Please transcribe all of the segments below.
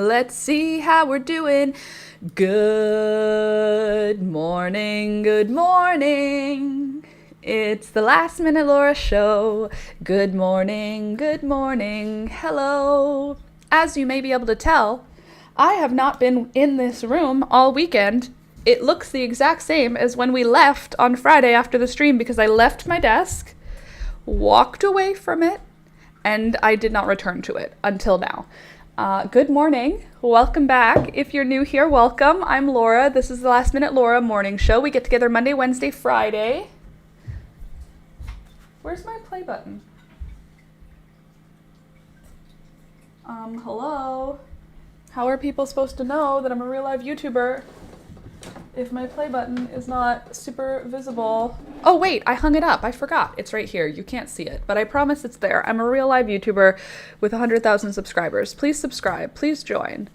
Let's see how we're doing. Good morning, good morning. It's the Last Minute Laura show. Good morning, hello. As you may be able to tell, I have not been in this room all weekend. It looks the exact same as when we left on Friday after the stream because I left my desk, walked away from it, and I did not return to it until now. Good morning. Welcome back. If you're new here, welcome. I'm Laura. This is the Last Minute Laura morning show. We get together Monday, Wednesday, Friday. Where's my play button? Hello? How are people supposed to know that I'm a real live YouTuber if my play button is not super visible? Oh wait, I hung it up. I forgot. It's right here. You can't see it, but I promise it's there. I'm a real live YouTuber with 100,000 subscribers. Please subscribe. Please join.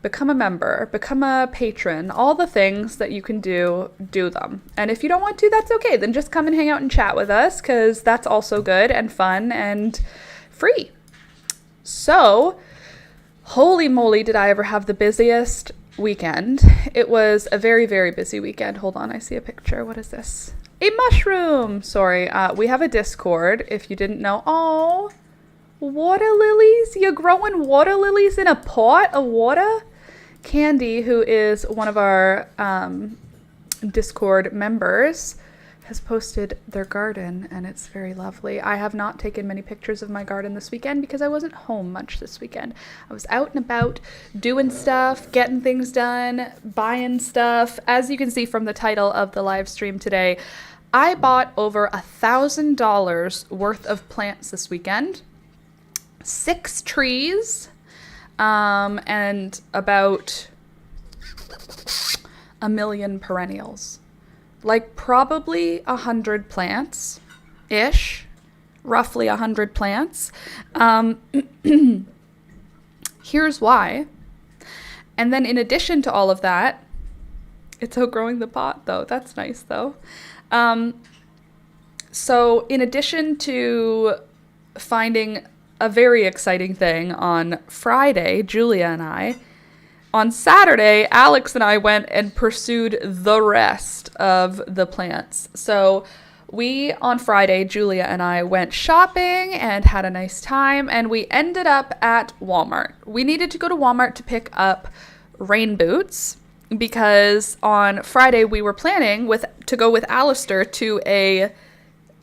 Become a member. Become a patron. All the things that you can do them. And if you don't want to, that's okay. Then just come and hang out and chat with us because that's also good and fun and free. So, holy moly, did I ever have the busiest weekend. It was a very, very busy weekend. Hold on, I see a picture. What is this? A mushroom! Sorry, we have a Discord, if you didn't know. Oh, water lilies? You're growing water lilies in a pot of water? Candy, who is one of our Discord members, has posted their garden, and it's very lovely. I have not taken many pictures of my garden this weekend because I wasn't home much this weekend. I was out and about doing stuff, getting things done, buying stuff. As you can see from the title of the live stream today, I bought over $1,000 worth of plants this weekend. 6 trees, and about 1 million perennials. Like probably 100 plants-ish, roughly 100 plants. Here's why. And then in addition to all of that, it's outgrowing the pot though. That's nice though. So in addition to finding a very exciting thing on Friday, Julia and I, on Saturday, Alex and I went and pursued the rest of the plants. So on Friday, Julia and I went shopping and had a nice time, and we ended up at Walmart. We needed to go to Walmart to pick up rain boots because on Friday we were planning to go with Alistair to a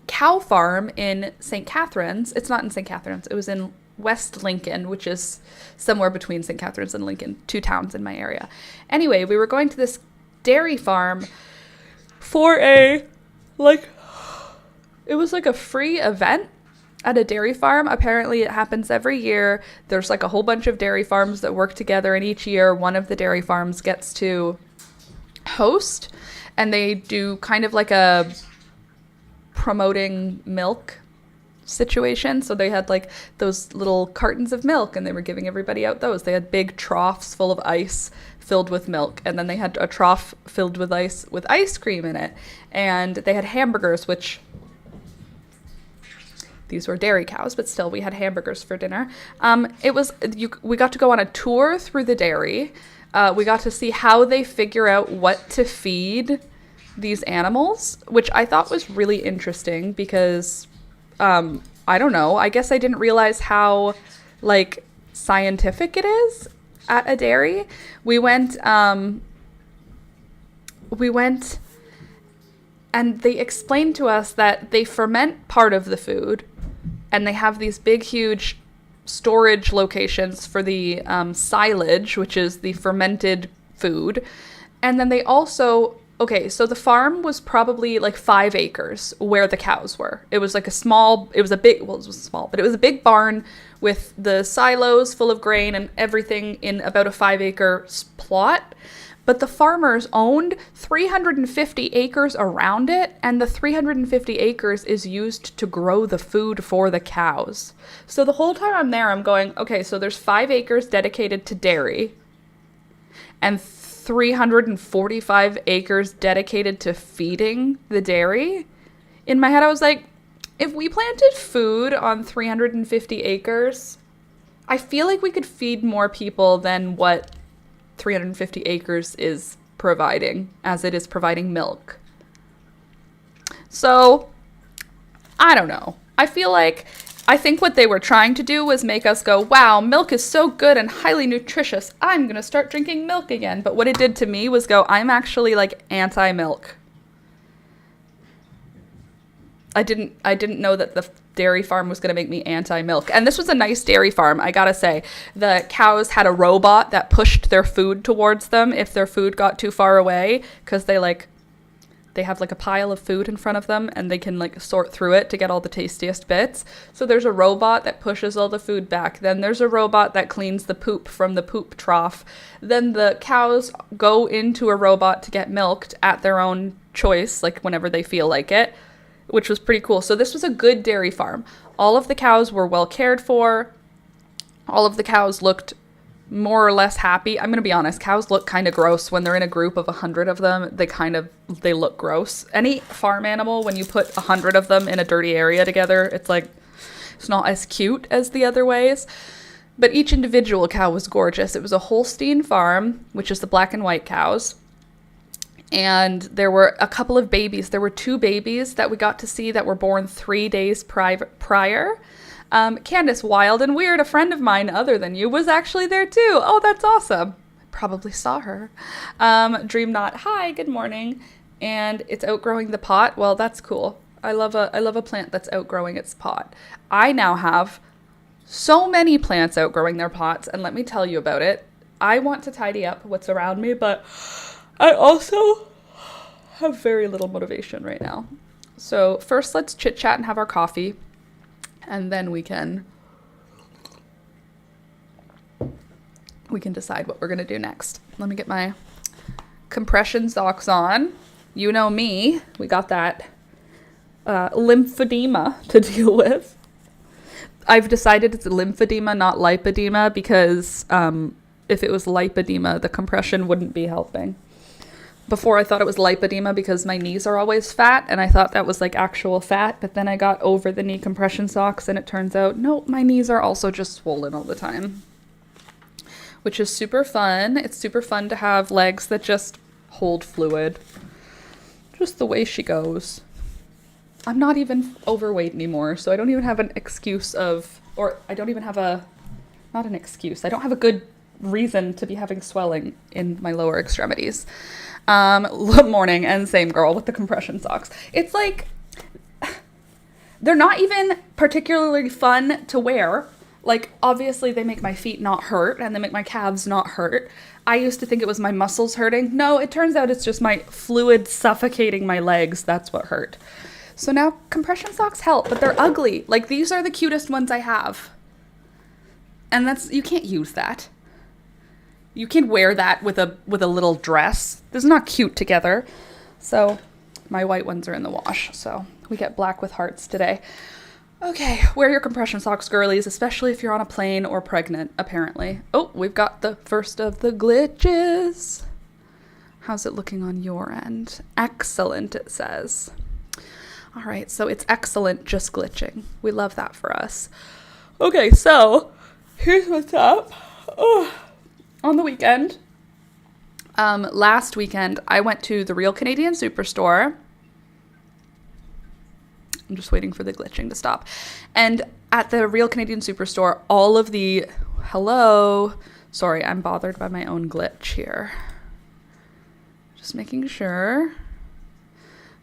cow farm in St. Catharines. It's not in St. Catharines. It was in West Lincoln, which is somewhere between St. Catharines and Lincoln, 2 towns in my area. Anyway, we were going to this dairy farm for it was like a free event at a dairy farm. Apparently it happens every year. There's like a whole bunch of dairy farms that work together, and each year one of the dairy farms gets to host, and they do kind of like a promoting milk situation. So they had like those little cartons of milk, and they were giving everybody out those. They had big troughs full of ice filled with milk, and then they had a trough filled with ice cream in it, and they had hamburgers, which these were dairy cows, but still we had hamburgers for dinner. We got to go on a tour through the dairy. We got to see how they figure out what to feed these animals, which I thought was really interesting because I don't know. I guess I didn't realize how, like, scientific it is at a dairy. We went, and they explained to us that they ferment part of the food, and they have these big, huge storage locations for the silage, which is the fermented food. And then they also... Okay, so the farm was probably like 5 acres where the cows were. It was like it was a big barn with the silos full of grain and everything in about a 5-acre plot. But the farmers owned 350 acres around it, and the 350 acres is used to grow the food for the cows. So the whole time I'm there, I'm going, okay, so there's 5 acres dedicated to dairy, and 345 acres dedicated to feeding the dairy. In my head, I was like, if we planted food on 350 acres, I feel like we could feed more people than what 350 acres is providing, as it is providing milk. So, I don't know. I think what they were trying to do was make us go, wow, milk is so good and highly nutritious. I'm going to start drinking milk again. But what it did to me was go, I'm actually like anti-milk. I didn't know that the dairy farm was going to make me anti-milk. And this was a nice dairy farm, I gotta say. The cows had a robot that pushed their food towards them if their food got too far away, because they have like a pile of food in front of them and they can like sort through it to get all the tastiest bits. So there's a robot that pushes all the food back. Then there's a robot that cleans the poop from the poop trough. Then the cows go into a robot to get milked at their own choice, like whenever they feel like it, which was pretty cool. So this was a good dairy farm. All of the cows were well cared for. All of the cows looked more or less happy. I'm going to be honest, cows look kind of gross when they're in a group of 100 of them. They look gross. Any farm animal, when you put 100 of them in a dirty area together, it's not as cute as the other ways. But each individual cow was gorgeous. It was a Holstein farm, which is the black and white cows. And there were a couple of babies. There were 2 babies that we got to see that were born 3 days prior. Candace, Wild and Weird, a friend of mine other than you, was actually there too. Oh, that's awesome. I probably saw her. Dream Knot, hi, good morning. And it's outgrowing the pot. Well, that's cool. I love a plant that's outgrowing its pot. I now have so many plants outgrowing their pots, and let me tell you about it. I want to tidy up what's around me, but I also have very little motivation right now. So first, let's chit chat and have our coffee. And then we can decide what we're going to do next. Let me get my compression socks on. You know me. We got that lymphedema to deal with. I've decided it's lymphedema, not lipedema, because if it was lipedema, the compression wouldn't be helping. Before I thought it was lipedema because my knees are always fat, and I thought that was like actual fat, but then I got over the knee compression socks and it turns out, no, my knees are also just swollen all the time, which is super fun. It's super fun to have legs that just hold fluid, just the way she goes. I'm not even overweight anymore, so I don't even have an excuse I don't have a good reason to be having swelling in my lower extremities. Morning, and same girl with the compression socks. It's like, they're not even particularly fun to wear. Like, obviously they make my feet not hurt and they make my calves not hurt. I used to think it was my muscles hurting. No, it turns out it's just my fluid suffocating my legs. That's what hurt. So now compression socks help, but they're ugly. Like, these are the cutest ones I have. And you can't use that. You can wear that with a little dress. This is not cute together. So my white ones are in the wash. So we get black with hearts today. Okay, wear your compression socks, girlies, especially if you're on a plane or pregnant, apparently. Oh, we've got the first of the glitches. How's it looking on your end? Excellent, it says. All right, so it's excellent, just glitching. We love that for us. Okay, so here's what's up. Oh. On the weekend, last weekend, I went to the Real Canadian Superstore. I'm just waiting for the glitching to stop. And at the Real Canadian Superstore, all of the... Hello. Sorry, I'm bothered by my own glitch here. Just making sure.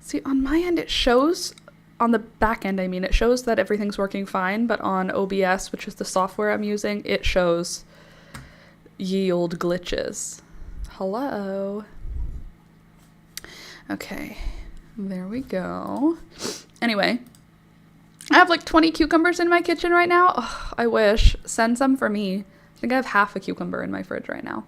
See, on my end, it shows... On the back end, I mean, it shows that everything's working fine. But on OBS, which is the software I'm using, it shows... ye old glitches. Hello. Okay, there we go. Anyway, I have like 20 cucumbers in my kitchen right now. Oh, I wish. Send some for me. I think I have half a cucumber in my fridge right now.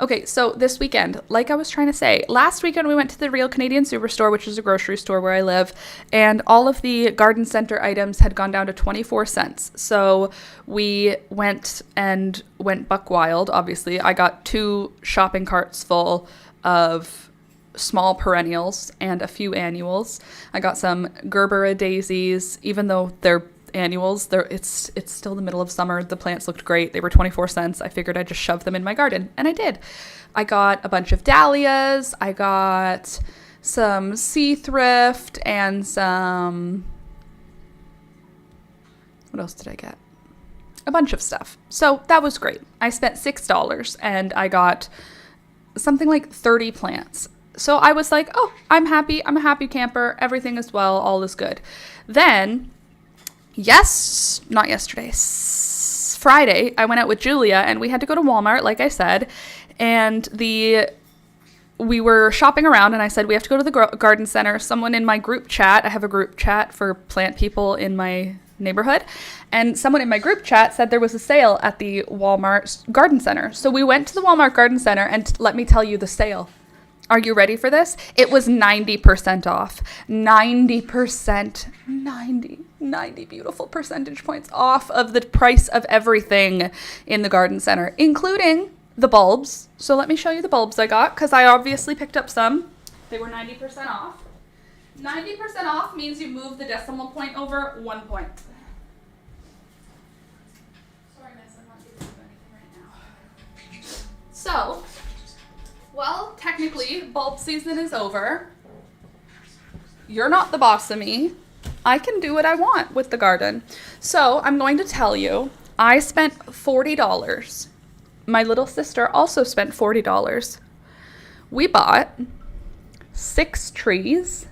Okay, so this weekend, like I was trying to say, last weekend we went to the Real Canadian Superstore, which is a grocery store where I live, and all of the garden center items had gone down to 24 cents. So we went buck wild, obviously. I got 2 shopping carts full of small perennials and a few annuals. I got some Gerbera daisies, even though they're annuals. It's still the middle of summer. The plants looked great. They were 24 cents. I figured I'd just shove them in my garden, and I did. I got a bunch of dahlias. I got some sea thrift and some... What else did I get? A bunch of stuff. So that was great. I spent $6 and I got something like 30 plants. So I was like, oh, I'm happy. I'm a happy camper. Everything is well. All is good. Then, not yesterday, Friday, I went out with Julia and we had to go to Walmart, like I said. And we were shopping around and I said, we have to go to the garden center. Someone in my group chat, I have a group chat for plant people in my neighborhood, and someone in my group chat said there was a sale at the Walmart garden center. So we went to the Walmart garden center, and let me tell you the sale. Are you ready for this? It was 90% off. 90%. 90 beautiful percentage points off of the price of everything in the garden center, including the bulbs. So let me show you the bulbs I got, because I obviously picked up some. They were 90% off. 90% off means you move the decimal point over 1 point. Sorry, miss, I'm not giving you anything right now. So, well, technically, bulb season is over. You're not the boss of me. I can do what I want with the garden. So, I'm going to tell you, I spent $40. My little sister also spent $40. We bought 6 trees.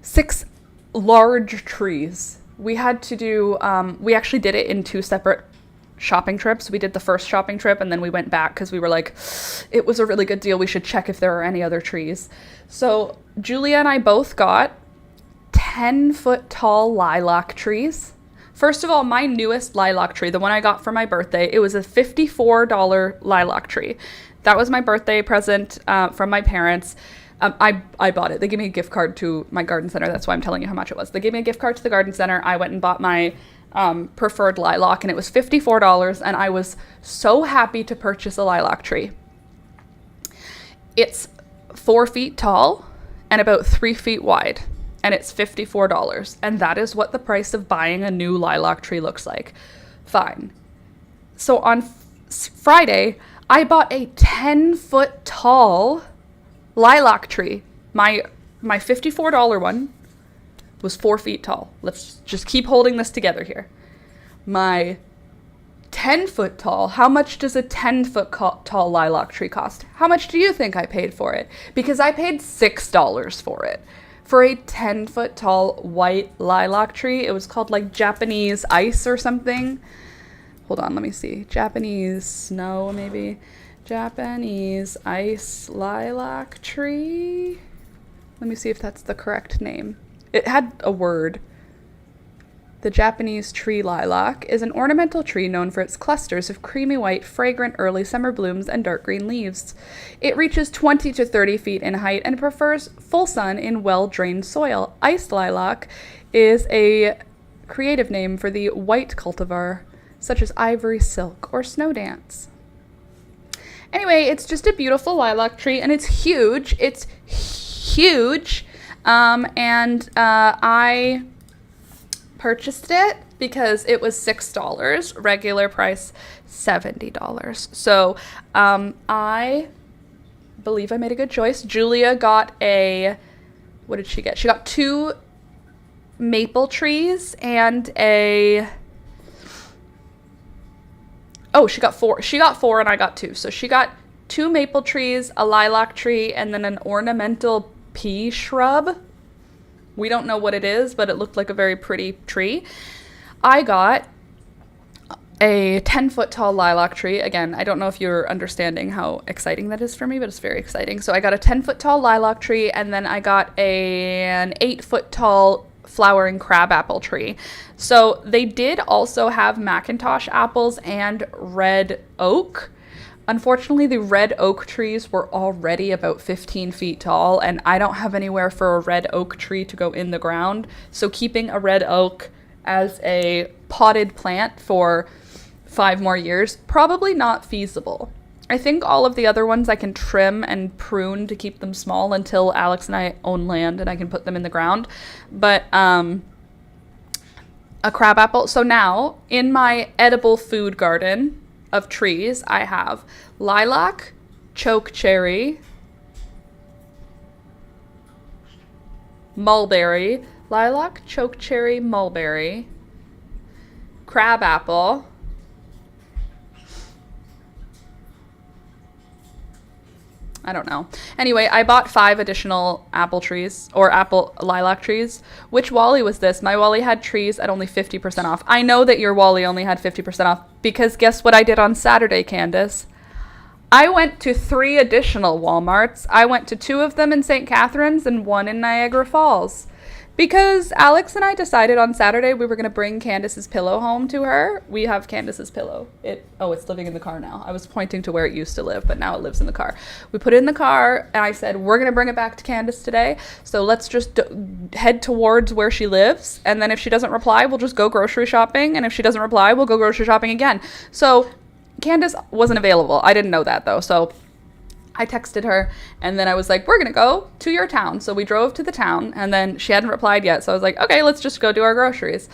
6 large trees. We had to do, we actually did it in 2 separate shopping trips. We did the first shopping trip and then we went back because we were like, it was a really good deal. We should check if there are any other trees. So Julia and I both got 10-foot tall lilac trees. First of all, my newest lilac tree, the one I got for my birthday, it was a $54 lilac tree. That was my birthday present from my parents. I bought it. They gave me a gift card to my garden center. That's why I'm telling you how much it was. They gave me a gift card to the garden center. I went and bought my preferred lilac, and it was $54, and I was so happy to purchase a lilac tree. It's 4 feet tall and about 3 feet wide, and it's $54, and that is what the price of buying a new lilac tree looks like. Fine. So on Friday, I bought a 10-foot tall lilac tree. My $54 one was 4 feet tall. Let's just keep holding this together here. My 10-foot tall, how much does a 10-foot tall lilac tree cost? How much do you think I paid for it? Because I paid $6 for it. For a 10-foot tall white lilac tree. It was called like Japanese ice or something. Hold on, let me see. Japanese snow, maybe. Japanese ice lilac tree. Let me see if that's the correct name. It had a word. The Japanese tree lilac is an ornamental tree known for its clusters of creamy white, fragrant early summer blooms and dark green leaves. It reaches 20 to 30 feet in height and prefers full sun in well-drained soil. Ice lilac is a creative name for the white cultivar, such as ivory silk or snow dance. Anyway, it's just a beautiful lilac tree, and it's huge. It's huge. I purchased it because it was $6, regular price $70. So I believe I made a good choice. Julia got what did she get? She got 2 maple trees and she got 4. She got 4 and I got 2. So she got 2 maple trees, a lilac tree, and then an ornamental pea shrub. We don't know what it is, but it looked like a very pretty tree. I got a 10-foot tall lilac tree. Again, I don't know if you're understanding how exciting that is for me, but it's very exciting. So I got a 10-foot tall lilac tree, and then I got an 8-foot tall flowering crabapple tree. So they did also have Macintosh apples and red oak. Unfortunately, the red oak trees were already about 15 feet tall, and I don't have anywhere for a red oak tree to go in the ground. So keeping a red oak as a potted plant for 5 more years, probably not feasible. I think all of the other ones I can trim and prune to keep them small until Alex and I own land and I can put them in the ground. But a crabapple. So now in my edible food garden of trees, I have lilac, choke cherry, mulberry, lilac, choke cherry, mulberry, crabapple, I don't know. Anyway, I bought 5 additional apple trees, or apple lilac trees. Which Wally was this? My Wally had trees at only 50% off. I know that your Wally only had 50% off because guess what I did on Saturday, Candace? I went to 3 additional Walmarts. I went to 2 of them in St. Catharines and 1 in Niagara Falls. Because Alex and I decided on Saturday we were going to bring Candace's pillow home to her. We have Candace's pillow. It's living in the car now. I was pointing to where it used to live, but now it lives in the car. We put it in the car, and I said, we're going to bring it back to Candace today. So let's just head towards where she lives. And then if she doesn't reply, we'll just go grocery shopping. And if she doesn't reply, we'll go grocery shopping again. So Candace wasn't available. I didn't know that, though. So I texted her, and then I was like, we're going to go to your town. So we drove to the town, and then she hadn't replied yet. So I was like, okay, let's just go do our groceries.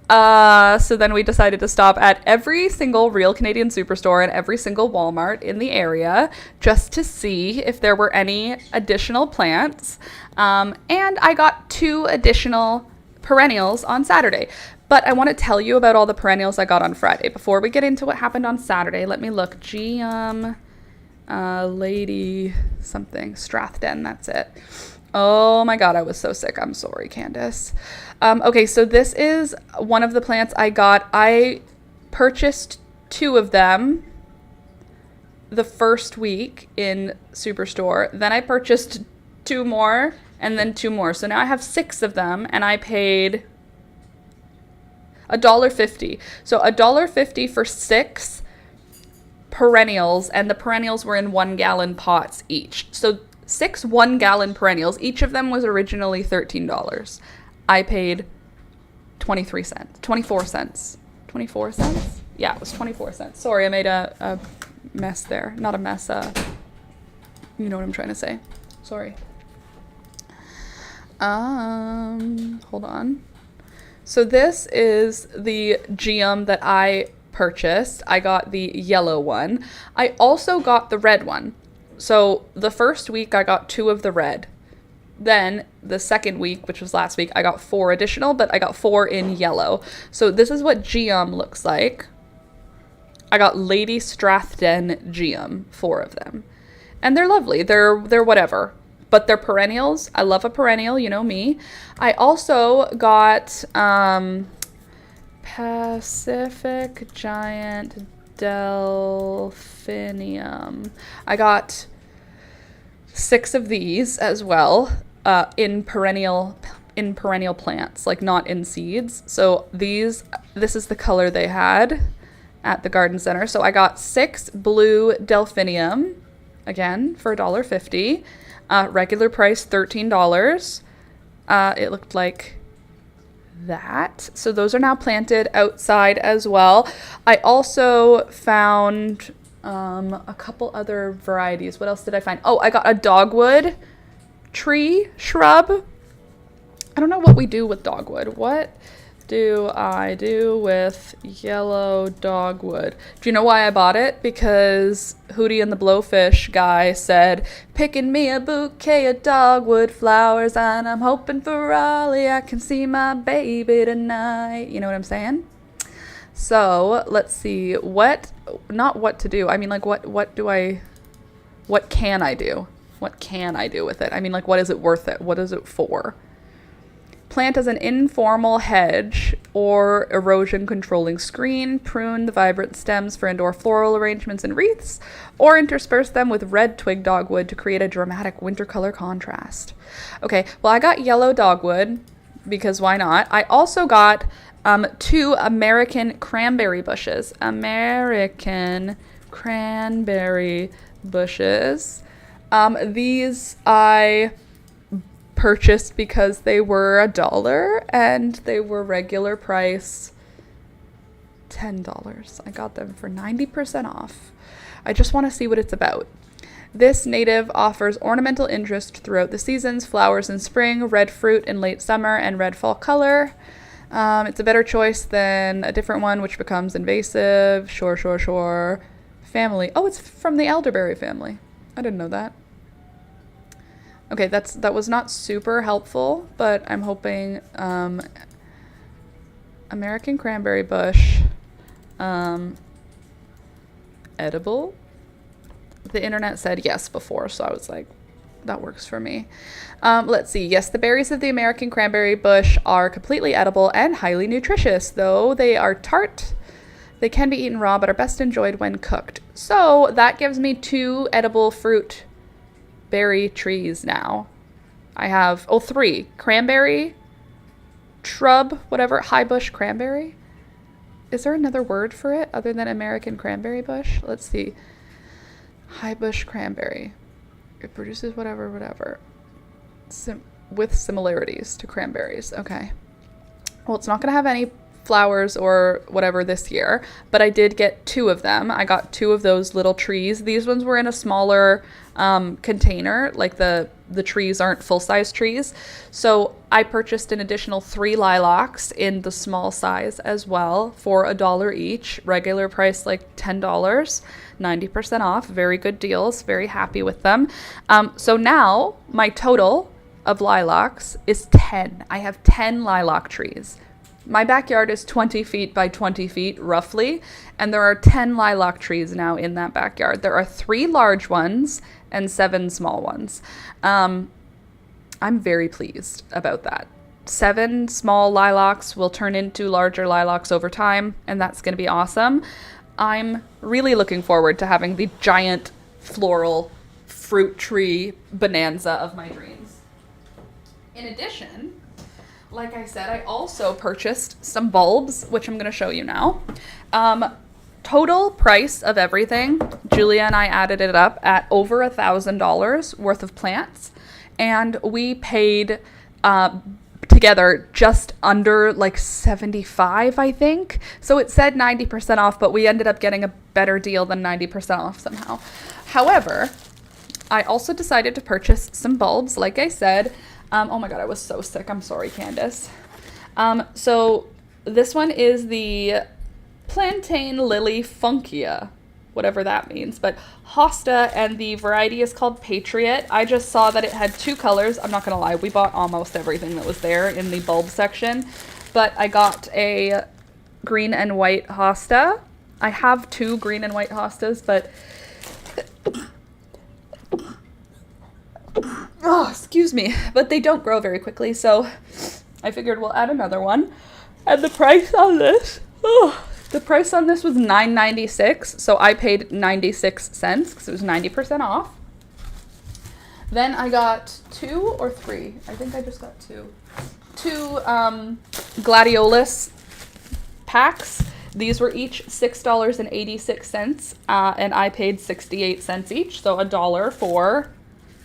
So then we decided to stop at every single Real Canadian Superstore and every single Walmart in the area just to see if there were any additional plants. And I got 2 additional perennials on Saturday. But I want to tell you about all the perennials I got on Friday. Before we get into what happened on Saturday, let me look. Lady something Strathden, that's it. Oh my god, I was so sick. I'm sorry, Candace. Okay, so this is one of the plants I got. I purchased 2 of them the first week in Superstore. Then I purchased 2 more and then 2 more. So now I have 6 of them, and I paid $1.50. So $1.50 for 6 perennials, and the perennials were in 1-gallon pots each. So 6 1-gallon perennials. Each of them was originally $13. I paid 24 cents. 24 cents? Yeah, it was 24 cents. Sorry, I made a mess there. Not a mess, you know what I'm trying to say. Sorry. Hold on. So this is the geum that I purchased. I got the yellow one. I also got the red one. So the first week I got 2 of the red. Then the second week, which was last week, I got 4 additional, but I got 4 in yellow. So this is what geum looks like. I got Lady Strathden geum, 4 of them. And they're lovely. They're whatever. But they're perennials. I love a perennial, you know me. I also got Pacific Giant Delphinium. I got 6 of these as well, in perennial plants, like not in seeds. So this is the color they had at the garden center. So I got 6 blue Delphinium, again for $1.50. Regular price $13. It looked like that. So those are now planted outside as well. I also found a couple other varieties. What else did I find? Oh, I got a dogwood tree shrub. I don't know what we do with dogwood. What do I do with yellow dogwood? Do you know why I bought it? Because Hootie and the Blowfish guy said, picking me a bouquet of dogwood flowers, and I'm hoping for Raleigh I can see my baby tonight. You know what I'm saying? So let's see, not what to do. I mean, like, what can I do? What can I do with it? I mean, like, what is it worth it? What is it for? Plant as an informal hedge or erosion controlling screen, prune the vibrant stems for indoor floral arrangements and wreaths, or intersperse them with red twig dogwood to create a dramatic winter color contrast. Okay, well, I got yellow dogwood because why not? I also got 2 American cranberry bushes. American cranberry bushes. These I purchased because they were $1 and they were regular price $10. I got them for 90% off. I just want to see what it's about. This native offers ornamental interest throughout the seasons, flowers in spring, red fruit in late summer, and red fall color. It's a better choice than a different one, which becomes invasive. Sure, sure, sure. Family. Oh, it's from the elderberry family. I didn't know that. Okay, that was not super helpful, but I'm hoping American cranberry bush, edible. The internet said yes before, so I was like, that works for me. Let's see. Yes, the berries of the American cranberry bush are completely edible and highly nutritious. Though they are tart, they can be eaten raw, but are best enjoyed when cooked. So that gives me 2 edible fruit berry trees now. I have, 3. Cranberry, shrub, whatever, high bush cranberry. Is there another word for it other than American cranberry bush? Let's see. High bush cranberry. It produces whatever. With similarities to cranberries. Okay. Well, it's not going to have any flowers or whatever this year, but I did get 2 of them. I got 2 of those little trees. These ones were in a smaller container, like the trees aren't full-size trees. So I purchased an additional 3 lilacs in the small size as well for $1 each. Regular price like $10, 90% off. Very good deals. Very happy with them. So now my total of lilacs is 10. I have 10 lilac trees. My backyard is 20 feet by 20 feet, roughly, and there are 10 lilac trees now in that backyard. There are 3 large ones and 7 small ones. I'm very pleased about that. 7 small lilacs will turn into larger lilacs over time, and that's going to be awesome. I'm really looking forward to having the giant floral fruit tree bonanza of my dreams. In addition, like I said, I also purchased some bulbs, which I'm going to show you now. Total price of everything, Julia and I added it up at over $1,000 worth of plants. And we paid together just under like 75, I think. So it said 90% off, but we ended up getting a better deal than 90% off somehow. However, I also decided to purchase some bulbs, like I said. Oh my God, I was so sick. I'm sorry, Candace. So this one is the Plantain Lily Funkia, whatever that means, but hosta, and the variety is called Patriot. I just saw that it had 2 colors. I'm not gonna lie, we bought almost everything that was there in the bulb section, but I got a green and white hosta. I have 2 green and white hostas, but oh, excuse me, but they don't grow very quickly, so I figured we'll add another one. And the price on this, the price on this was $9.96, so I paid 96 cents because it was 90% off. Then I got 2 or 3, I think I just got 2 gladiolus packs. These were each $6.86, and I paid 68 cents each, so $1 for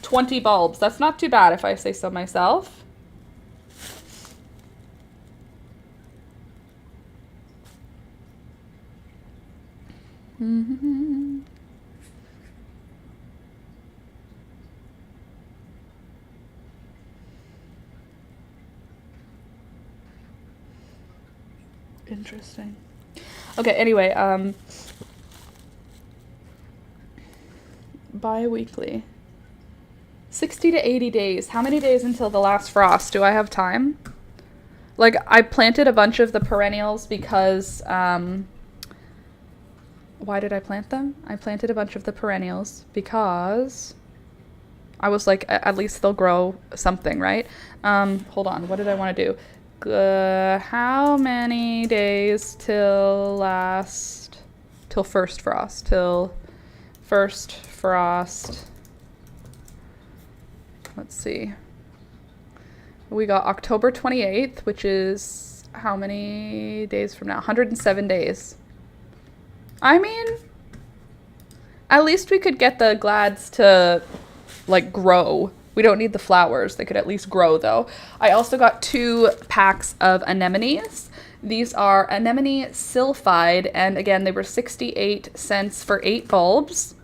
20 bulbs. That's not too bad if I say so myself. Mm-hmm. Interesting. Okay, anyway, bi-weekly. 60 to 80 days. How many days until the last frost? Do I have time? Like, I planted a bunch of the perennials because, why did I plant them? I planted a bunch of the perennials because I was like, at least they'll grow something, right? Hold on. What did I want to do? How many days till first frost? Till first frost. Let's see. We got October 28th, which is how many days from now? 107 days. I mean, at least we could get the glads to, like, grow. We don't need the flowers. They could at least grow, though. I also got 2 packs of anemones. These are anemone sylphide, and again, they were 68 cents for 8 bulbs,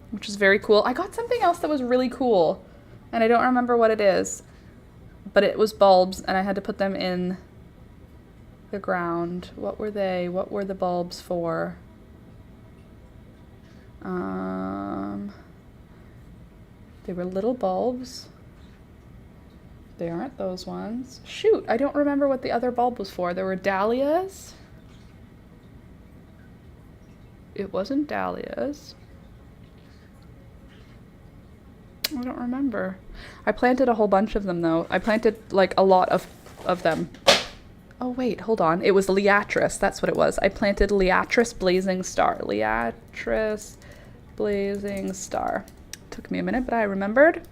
which is very cool. I got something else that was really cool, and I don't remember what it is, but it was bulbs, and I had to put them in the ground. What were they? What were the bulbs for? They were little bulbs. They aren't those ones. Shoot, I don't remember what the other bulb was for. There were dahlias. It wasn't dahlias. I don't remember. I planted a whole bunch of them though. I planted like a lot of them. Oh wait, hold on. It was Liatris. That's what it was. I planted Liatris Blazing Star. Liatris Blazing Star. Took me a minute, but I remembered.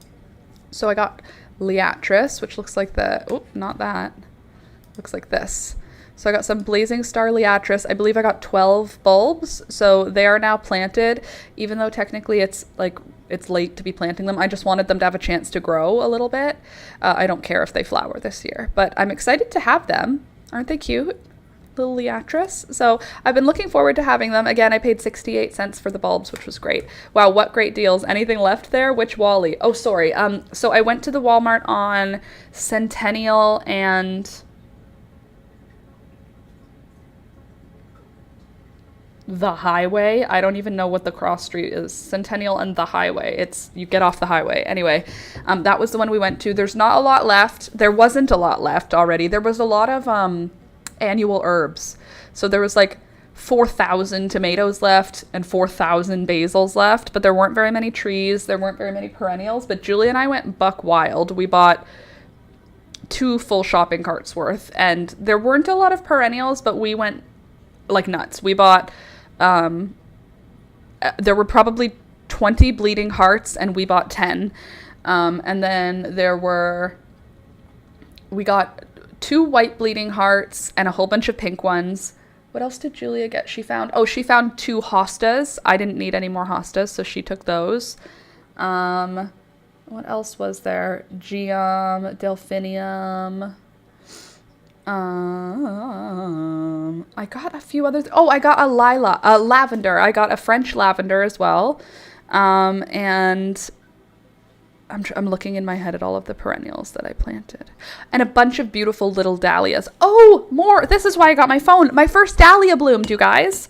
So I got Liatris, which looks like the, oh, not that. Looks like this. So I got some Blazing Star Liatris. I believe I got 12 bulbs. So they are now planted, even though technically it's like, it's late to be planting them. I just wanted them to have a chance to grow a little bit. I don't care if they flower this year, but I'm excited to have them. Aren't they cute? Little Liatris. So I've been looking forward to having them. Again, I paid 68 cents for the bulbs, which was great. Wow, what great deals. Anything left there? Which Wally? Oh, sorry. So I went to the Walmart on Centennial and the Highway. I don't even know what the cross street is. Centennial and the Highway. It's, you get off the highway. Anyway, that was the one we went to. There's not a lot left. There wasn't a lot left already. There was a lot of annual herbs. So there was like 4,000 tomatoes left and 4,000 basils left, but there weren't very many trees. There weren't very many perennials, but Julie and I went buck wild. We bought 2 full shopping carts worth, and there weren't a lot of perennials, but we went like nuts. We bought, there were probably 20 bleeding hearts and we bought 10. And then we got 2 white bleeding hearts and a whole bunch of pink ones. What else did Julia get? She found 2 hostas. I didn't need any more hostas, so she took those. What else was there? Geum, delphinium. I got a few others. Oh, I got a lavender. I got a French lavender as well. And I'm looking in my head at all of the perennials that I planted. And a bunch of beautiful little dahlias. Oh, more. This is why I got my phone. My first dahlia bloomed, you guys.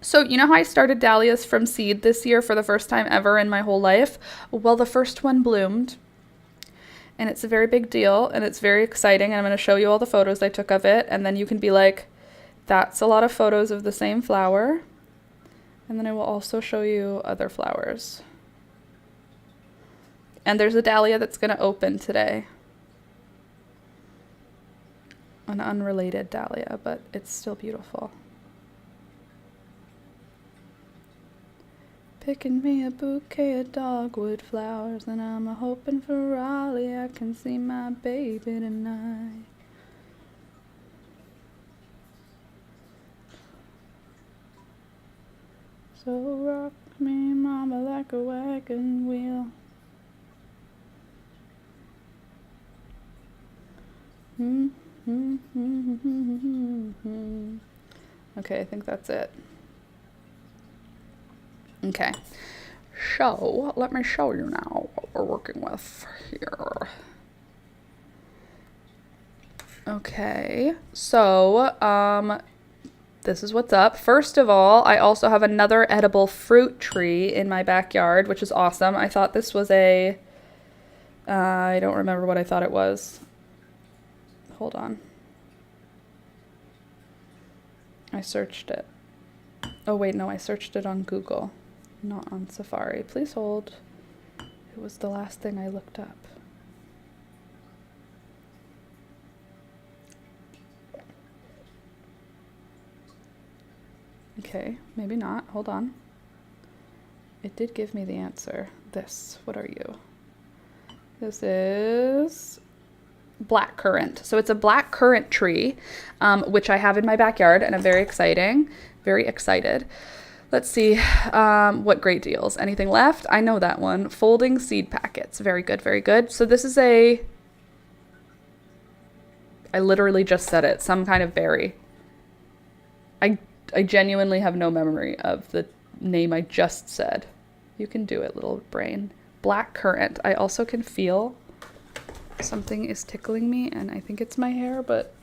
So you know how I started dahlias from seed this year for the first time ever in my whole life? Well, the first one bloomed. And it's a very big deal, and it's very exciting, and I'm going to show you all the photos I took of it, and then you can be like, that's a lot of photos of the same flower. And then I will also show you other flowers. And there's a dahlia that's going to open today. An unrelated dahlia, but it's still beautiful. Picking me a bouquet of dogwood flowers, and I'm a-hoping for Raleigh I can see my baby tonight. So rock me, mama, like a wagon wheel. Okay, I think that's it. Okay, so let me show you now what we're working with here. Okay, so this is what's up. First of all, I also have another edible fruit tree in my backyard, which is awesome. I thought this was I don't remember what I thought it was. Hold on. I searched it. Oh wait, no, I searched it on Google. Not on Safari. Please hold. It was the last thing I looked up. Okay, maybe not. Hold on. It did give me the answer. This. What are you? This is blackcurrant. So it's a blackcurrant tree, which I have in my backyard, and I'm very excited. Let's see, what great deals. Anything left? I know that one. Folding seed packets. Very good, very good. So this is I literally just said it. Some kind of berry. I genuinely have no memory of the name I just said. You can do it, little brain. Blackcurrant. I also can feel something is tickling me, and I think it's my hair, but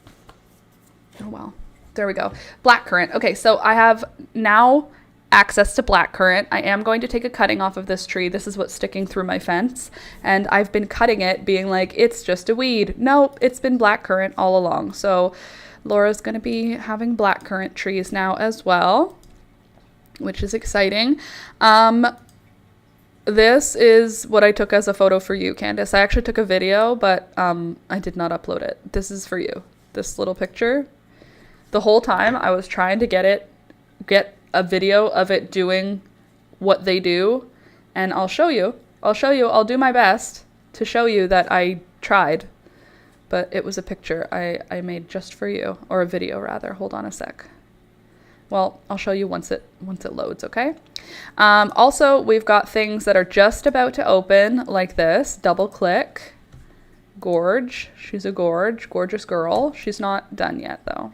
Oh, well, there we go. Blackcurrant. Okay, so I have now access to blackcurrant. I am going to take a cutting off of this tree. This is what's sticking through my fence. And I've been cutting it being like, it's just a weed. Nope, it's been blackcurrant all along. So Laura's going to be having blackcurrant trees now as well, which is exciting. This is what I took as a photo for you, Candace. I actually took a video, but I did not upload it. This is for you. This little picture. The whole time I was trying to get a video of it doing what they do, and I'll show you. I'll do my best to show you that I tried, but it was a picture I made just for you, or a video rather. Hold on a sec. Well, I'll show you once it loads, okay? Also, we've got things that are just about to open, like this. Double click. Gorge. She's a gorgeous girl. She's not done yet, though.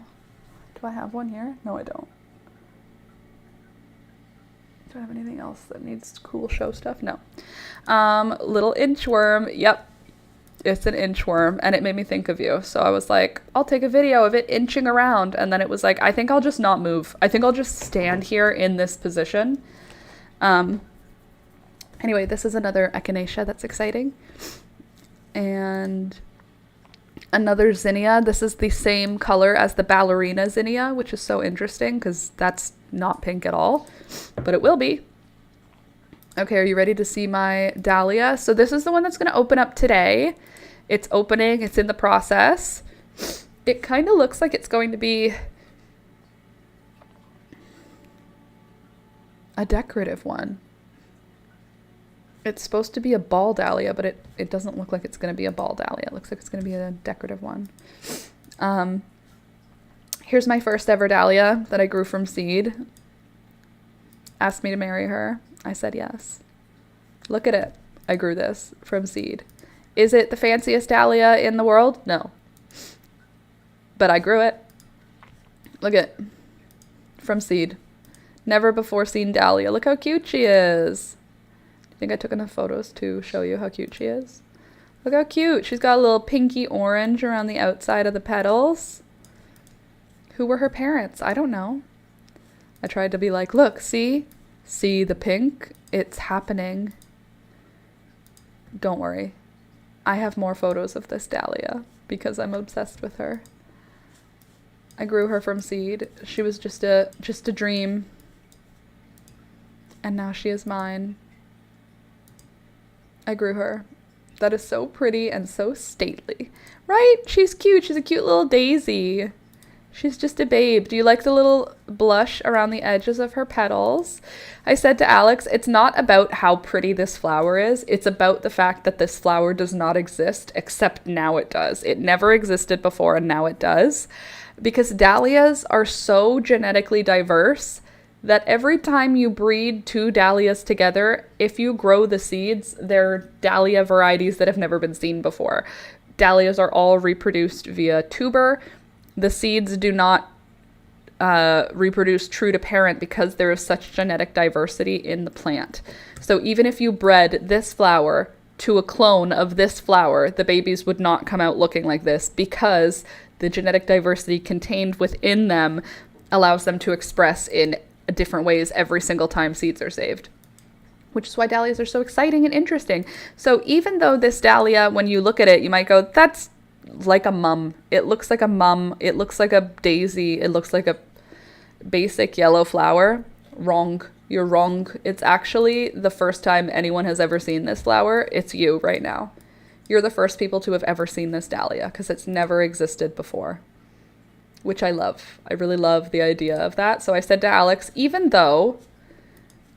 Do I have one here? No, I don't. Do I have anything else that needs cool show stuff? No. Little inchworm. Yep. It's an inchworm, and it made me think of you. So I was like, I'll take a video of it inching around. And then it was like, I think I'll just not move. I think I'll just stand here in this position. Anyway, this is another echinacea that's exciting. And another zinnia. This is the same color as the ballerina zinnia, which is so interesting because that's not pink at all, but it will be. Okay, are you ready to see my dahlia? So this is the one that's going to open up today. It's opening. It's in the process. It kind of looks like it's going to be a decorative one. It's supposed to be a ball dahlia, but it doesn't look like it's going to be a ball dahlia. It looks like it's going to be a decorative one. Here's my first ever dahlia that I grew from seed. Asked me to marry her. I said yes. Look at it. I grew this from seed. Is it the fanciest dahlia in the world? No. But I grew it. Look at it. From seed. Never before seen dahlia. Look how cute she is. I think I took enough photos to show you how cute she is. Look how cute. She's got a little pinky orange around the outside of the petals. Who were her parents? I don't know. I tried to be like, look, see the pink? It's happening. Don't worry. I have more photos of this dahlia because I'm obsessed with her. I grew her from seed. She was just a dream. And now she is mine. I grew her. That is so pretty and so stately. Right? She's cute. She's a cute little daisy. She's just a babe. Do you like the little blush around the edges of her petals? I said to Alex, it's not about how pretty this flower is. It's about the fact that this flower does not exist, except now it does. It never existed before, and now it does. Because dahlias are so genetically diverse that every time you breed two dahlias together, if you grow the seeds, they're dahlia varieties that have never been seen before. Dahlias are all reproduced via tuber. The seeds do not reproduce true to parent because there is such genetic diversity in the plant. So even if you bred this flower to a clone of this flower, the babies would not come out looking like this because the genetic diversity contained within them allows them to express in different ways every single time seeds are saved. Which is why dahlias are so exciting and interesting. So even though this dahlia, when you look at it, you might go, that's like a mum. It looks like a mum. It looks like a daisy. It looks like a basic yellow flower. Wrong. You're wrong. It's actually the first time anyone has ever seen this flower. It's you right now. You're the first people to have ever seen this dahlia because it's never existed before, which I love. I really love the idea of that. So I said to Alex, even though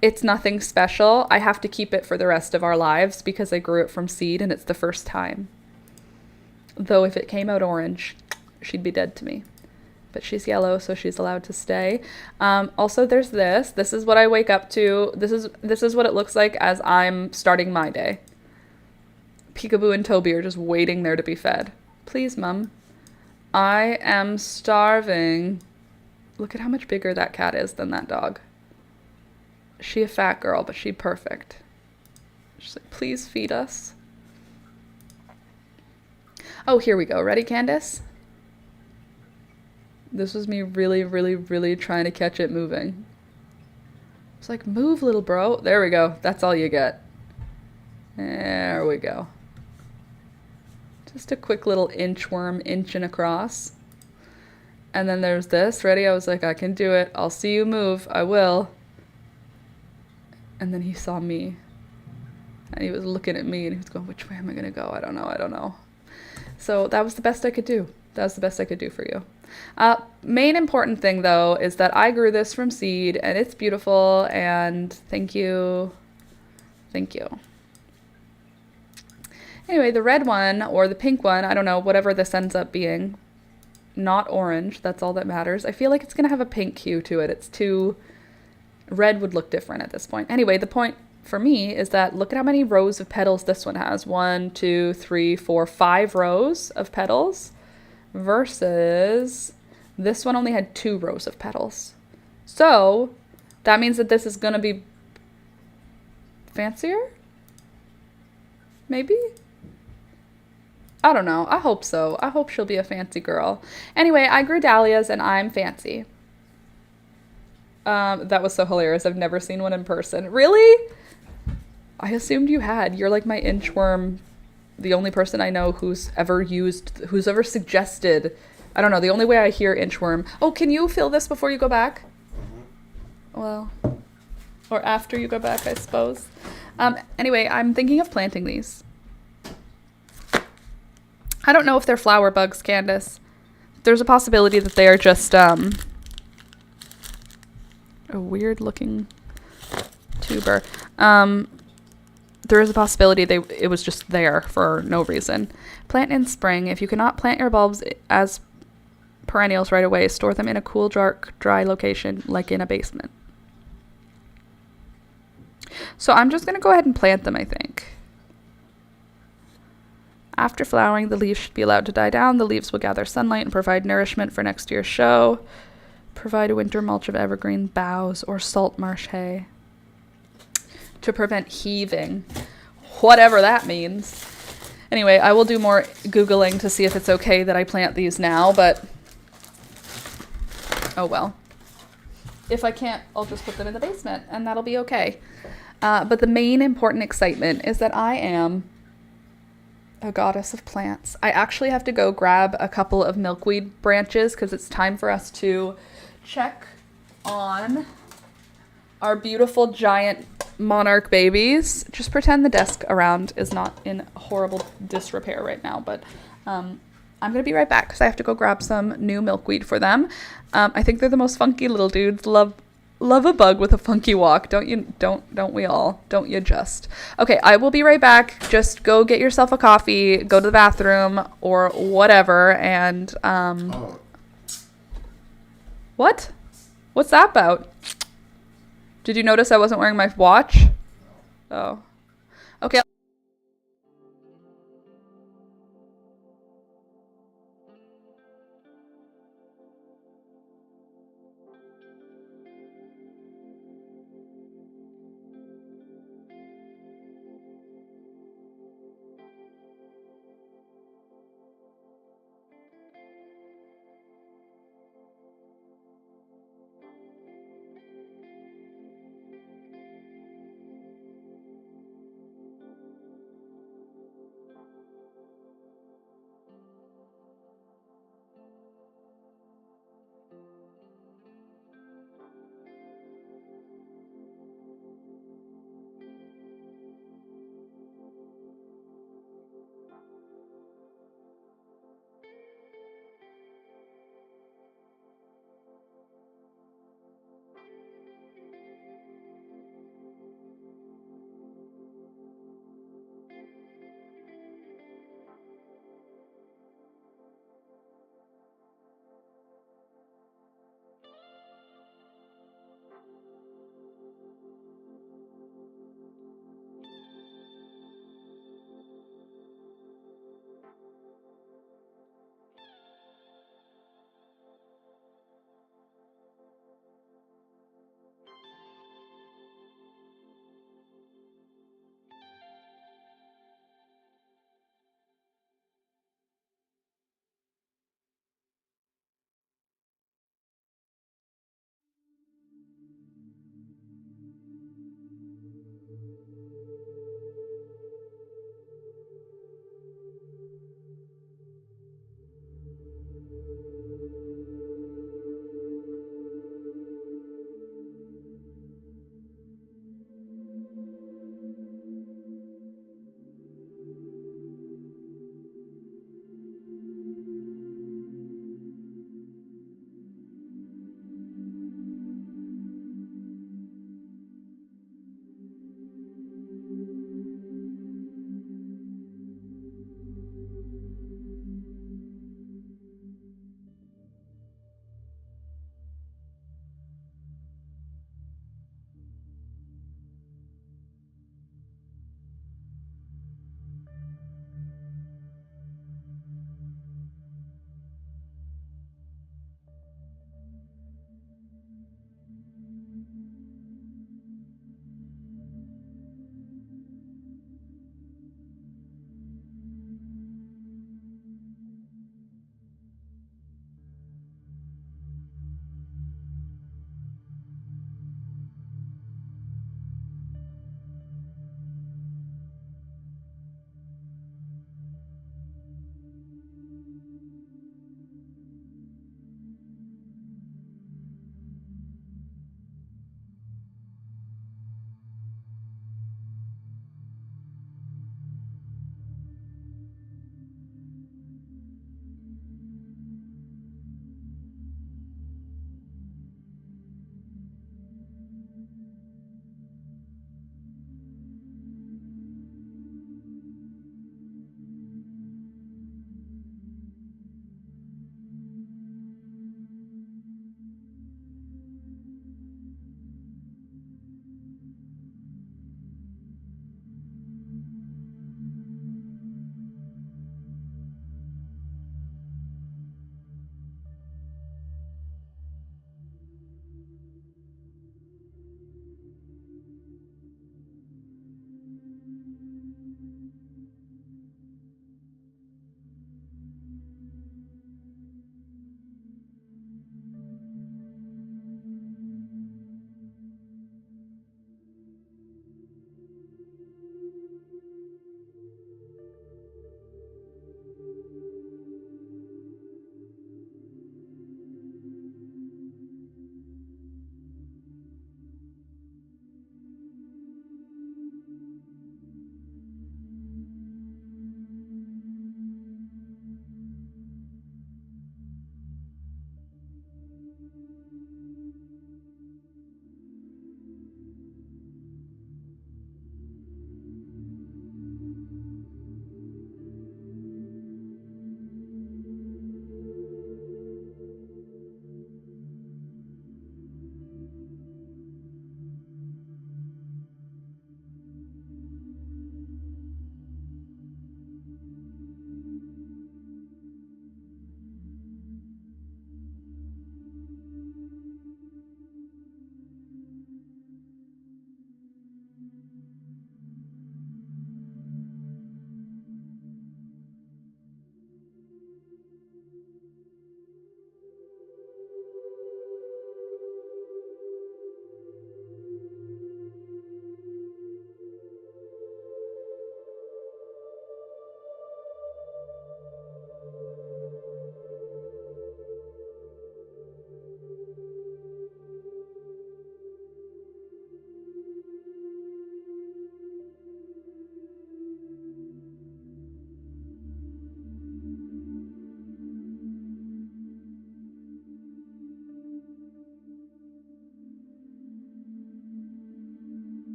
it's nothing special, I have to keep it for the rest of our lives because I grew it from seed and it's the first time. Though if it came out orange, she'd be dead to me. But she's yellow, so she's allowed to stay. Also, there's this. This is what I wake up to. This is what it looks like as I'm starting my day. Peekaboo and Toby are just waiting there to be fed. Please, Mum. I am starving. Look at how much bigger that cat is than that dog. She a fat girl, but she perfect. She's like, please feed us. Oh, here we go. Ready, Candace? This was me really, really, really trying to catch it moving. It's like, move, little bro. There we go. That's all you get. There we go. Just a quick little inchworm inching across. And then there's this. Ready? I was like, I can do it. I'll see you move. I will. And then he saw me. And he was looking at me and he was going, which way am I going to go? I don't know. I don't know. So that was the best I could do. That was the best I could do for you. Main important thing, though, is that I grew this from seed and it's beautiful. And thank you. Thank you. Anyway, the red one or the pink one, I don't know, whatever this ends up being. Not orange. That's all that matters. I feel like it's going to have a pink hue to it. It's too... Red would look different at this point. Anyway, the point for me is that look at how many rows of petals this one has. 1, 2, 3, 4, 5 rows of petals versus this one only had 2 rows of petals. So that means that this is going to be fancier? Maybe? I don't know. I hope so. I hope she'll be a fancy girl. Anyway, I grew dahlias and I'm fancy. That was so hilarious. I've never seen one in person. Really? I assumed you had. You're like my inchworm, the only person I know who's ever suggested. I don't know, the only way I hear inchworm. Oh, can you fill this before you go back? Well, or after you go back, I suppose. Anyway, I'm thinking of planting these. I don't know if they're flower bugs, Candace. There's a possibility that they are just, a weird looking tuber. There is a possibility it was just there for no reason. Plant in spring. If you cannot plant your bulbs as perennials right away, store them in a cool, dark, dry location, like in a basement. So I'm just going to go ahead and plant them, I think. After flowering, the leaves should be allowed to die down. The leaves will gather sunlight and provide nourishment for next year's show. Provide a winter mulch of evergreen boughs or salt marsh hay to prevent heaving, whatever that means. Anyway, I will do more Googling to see if it's okay that I plant these now, but oh well. If I can't, I'll just put them in the basement and that'll be okay. But the main important excitement is that I am a goddess of plants. I actually have to go grab a couple of milkweed branches because it's time for us to check on our beautiful giant monarch babies. Just pretend the desk around is not in horrible disrepair right now, but I'm gonna be right back because I have to go grab some new milkweed for them. I think they're the most funky little dudes. Love a bug with a funky walk. Don't we all? Don't you just? Okay, I will be right back. Just go get yourself a coffee, go to the bathroom or whatever, and What? What's that about? Did you notice I wasn't wearing my watch? Oh. Okay.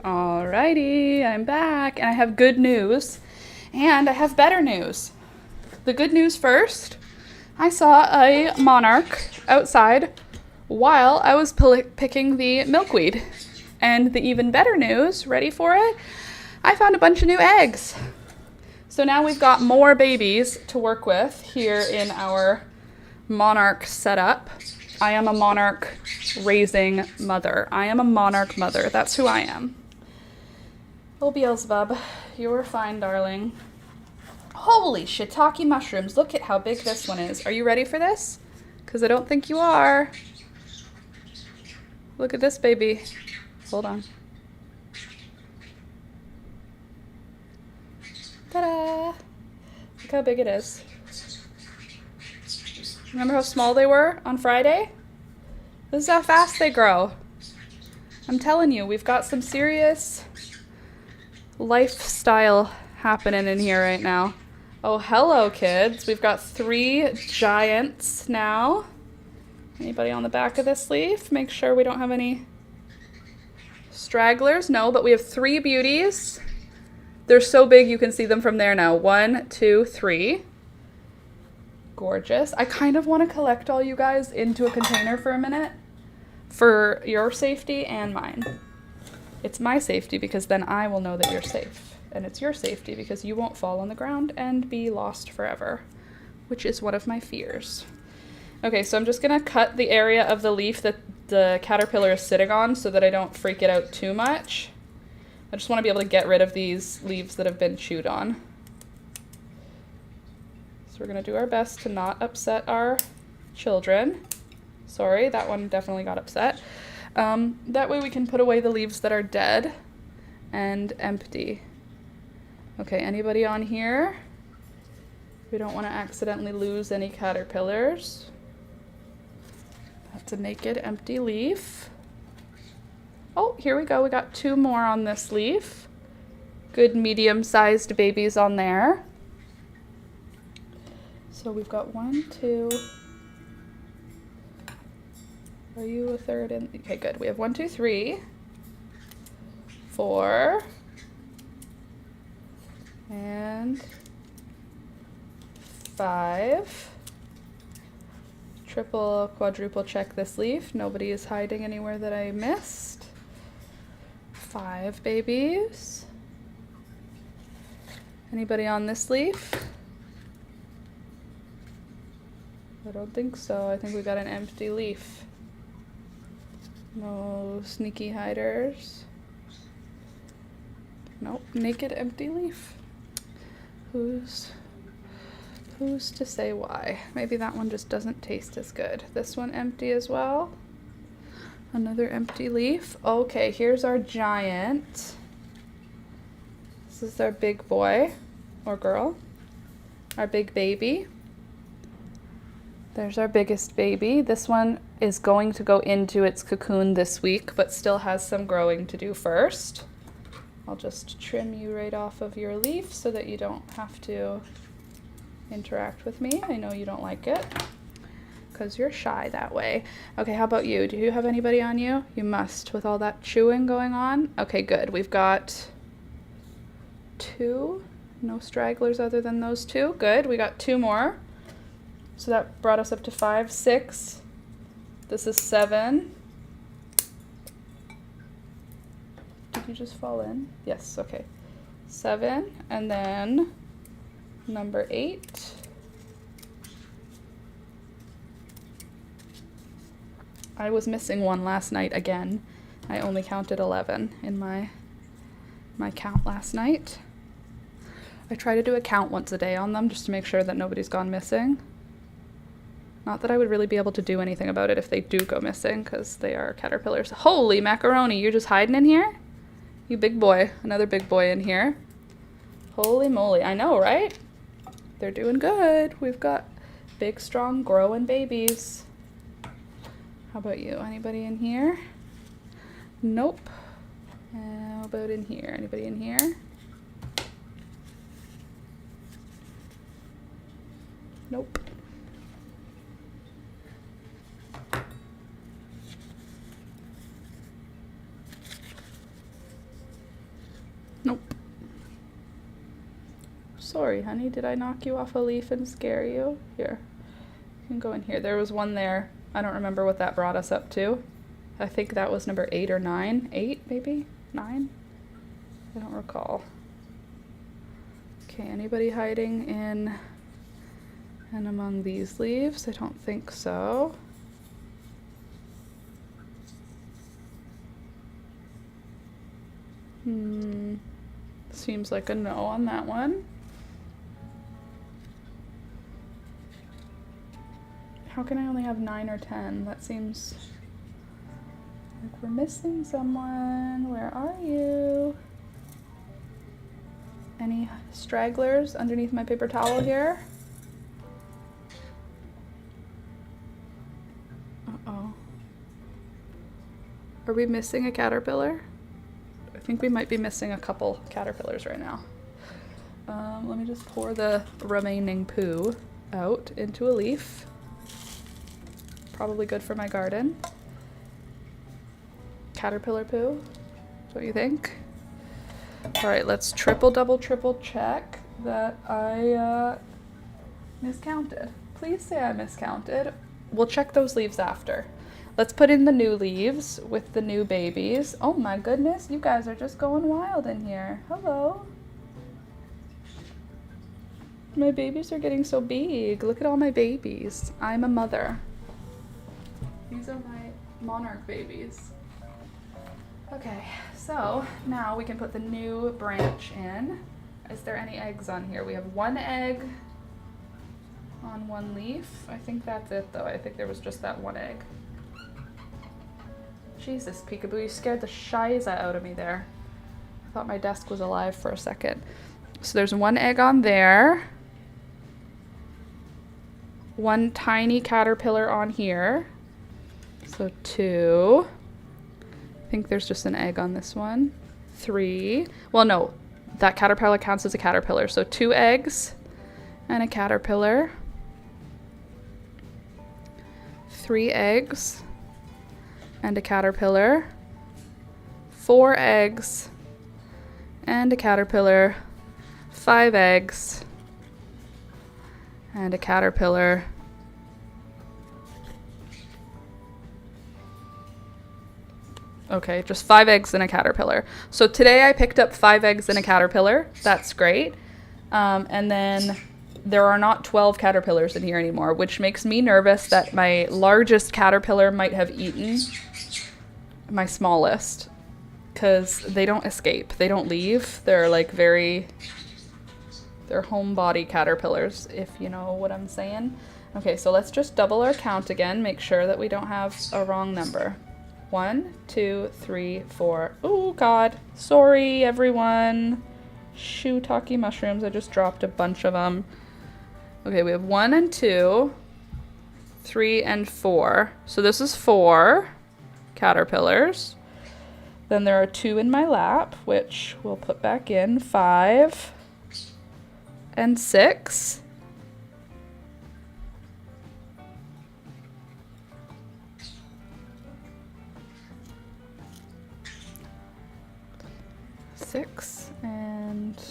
Alrighty, I'm back, and I have good news, and I have better news. The good news first, I saw a monarch outside while I was picking the milkweed. And the even better news, ready for it? I found a bunch of new eggs. So now we've got more babies to work with here in our monarch setup. I am a monarch raising mother. I am a monarch mother. That's who I am. Oh, Beelzebub, you were fine, darling. Holy shiitake mushrooms. Look at how big this one is. Are you ready for this? Because I don't think you are. Look at this baby. Hold on. Ta-da! Look how big it is. Remember how small they were on Friday? This is how fast they grow. I'm telling you, we've got some serious lifestyle happening in here right now. Oh, hello, kids. We've got 3 giants now. Anybody on the back of this leaf? Make sure we don't have any stragglers. No, but we have 3 beauties. They're so big you can see them from there now. 1, 2, 3. Gorgeous. I kind of want to collect all you guys into a container for a minute for your safety and mine. It's my safety because then I will know that you're safe. And it's your safety because you won't fall on the ground and be lost forever, which is one of my fears. Okay, so I'm just going to cut the area of the leaf that the caterpillar is sitting on so that I don't freak it out too much. I just want to be able to get rid of these leaves that have been chewed on. So we're going to do our best to not upset our children. Sorry, that one definitely got upset. That way we can put away the leaves that are dead and empty. Okay, anybody on here? We don't want to accidentally lose any caterpillars. That's a naked, empty leaf. Oh, here we go. We got 2 more on this leaf. Good medium-sized babies on there. So we've got 1, 2. Are you a third in? Okay, good. We have 1, 2, 3, 4, and 5. Triple, quadruple check this leaf. Nobody is hiding anywhere that I missed. 5 babies. Anybody on this leaf? I don't think so. I think we got an empty leaf. No sneaky hiders. Nope, naked empty leaf. Who's to say why? Maybe that one just doesn't taste as good. This one empty as well. Another empty leaf. Okay, here's our giant. This is our big boy or girl. Our big baby. There's our biggest baby. This one is going to go into its cocoon this week, but still has some growing to do first. I'll just trim you right off of your leaf so that you don't have to interact with me. I know you don't like it because you're shy that way. Okay, how about you? Do you have anybody on you? You must, with all that chewing going on. Okay, good. We've got 2. No stragglers other than those 2. Good. We got 2 more. So that brought us up to 5, 6. This is 7. Did you just fall in? Yes, okay. 7, and then number 8. I was missing one last night again. I only counted 11 in my count last night. I try to do a count once a day on them just to make sure that nobody's gone missing. Not that I would really be able to do anything about it if they do go missing, because they are caterpillars. Holy macaroni, you're just hiding in here? You big boy. Another big boy in here. Holy moly, I know, right? They're doing good. We've got big, strong, growing babies. How about you? Anybody in here? Nope. How about in here? Anybody in here? Nope. Nope. Sorry, honey, did I knock you off a leaf and scare you? Here, you can go in here. There was one there. I don't remember what that brought us up to. I think that was number 8 or 9. 8, maybe? 9? I don't recall. Okay, anybody hiding in And among these leaves, I don't think so. Seems like a no on that one. How can I only have 9 or 10? That seems like we're missing someone. Where are you? Any stragglers underneath my paper towel here? Uh-oh. Are we missing a caterpillar? I think we might be missing a couple caterpillars right now. Let me just pour the remaining poo out into a leaf. Probably good for my garden. Caterpillar poo, what do you think? All right, let's triple check that I miscounted. Please say I miscounted. We'll check those leaves after. Let's put in the new leaves with the new babies. Oh my goodness, you guys are just going wild in here. Hello. My babies are getting so big. Look at all my babies. I'm a mother. These are my monarch babies. Okay, so now we can put the new branch in. Is there any eggs on here? We have 1 egg on 1 leaf. I think that's it though. I think there was just that 1 egg. Jesus, Peekaboo, you scared the shiza out of me there. I thought my desk was alive for a second. So there's 1 egg on there. 1 tiny caterpillar on here. So 2. I think there's just an egg on this one. 3. Well, no, that caterpillar counts as a caterpillar. So 2 eggs and a caterpillar. 3 eggs and a caterpillar. 4 eggs and a caterpillar. 5 eggs and a caterpillar. Okay, just 5 eggs and a caterpillar. So today I picked up 5 eggs and a caterpillar. That's great. And then there are not 12 caterpillars in here anymore, which makes me nervous that my largest caterpillar might have eaten my smallest, because they don't escape. They don't leave. They're like they're homebody caterpillars, if you know what I'm saying. Okay, so let's just double our count again. Make sure that we don't have a wrong number. 1, 2, 3, 4. Oh God, sorry everyone. Shiitake mushrooms, I just dropped a bunch of them. Okay, we have 1 and 2, 3 and 4. So this is 4 caterpillars. Then there are 2 in my lap, which we'll put back in. 5 and 6. 6 and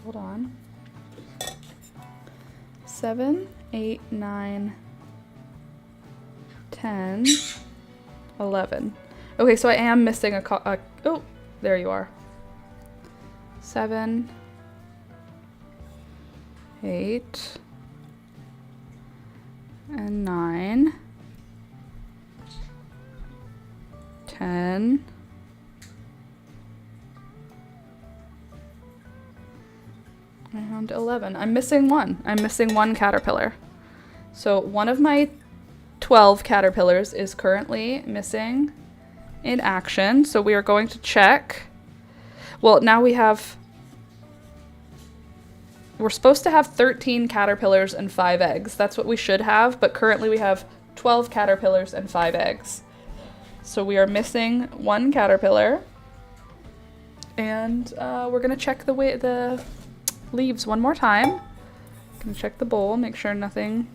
hold on. 7, 8, 9, 10, 11. Okay, so I am missing oh, there you are. 7, 8, and 9, 10, and 11. I'm missing 1. I'm missing 1 caterpillar. So one of my 12 caterpillars is currently missing in action. So we are going to check. Well, now we're supposed to have 13 caterpillars and 5 eggs. That's what we should have, but currently we have 12 caterpillars and 5 eggs. So we are missing 1 caterpillar. And we're gonna check the leaves one more time. Gonna check the bowl, make sure nothing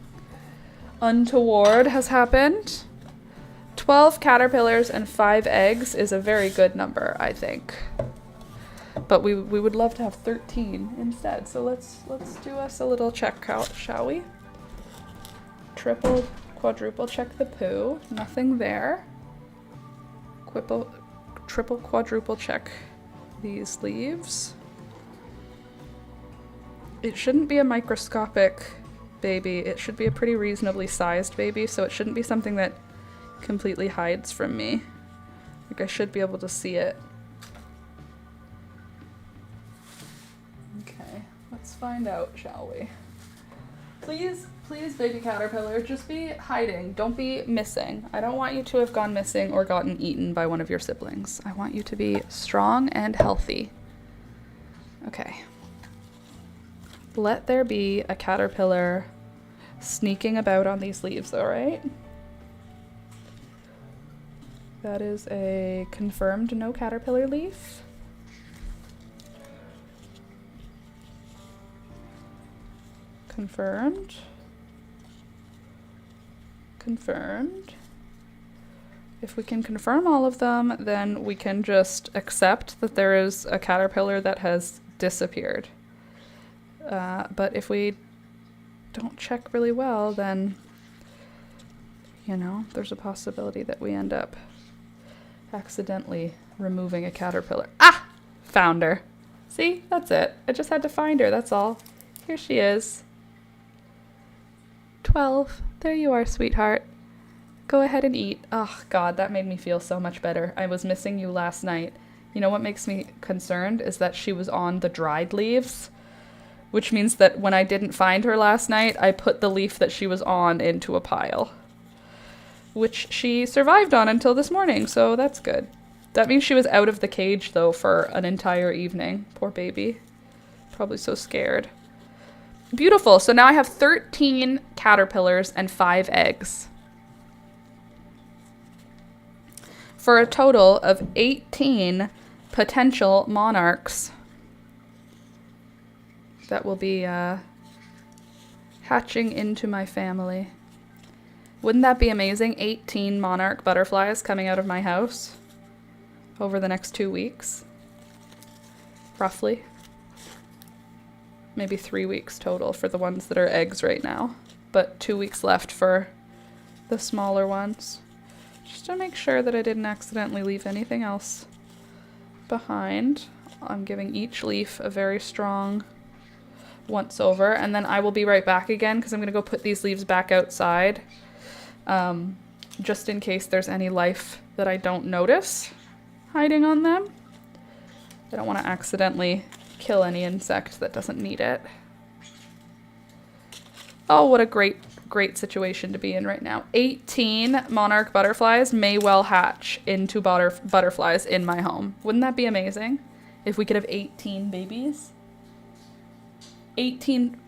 untoward has happened. 12 caterpillars and 5 eggs is a very good number, I think. But we would love to have 13 instead. So let's do us a little check out, shall we? Triple, quadruple check the poo. Nothing there. Triple, quadruple check these leaves. It shouldn't be a microscopic baby. It should be a pretty reasonably sized baby, so it shouldn't be something that completely hides from me. Like, I should be able to see it. Okay, let's find out, shall we? Please, please, baby caterpillar, just be hiding. Don't be missing. I don't want you to have gone missing or gotten eaten by one of your siblings. I want you to be strong and healthy. Okay. Let there be a caterpillar sneaking about on these leaves, all right? That is a confirmed no caterpillar leaf. Confirmed. Confirmed. If we can confirm all of them, then we can just accept that there is a caterpillar that has disappeared. But if we don't check really well, then, you know, there's a possibility that we end up accidentally removing a caterpillar. Ah! Found her. See? That's it. I just had to find her, that's all. Here she is. 12. There you are, sweetheart. Go ahead and eat. Oh, God, that made me feel so much better. I was missing you last night. You know what makes me concerned is that she was on the dried leaves, which means that when I didn't find her last night, I put the leaf that she was on into a pile, which she survived on until this morning, so that's good. That means she was out of the cage, though, for an entire evening. Poor baby. Probably so scared. Beautiful. So now I have 13 caterpillars and 5 eggs, for a total of 18 potential monarchs that will be hatching into my family. Wouldn't that be amazing? 18 monarch butterflies coming out of my house over the next 2 weeks, roughly. Maybe 3 weeks total for the ones that are eggs right now, but 2 weeks left for the smaller ones. Just to make sure that I didn't accidentally leave anything else behind, I'm giving each leaf a very strong once over, and then I will be right back again because I'm going to go put these leaves back outside, just in case there's any life that I don't notice hiding on them. I don't want to accidentally kill any insect that doesn't need it. Oh, what a great situation to be in right now. 18 monarch butterflies may well hatch into butterflies in my home. Wouldn't that be amazing if we could have 18 babies? 18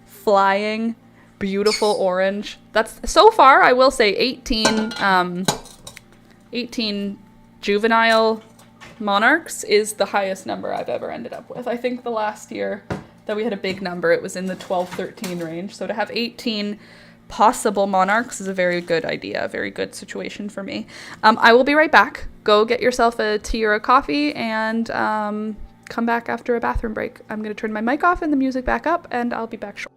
flying, beautiful orange. That's, so far, I will say 18 juvenile monarchs is the highest number I've ever ended up with. I think the last year that we had a big number, it was in the 12, 13 range. So to have 18 possible monarchs is a very good idea, a very good situation for me. I will be right back. Go get yourself a tea or a coffee and come back after a bathroom break. I'm going to turn my mic off and the music back up, and I'll be back shortly.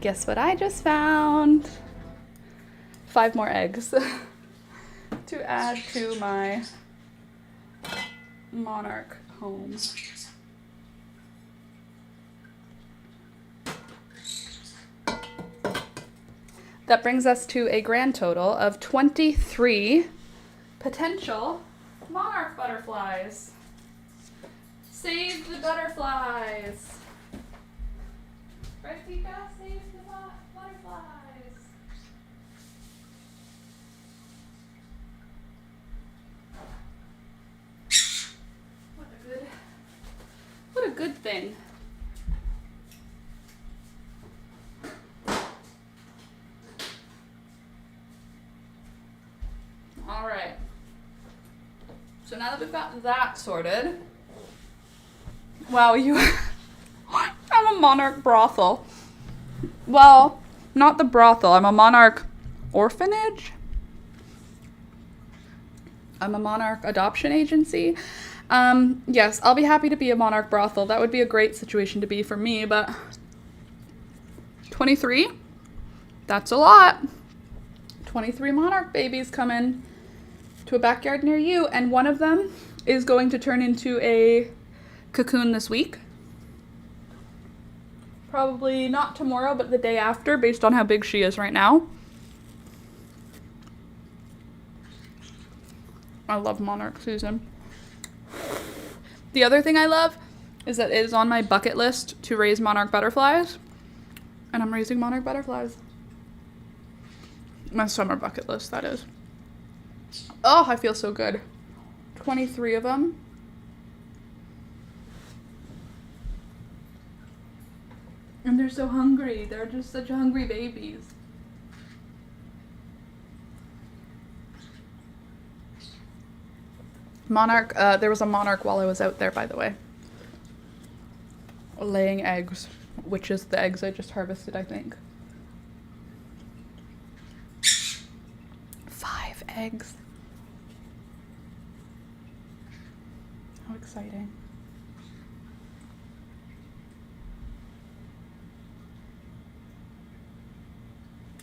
Guess what I just found? 5 more eggs to add to my monarch home. That brings us to a grand total of 23 potential monarch butterflies. Save the butterflies. Right, Pika? Save the butterflies. What a good thing. All right. So now that we've got that sorted, wow, I'm a monarch brothel. Well, not the brothel. I'm a monarch orphanage. I'm a monarch adoption agency. Yes, I'll be happy to be a monarch brothel. That would be a great situation to be for me, but 23? That's a lot. 23 monarch babies coming to a backyard near you, and one of them is going to turn into a cocoon this week. Probably not tomorrow, but the day after, based on how big she is right now. I love monarch season. The other thing I love is that it is on my bucket list to raise monarch butterflies, and I'm raising monarch butterflies. My summer bucket list, that is. Oh, I feel so good. 23 of them. And they're so hungry. They're just such hungry babies. Monarch, there was a monarch while I was out there, by the way. Laying eggs, which is the eggs I just harvested, I think. 5 eggs. How exciting.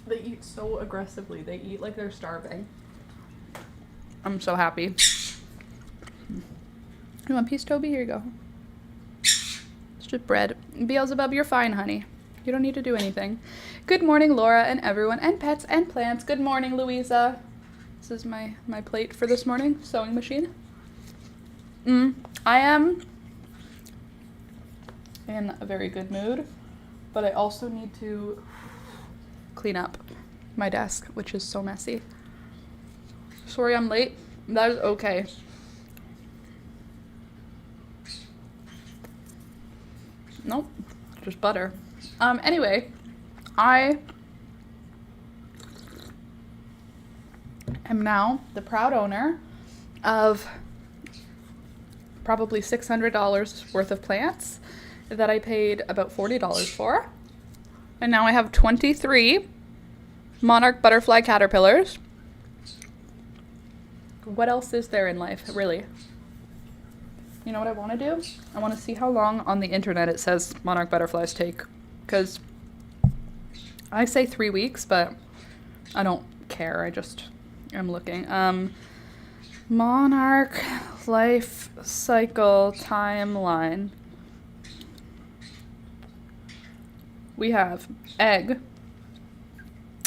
They eat so aggressively. They eat like they're starving. I'm so happy. You want a piece, Toby? Here you go. It's just bread. Beelzebub, you're fine, honey. You don't need to do anything. Good morning, Laura and everyone, and pets and plants. Good morning, Louisa. This is my plate for this morning. Sewing machine. I am in a very good mood, but I also need to clean up my desk, which is so messy. Sorry I'm late. That is okay. Nope, just butter. Anyway, I am now the proud owner of probably $600 worth of plants that I paid about $40 for. And now I have 23 monarch butterfly caterpillars. What else is there in life, really? You know what I want to do? I want to see how long on the internet it says monarch butterflies take. Because I say 3 weeks, but I don't care. I just am looking. Monarch life cycle timeline. We have egg,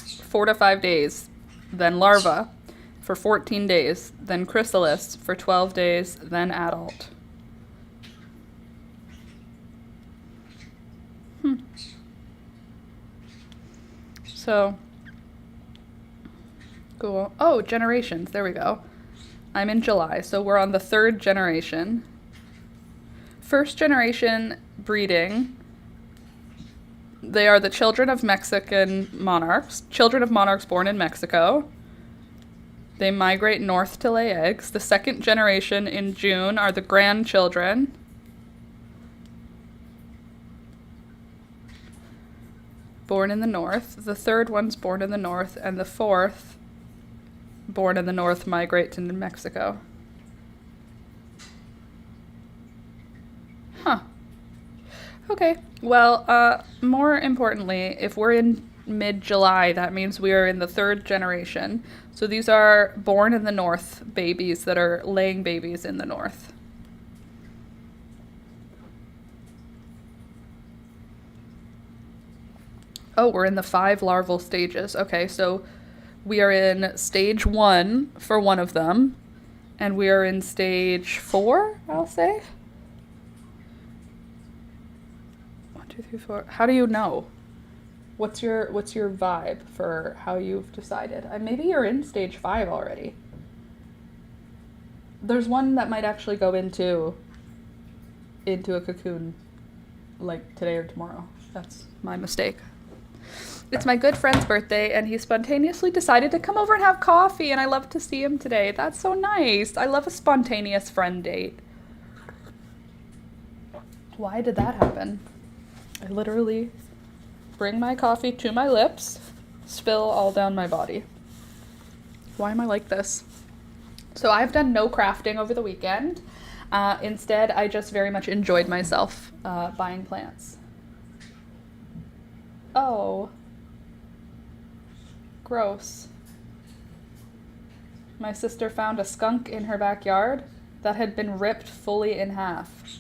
4 to 5 days, then larva for 14 days, then chrysalis for 12 days, then adult. So, cool. Oh, generations. There we go. I'm in July, so we're on the 3rd generation. First generation breeding. They are the children of Mexican monarchs, children of monarchs born in Mexico. They migrate north to lay eggs. The 2nd generation in June are the grandchildren. Born in the north. The 3rd one's born in the north, and the 4th, born in the north, migrate to Mexico. Huh. Okay, well, more importantly, if we're in mid-July, that means we are in the third generation. So these are born in the north babies that are laying babies in the north. Oh, we're in the 5 larval stages. Okay, so we are in stage 1 for one of them, and we are in stage 4, I'll say. 1, 2, 3, 4. How do you know? What's your vibe for how you've decided? Maybe you're in stage 5 already. There's one that might actually go into a cocoon like today or tomorrow. That's my mistake. It's my good friend's birthday, and he spontaneously decided to come over and have coffee, and I love to see him today. That's so nice. I love a spontaneous friend date. Why did that happen? I literally bring my coffee to my lips, spill all down my body. Why am I like this? So I've done no crafting over the weekend. Instead, I just very much enjoyed myself buying plants. Oh. Gross. My sister found a skunk in her backyard that had been ripped fully in half.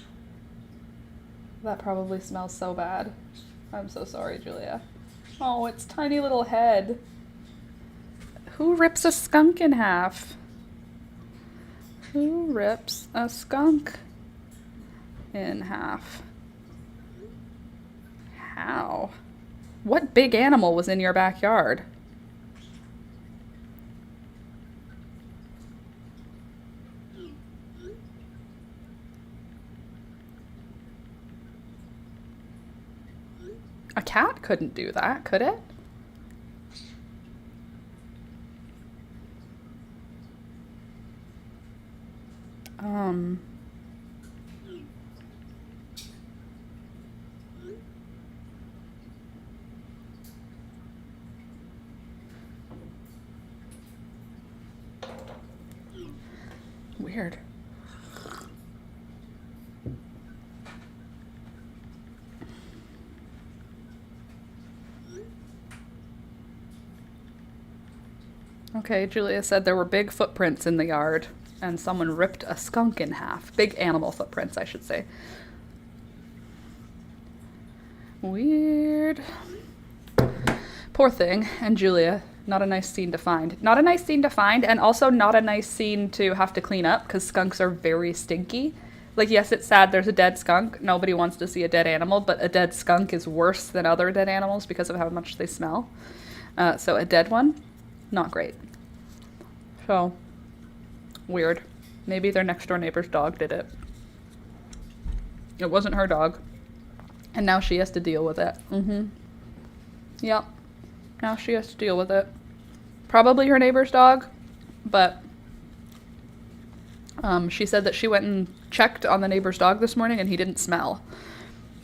That probably smells so bad. I'm so sorry, Julia. Oh, its tiny little head. Who rips a skunk in half? Who rips a skunk in half? How? What big animal was in your backyard? A cat couldn't do that, could it? Weird. Okay, Julia said there were big footprints in the yard, and someone ripped a skunk in half. Big animal footprints, I should say. Weird. Poor thing. And Julia, not a nice scene to find. Not a nice scene to find, and also not a nice scene to have to clean up, because skunks are very stinky. Like, yes, it's sad there's a dead skunk. Nobody wants to see a dead animal, but a dead skunk is worse than other dead animals because of how much they smell. So a dead one, not great. So, weird. Maybe their next door neighbor's dog did it. It wasn't her dog. And now she has to deal with it. Yep. Now she has to deal with it. Probably her neighbor's dog, but she said that she went and checked on the neighbor's dog this morning and he didn't smell.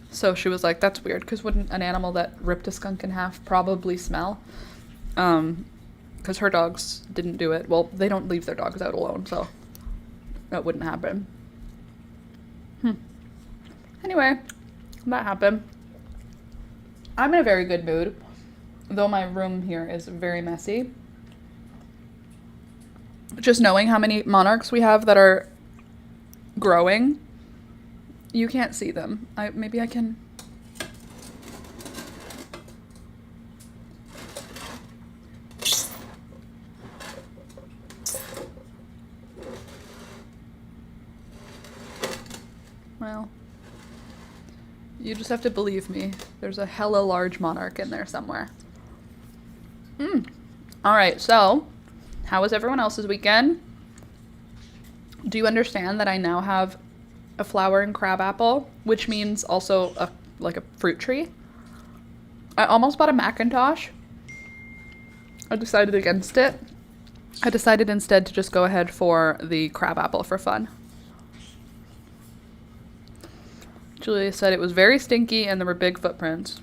So she was like, that's weird, because wouldn't an animal that ripped a skunk in half probably smell? Because her dogs didn't do it. Well, they don't leave their dogs out alone, so that wouldn't happen. Anyway, that happened. I'm in a very good mood, though my room here is very messy. Just knowing how many monarchs we have that are growing, you can't see them. Maybe I can... Well, you just have to believe me. There's a hella large monarch in there somewhere. All right, so how was everyone else's weekend? Do you understand that I now have a flowering crabapple, which means also like a fruit tree? I almost bought a Macintosh. I decided against it. I decided instead to just go ahead for the crabapple for fun. Julia said it was very stinky and there were big footprints.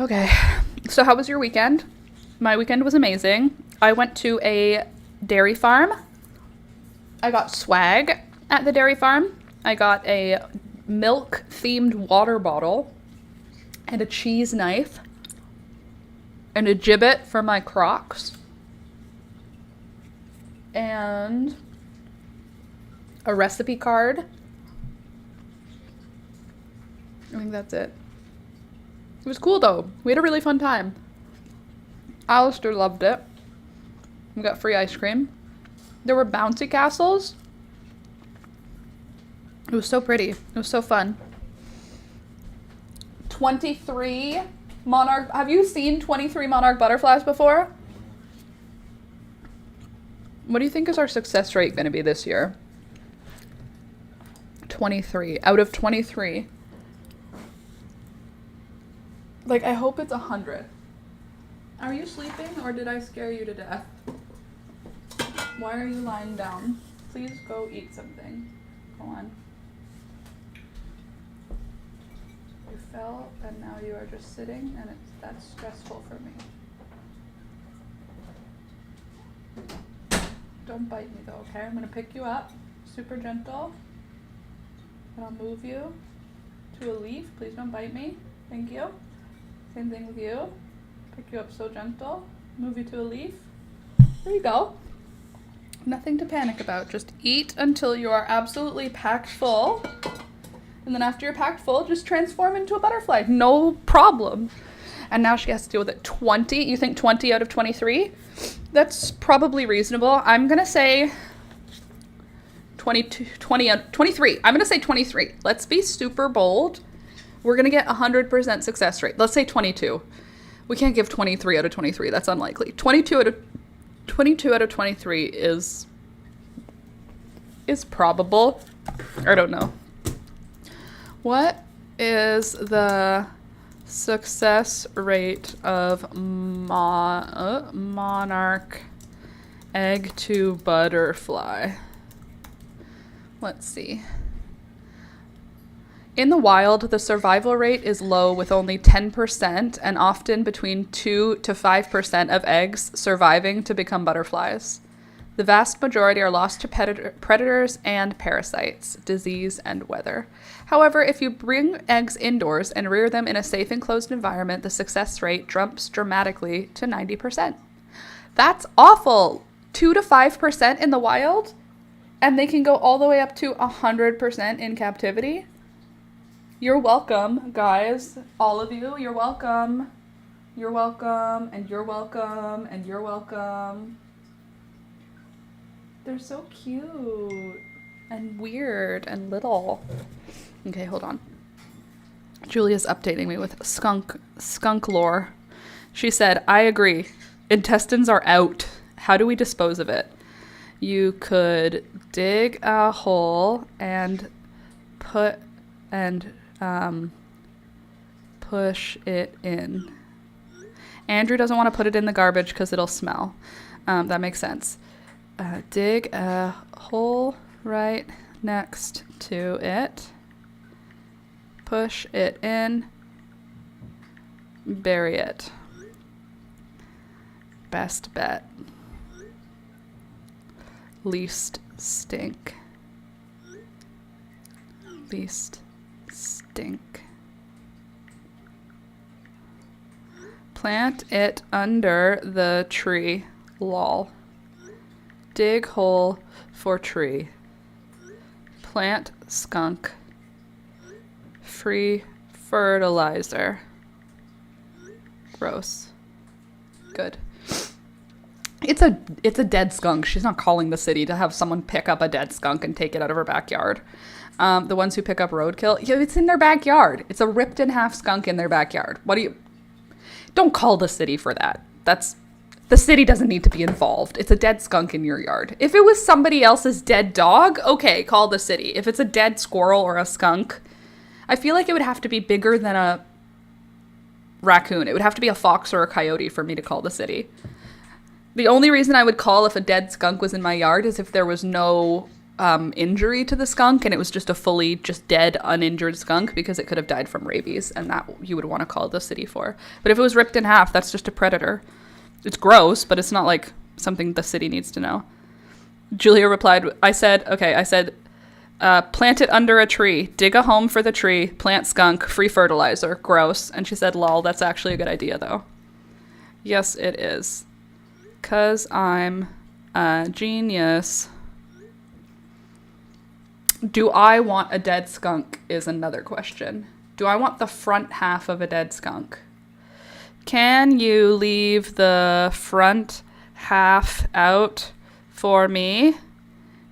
Okay, so how was your weekend? My weekend was amazing. I went to a dairy farm. I got swag at the dairy farm. I got a milk-themed water bottle and a cheese knife and a gibbet for my Crocs and a recipe card. I think that's it. It was cool though. We had a really fun time. Alistair loved it. We got free ice cream. There were bouncy castles. It was so pretty. It was so fun. 23 monarch. Have you seen 23 monarch butterflies before? What do you think is our success rate going to be this year? 23 out of 23. Like, I hope it's 100. Are you sleeping or did I scare you to death? Why are you lying down? Please go eat something. Go on. You fell and now you are just sitting and that's stressful for me. Don't bite me though, okay? I'm gonna pick you up, super gentle. And I'll move you to a leaf. Please don't bite me. Thank you. Same thing with you. Pick you up so gentle. Move you to a leaf. There you go. Nothing to panic about. Just eat until you are absolutely packed full. And then after you're packed full, just transform into a butterfly. No problem. And now she has to deal with it. 20. You think 20 out of 23? That's probably reasonable. I'm going to say 23. I'm going to say 23. Let's be super bold. We're going to get 100% success rate. Let's say 22. We can't give 23 out of 23. That's unlikely. 22 out of 23 is probable. I don't know. What is the success rate of monarch egg to butterfly? Let's see. In the wild, the survival rate is low with only 10% and often between 2 to 5% of eggs surviving to become butterflies. The vast majority are lost to predators and parasites, disease, and weather. However, if you bring eggs indoors and rear them in a safe enclosed environment, the success rate jumps dramatically to 90%. That's awful! 2 to 5% in the wild? And they can go all the way up to 100% in captivity? You're welcome, guys. All of you, you're welcome. You're welcome, and you're welcome, and you're welcome. They're so cute and weird and little. Okay, hold on. Julia's updating me with skunk lore. She said, I agree. Intestines are out. How do we dispose of it? You could dig a hole and push it in. Andrew doesn't want to put it in the garbage because it'll smell. That makes sense. Dig a hole right next to it. Push it in. Bury it. Best bet. Least stink. Least stink. Plant it under the tree. Lol. Dig hole for tree. Plant skunk. Free fertilizer. Gross. Good. It's a dead skunk. She's not calling the city to have someone pick up a dead skunk and take it out of her backyard. The ones who pick up roadkill, yeah, it's in their backyard. It's a ripped in half skunk in their backyard. Don't call the city for that. The city doesn't need to be involved. It's a dead skunk in your yard. If it was somebody else's dead dog, okay, call the city. If it's a dead squirrel or a skunk, I feel like it would have to be bigger than a raccoon. It would have to be a fox or a coyote for me to call the city. The only reason I would call if a dead skunk was in my yard is if there was no injury to the skunk, and it was just a fully just dead, uninjured skunk because it could have died from rabies, and that you would want to call the city for. But if it was ripped in half, that's just a predator. It's gross, but it's not like something the city needs to know. Julia replied, I said, plant it under a tree, dig a home for the tree, plant skunk, free fertilizer, gross. And she said, lol, that's actually a good idea though. Yes, it is. 'Cause I'm a genius. Do I want a dead skunk is another question. Do I want the front half of a dead skunk? Can you leave the front half out for me?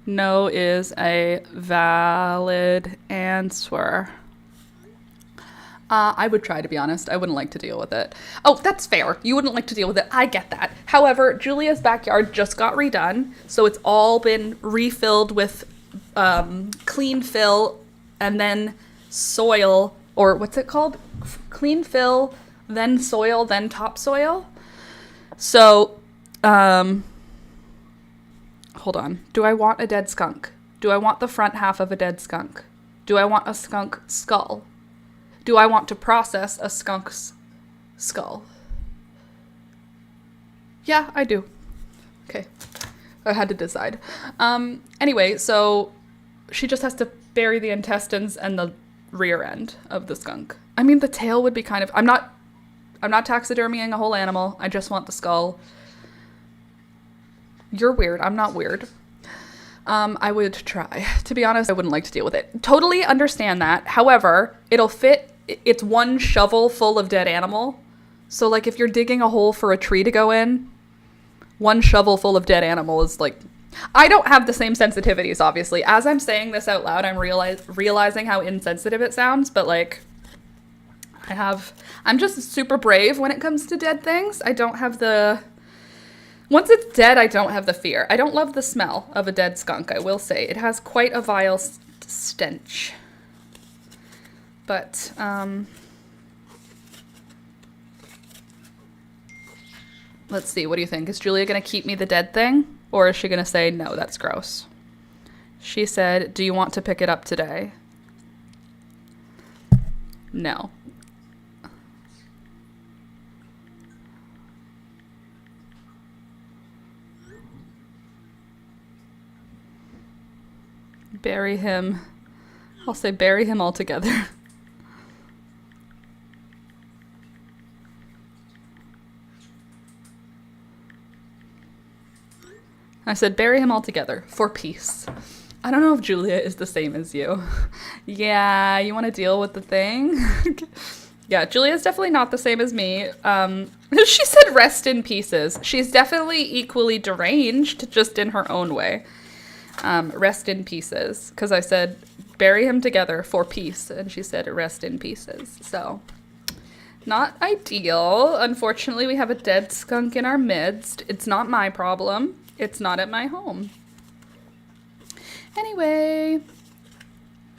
No is a valid answer. I would try, to be honest. I wouldn't like to deal with it. Oh, that's fair. You wouldn't like to deal with it. I get that. However, Julia's backyard just got redone, so it's all been refilled with clean fill and then soil, or what's it called? Clean fill, then soil, then topsoil. So, hold on. Do I want a dead skunk? Do I want the front half of a dead skunk? Do I want a skunk skull? Do I want to process a skunk's skull? Yeah, I do. Okay. I had to decide. Anyway, so she just has to bury the intestines and the rear end of the skunk. I mean, the tail would be kind of... I'm not taxidermying a whole animal. I just want the skull. You're weird. I'm not weird. I would try. To be honest, I wouldn't like to deal with it. Totally understand that. However, it'll fit... It's one shovel full of dead animal. So, like, if you're digging a hole for a tree to go in, one shovel full of dead animal is, like... I don't have the same sensitivities, obviously. As I'm saying this out loud, I'm realizing how insensitive it sounds, but, like... I'm just super brave when it comes to dead things. I don't have the... Once it's dead, I don't have the fear. I don't love the smell of a dead skunk, I will say. It has quite a vile stench. But, let's see, what do you think? Is Julia going to keep me the dead thing? Or is she going to say, no, that's gross? She said, do you want to pick it up today? No. Bury him. I'll say bury him altogether. I said bury him altogether for peace. I don't know if Julia is the same as you. Yeah, you want to deal with the thing? Yeah, Julia's definitely not the same as me. She said rest in pieces. She's definitely equally deranged, just in her own way. Rest in pieces. Because I said bury him together for peace. And she said rest in pieces. So, not ideal. Unfortunately, we have a dead skunk in our midst. It's not my problem. It's not at my home. Anyway,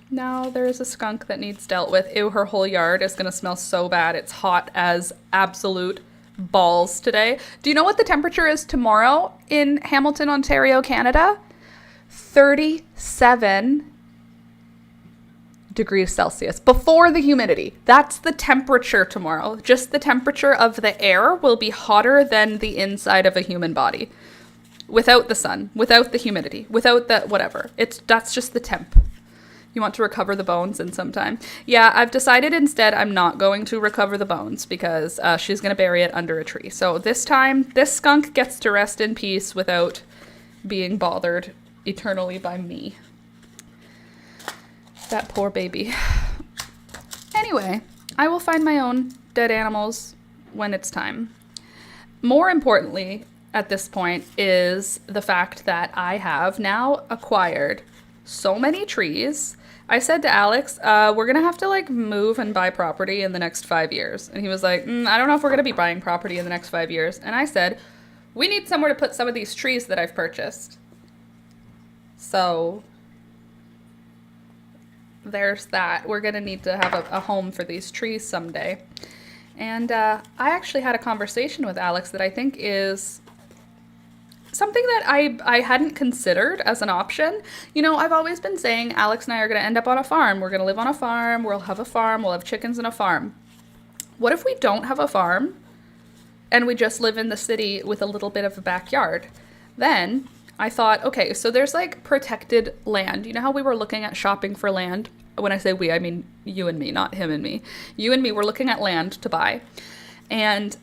now there's a skunk that needs dealt with. Ew, her whole yard is going to smell so bad. It's hot as absolute balls today. Do you know what the temperature is tomorrow in Hamilton, Ontario, Canada? 37 degrees Celsius before the humidity. That's the temperature tomorrow. Just the temperature of the air will be hotter than the inside of a human body. Without the sun, without the humidity, without the whatever. That's just the temp. You want to recover the bones in some time. Yeah, I've decided instead I'm not going to recover the bones because she's going to bury it under a tree. So this time, this skunk gets to rest in peace without being bothered eternally by me. That poor baby. Anyway, I will find my own dead animals when it's time. More importantly, at this point, is the fact that I have now acquired so many trees. I said to Alex, we're going to have to like move and buy property in the next 5 years. And he was like, I don't know if we're going to be buying property in the next 5 years. And I said, we need somewhere to put some of these trees that I've purchased. So there's that. We're going to need to have a home for these trees someday. And I actually had a conversation with Alex that I think is something that I hadn't considered as an option. You know, I've always been saying Alex and I are going to end up on a farm. We're going to live on a farm. We'll have a farm. We'll have chickens in a farm. What if we don't have a farm and we just live in the city with a little bit of a backyard? Then I thought, okay, so there's like protected land. You know how we were looking at shopping for land? When I say we, I mean you and me, not him and me. You and me were looking at land to buy. And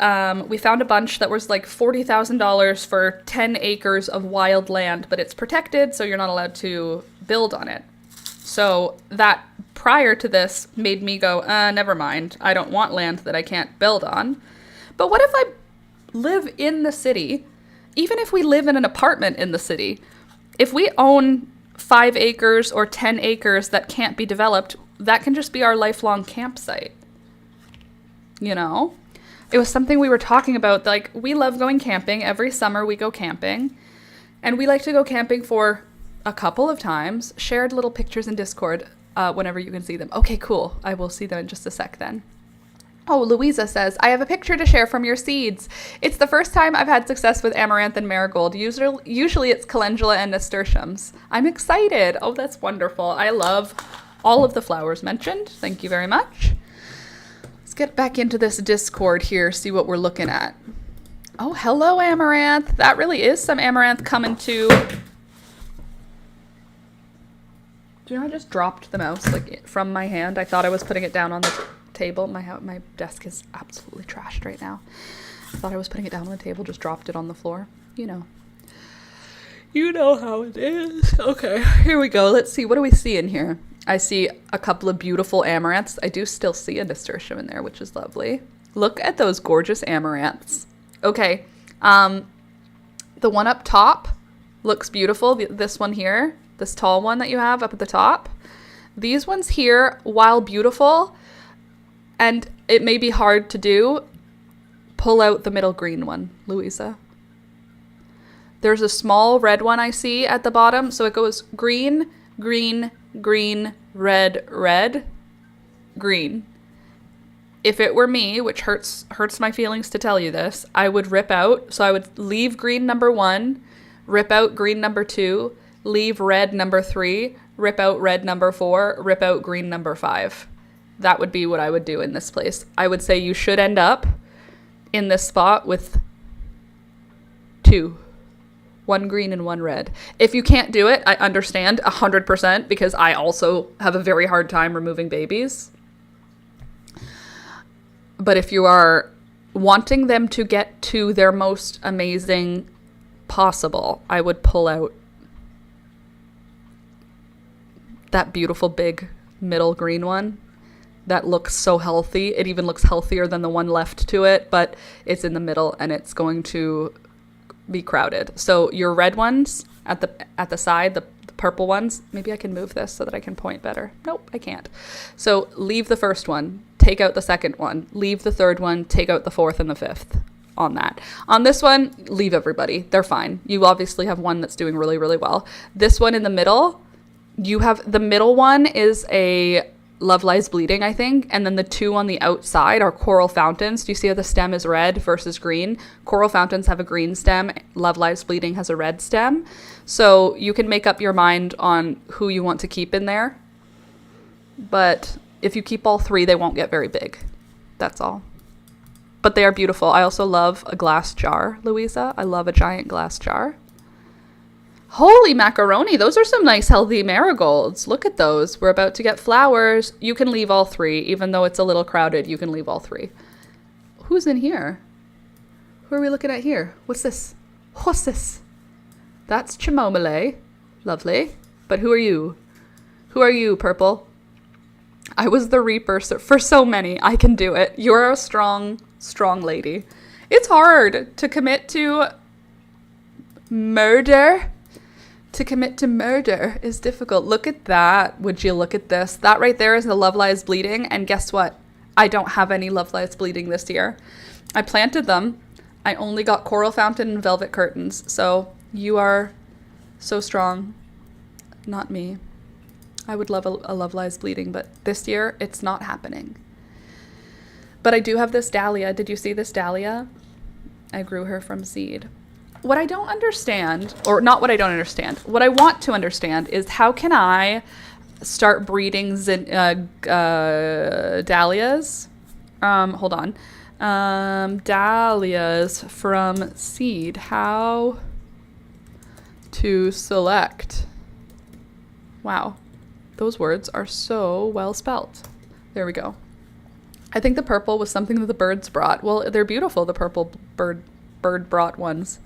we found a bunch that was like $40,000 for 10 acres of wild land, but it's protected, so you're not allowed to build on it. So that prior to this made me go, never mind. I don't want land that I can't build on. But what if I live in the city? Even if we live in an apartment in the city, if we own 5 acres or 10 acres that can't be developed, that can just be our lifelong campsite. You know? It was something we were talking about. Like, we love going camping. Every summer we go camping. And we like to go camping for a couple of times. Shared little pictures in Discord whenever you can see them. Okay, cool. I will see them in just a sec then. Oh, Louisa says, I have a picture to share from your seeds. It's the first time I've had success with amaranth and marigold. Usually it's calendula and nasturtiums. I'm excited. Oh, that's wonderful. I love all of the flowers mentioned. Thank you very much. Let's get back into this Discord here, see what we're looking at. Oh, hello, amaranth. That really is some amaranth coming to... Do you know I just dropped the mouse like from my hand? I thought I was putting it down on the table. My desk is absolutely trashed right now. I thought I was putting it down on the table, just dropped it on the floor. You know. You know how it is. Okay, here we go. Let's see. What do we see in here? I see a couple of beautiful amaranths. I do still see a nasturtium in there, which is lovely. Look at those gorgeous amaranths. Okay, the one up top looks beautiful. This one here, this tall one that you have up at the top. These ones here, while beautiful, and it may be hard to do, pull out the middle green one, Louisa. There's a small red one I see at the bottom, so it goes green, green, green, red, red, green. If it were me, which hurts my feelings to tell you this, I would rip out. So I would leave green number 1, rip out green number 2, leave red number 3, rip out red number 4, rip out green number 5. That would be what I would do in this place. I would say you should end up in this spot with 2. 1 green and 1 red. If you can't do it, I understand 100% because I also have a very hard time removing babies. But if you are wanting them to get to their most amazing possible, I would pull out that beautiful big middle green one. That looks so healthy. It even looks healthier than the one left to it, but it's in the middle and it's going to be crowded. So your red ones at the side, the purple ones, maybe I can move this so that I can point better. Nope, I can't. So leave the first one, take out the second one, leave the third one, take out the fourth and the fifth on that. On this one, leave everybody. They're fine. You obviously have one that's doing really, really well. This one in the middle, you have the middle one is a Love Lies Bleeding, I think, and then the 2 on the outside are coral fountains. Do you see how the stem is red versus green? Coral fountains have a green stem. Love Lies Bleeding has a red stem. So you can make up your mind on who you want to keep in there. But if you keep all 3, they won't get very big. That's all. But they are beautiful. I also love a glass jar, Louisa. I love a giant glass jar. Holy macaroni, those are some nice healthy marigolds. Look at those. We're about to get flowers. You can leave all 3. Even though it's a little crowded, you can leave all 3. Who's in here? Who are we looking at here? What's this? What's this? That's Chimomile. Lovely. But who are you? Who are you, Purple? I was the Reaper for so many. I can do it. You're a strong, strong lady. It's hard to commit to murder. To commit to murder is difficult. Look at that. Would you look at this? That right there is the Love Lies Bleeding. And guess what? I don't have any Love Lies Bleeding this year. I planted them. I only got coral fountain and velvet curtains. So you are so strong. Not me. I would love a Love Lies Bleeding, but this year it's not happening. But I do have this dahlia. Did you see this dahlia? I grew her from seed. What I don't understand, or not what I don't understand, what I want to understand is how can I start breeding dahlias? Hold on. Dahlias from seed. How to select. Wow. Those words are so well spelt. There we go. I think the purple was something that the birds brought. Well, they're beautiful, the purple bird brought ones.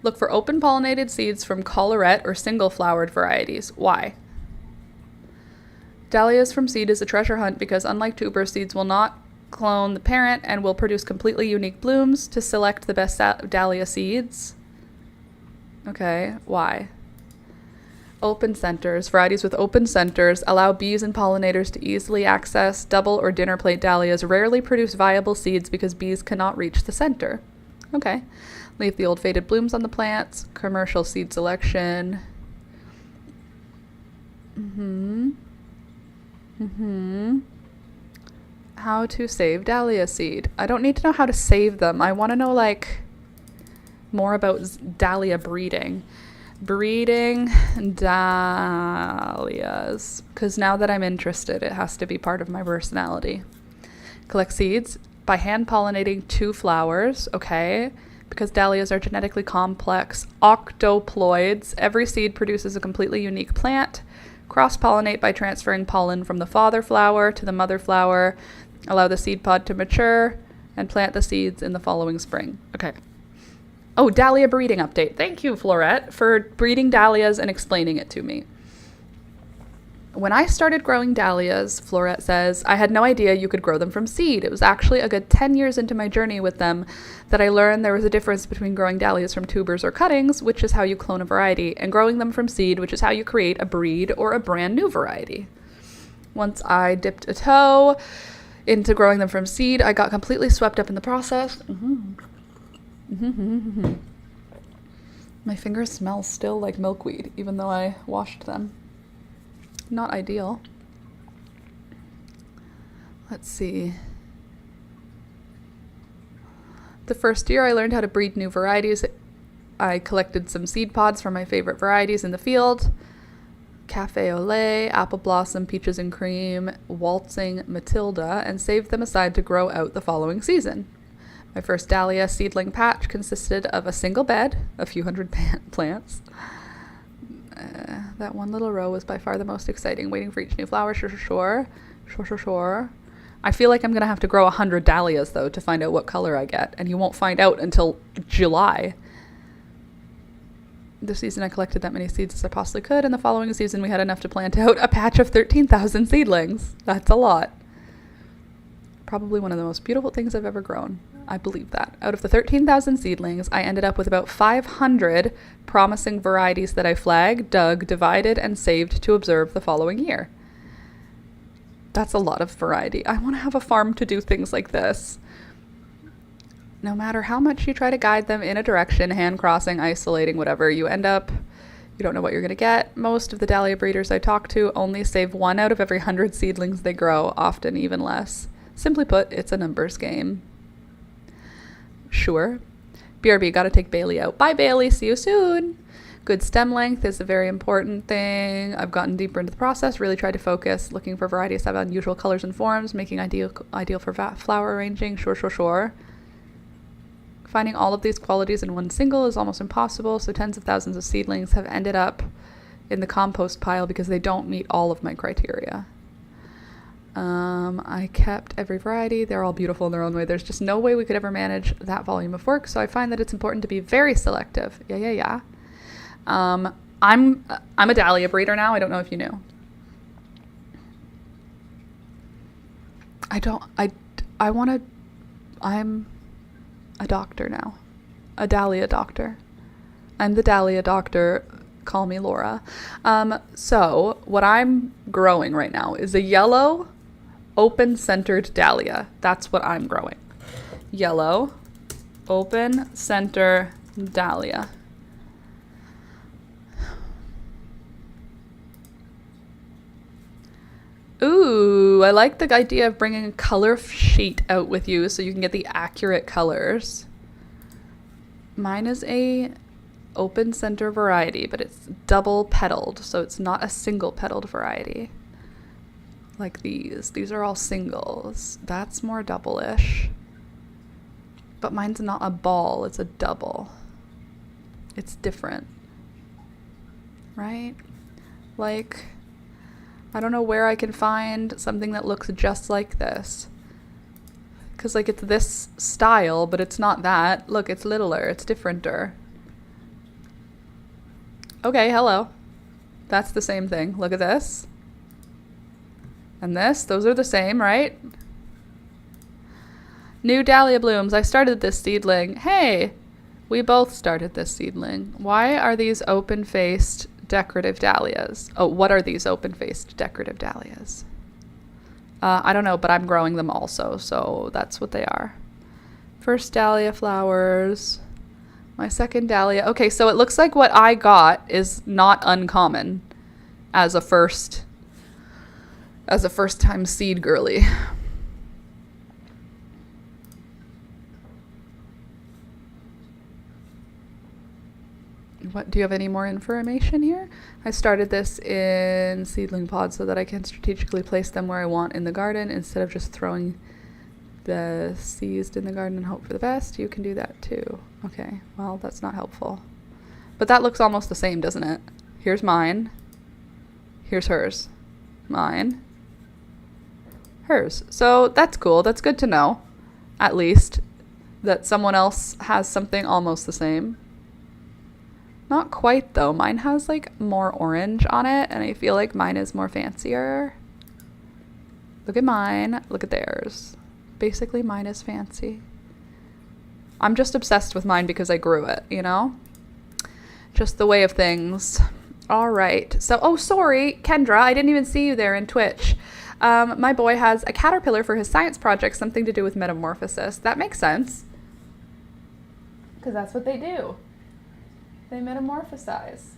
Look for open pollinated seeds from collarette or single flowered varieties. Why? Dahlias from seed is a treasure hunt because unlike tuber, seeds will not clone the parent and will produce completely unique blooms. To select the best dahlia seeds. Okay, why? Open centers. Varieties with open centers allow bees and pollinators to easily access double or dinner plate dahlias. Rarely produce viable seeds because bees cannot reach the center. Okay. Leave the old faded blooms on the plants. Commercial seed selection. How to save dahlia seed. I don't need to know how to save them. I want to know, like, more about dahlia breeding. Breeding dahlias. Because now that I'm interested, it has to be part of my personality. Collect seeds by hand pollinating 2 flowers. Okay. Because dahlias are genetically complex octoploids, every seed produces a completely unique plant. Cross-pollinate by transferring pollen from the father flower to the mother flower. Allow the seed pod to mature and plant the seeds in the following spring. Okay. Oh, dahlia breeding update. Thank you, Florette, for breeding dahlias and explaining it to me. When I started growing dahlias, Florette says, I had no idea you could grow them from seed. It was actually a good 10 years into my journey with them that I learned there was a difference between growing dahlias from tubers or cuttings, which is how you clone a variety, and growing them from seed, which is how you create a breed or a brand new variety. Once I dipped a toe into growing them from seed, I got completely swept up in the process. My fingers smell still like milkweed, even though I washed them. Not ideal. Let's see. The first year I learned how to breed new varieties. I collected some seed pods from my favorite varieties in the field. Cafe au lait, apple blossom, peaches and cream, waltzing Matilda, and saved them aside to grow out the following season. My first dahlia seedling patch consisted of a single bed, a few hundred plants. That one little row was by far the most exciting, waiting for each new flower. Sure. I feel like I'm going to have to grow 100 dahlias, though, to find out what color I get, and you won't find out until July. This season I collected that many seeds as I possibly could, and the following season we had enough to plant out a patch of 13,000 seedlings. That's a lot. Probably one of the most beautiful things I've ever grown. I believe that. Out of the 13,000 seedlings, I ended up with about 500 promising varieties that I flagged, dug, divided, and saved to observe the following year. That's a lot of variety. I want to have a farm to do things like this. No matter how much you try to guide them in a direction, hand crossing, isolating, whatever, you end up, you don't know what you're going to get. Most of the dahlia breeders I talk to only save 1 out of every 100 seedlings they grow, often even less. Simply put, it's a numbers game. Sure. BRB, gotta take Bailey out. Bye, Bailey. See you soon. Good stem length is a very important thing. I've gotten deeper into the process, really tried to focus, looking for varieties that have unusual colors and forms, making ideal for flower arranging. Sure. Finding all of these qualities in one single is almost impossible, so tens of thousands of seedlings have ended up in the compost pile because they don't meet all of my criteria. I kept every variety. They're all beautiful in their own way. There's just no way we could ever manage that volume of work, so I find that it's important to be very selective. Yeah. I'm a dahlia breeder now. I don't know if you knew. I'm a doctor now. A dahlia doctor. I'm the dahlia doctor. Call me Laura. So what I'm growing right now is a yellow open-centered dahlia. That's what I'm growing. Yellow open-center dahlia. Ooh, I like the idea of bringing a color sheet out with you so you can get the accurate colors. Mine is a open center variety, but it's double petaled, so it's not a single petaled variety. Like these. These are all singles. That's more double-ish. But mine's not a ball, it's a double. It's different. Right? Like, I don't know where I can find something that looks just like this. Because, like, it's this style, but it's not that. Look, it's littler. It's differenter. Okay, hello. That's the same thing. Look at this. And this. Those are the same, right? New dahlia blooms. I started this seedling. Hey, we both started this seedling. Why are these open-faced decorative dahlias? Oh, what are these open-faced decorative dahlias? I don't know, but I'm growing them also, so that's what they are. First dahlia flowers. My second dahlia. Okay, so it looks like what I got is not uncommon as a first-time seed girly. What, do you have any more information here? I started this in seedling pods so that I can strategically place them where I want in the garden instead of just throwing the seeds in the garden and hope for the best. You can do that too. Okay, well, that's not helpful. But that looks almost the same, doesn't it? Here's mine. Here's hers. Mine. Hers. So that's cool. That's good to know, at least, that someone else has something almost the same. Not quite, though. Mine has, like, more orange on it, and I feel like mine is more fancier. Look at mine. Look at theirs. Basically, mine is fancy. I'm just obsessed with mine because I grew it, you know? Just the way of things. All right. So, oh, sorry, Kendra. I didn't even see you there in Twitch. My boy has a caterpillar for his science project, something to do with metamorphosis. That makes sense. Because that's what they do. They metamorphosize.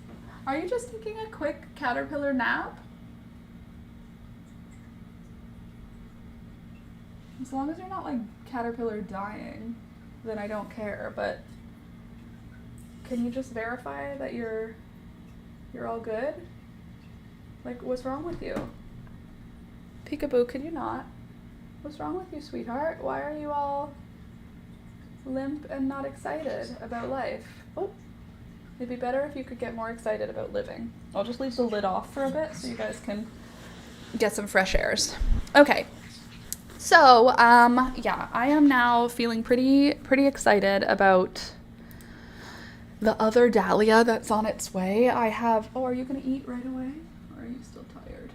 Are you just taking a quick caterpillar nap? As long as you're not like caterpillar dying, then I don't care, but can you just verify that you're all good? Like, what's wrong with you? Peekaboo, could you not? What's wrong with you, sweetheart? Why are you all limp and not excited about life? Oh. It'd be better if you could get more excited about living. I'll just leave the lid off for a bit so you guys can get some fresh airs. Okay. So, yeah, I am now feeling pretty excited about the other dahlia that's on its way. I have, oh, are you going to eat right away? Or are you still tired?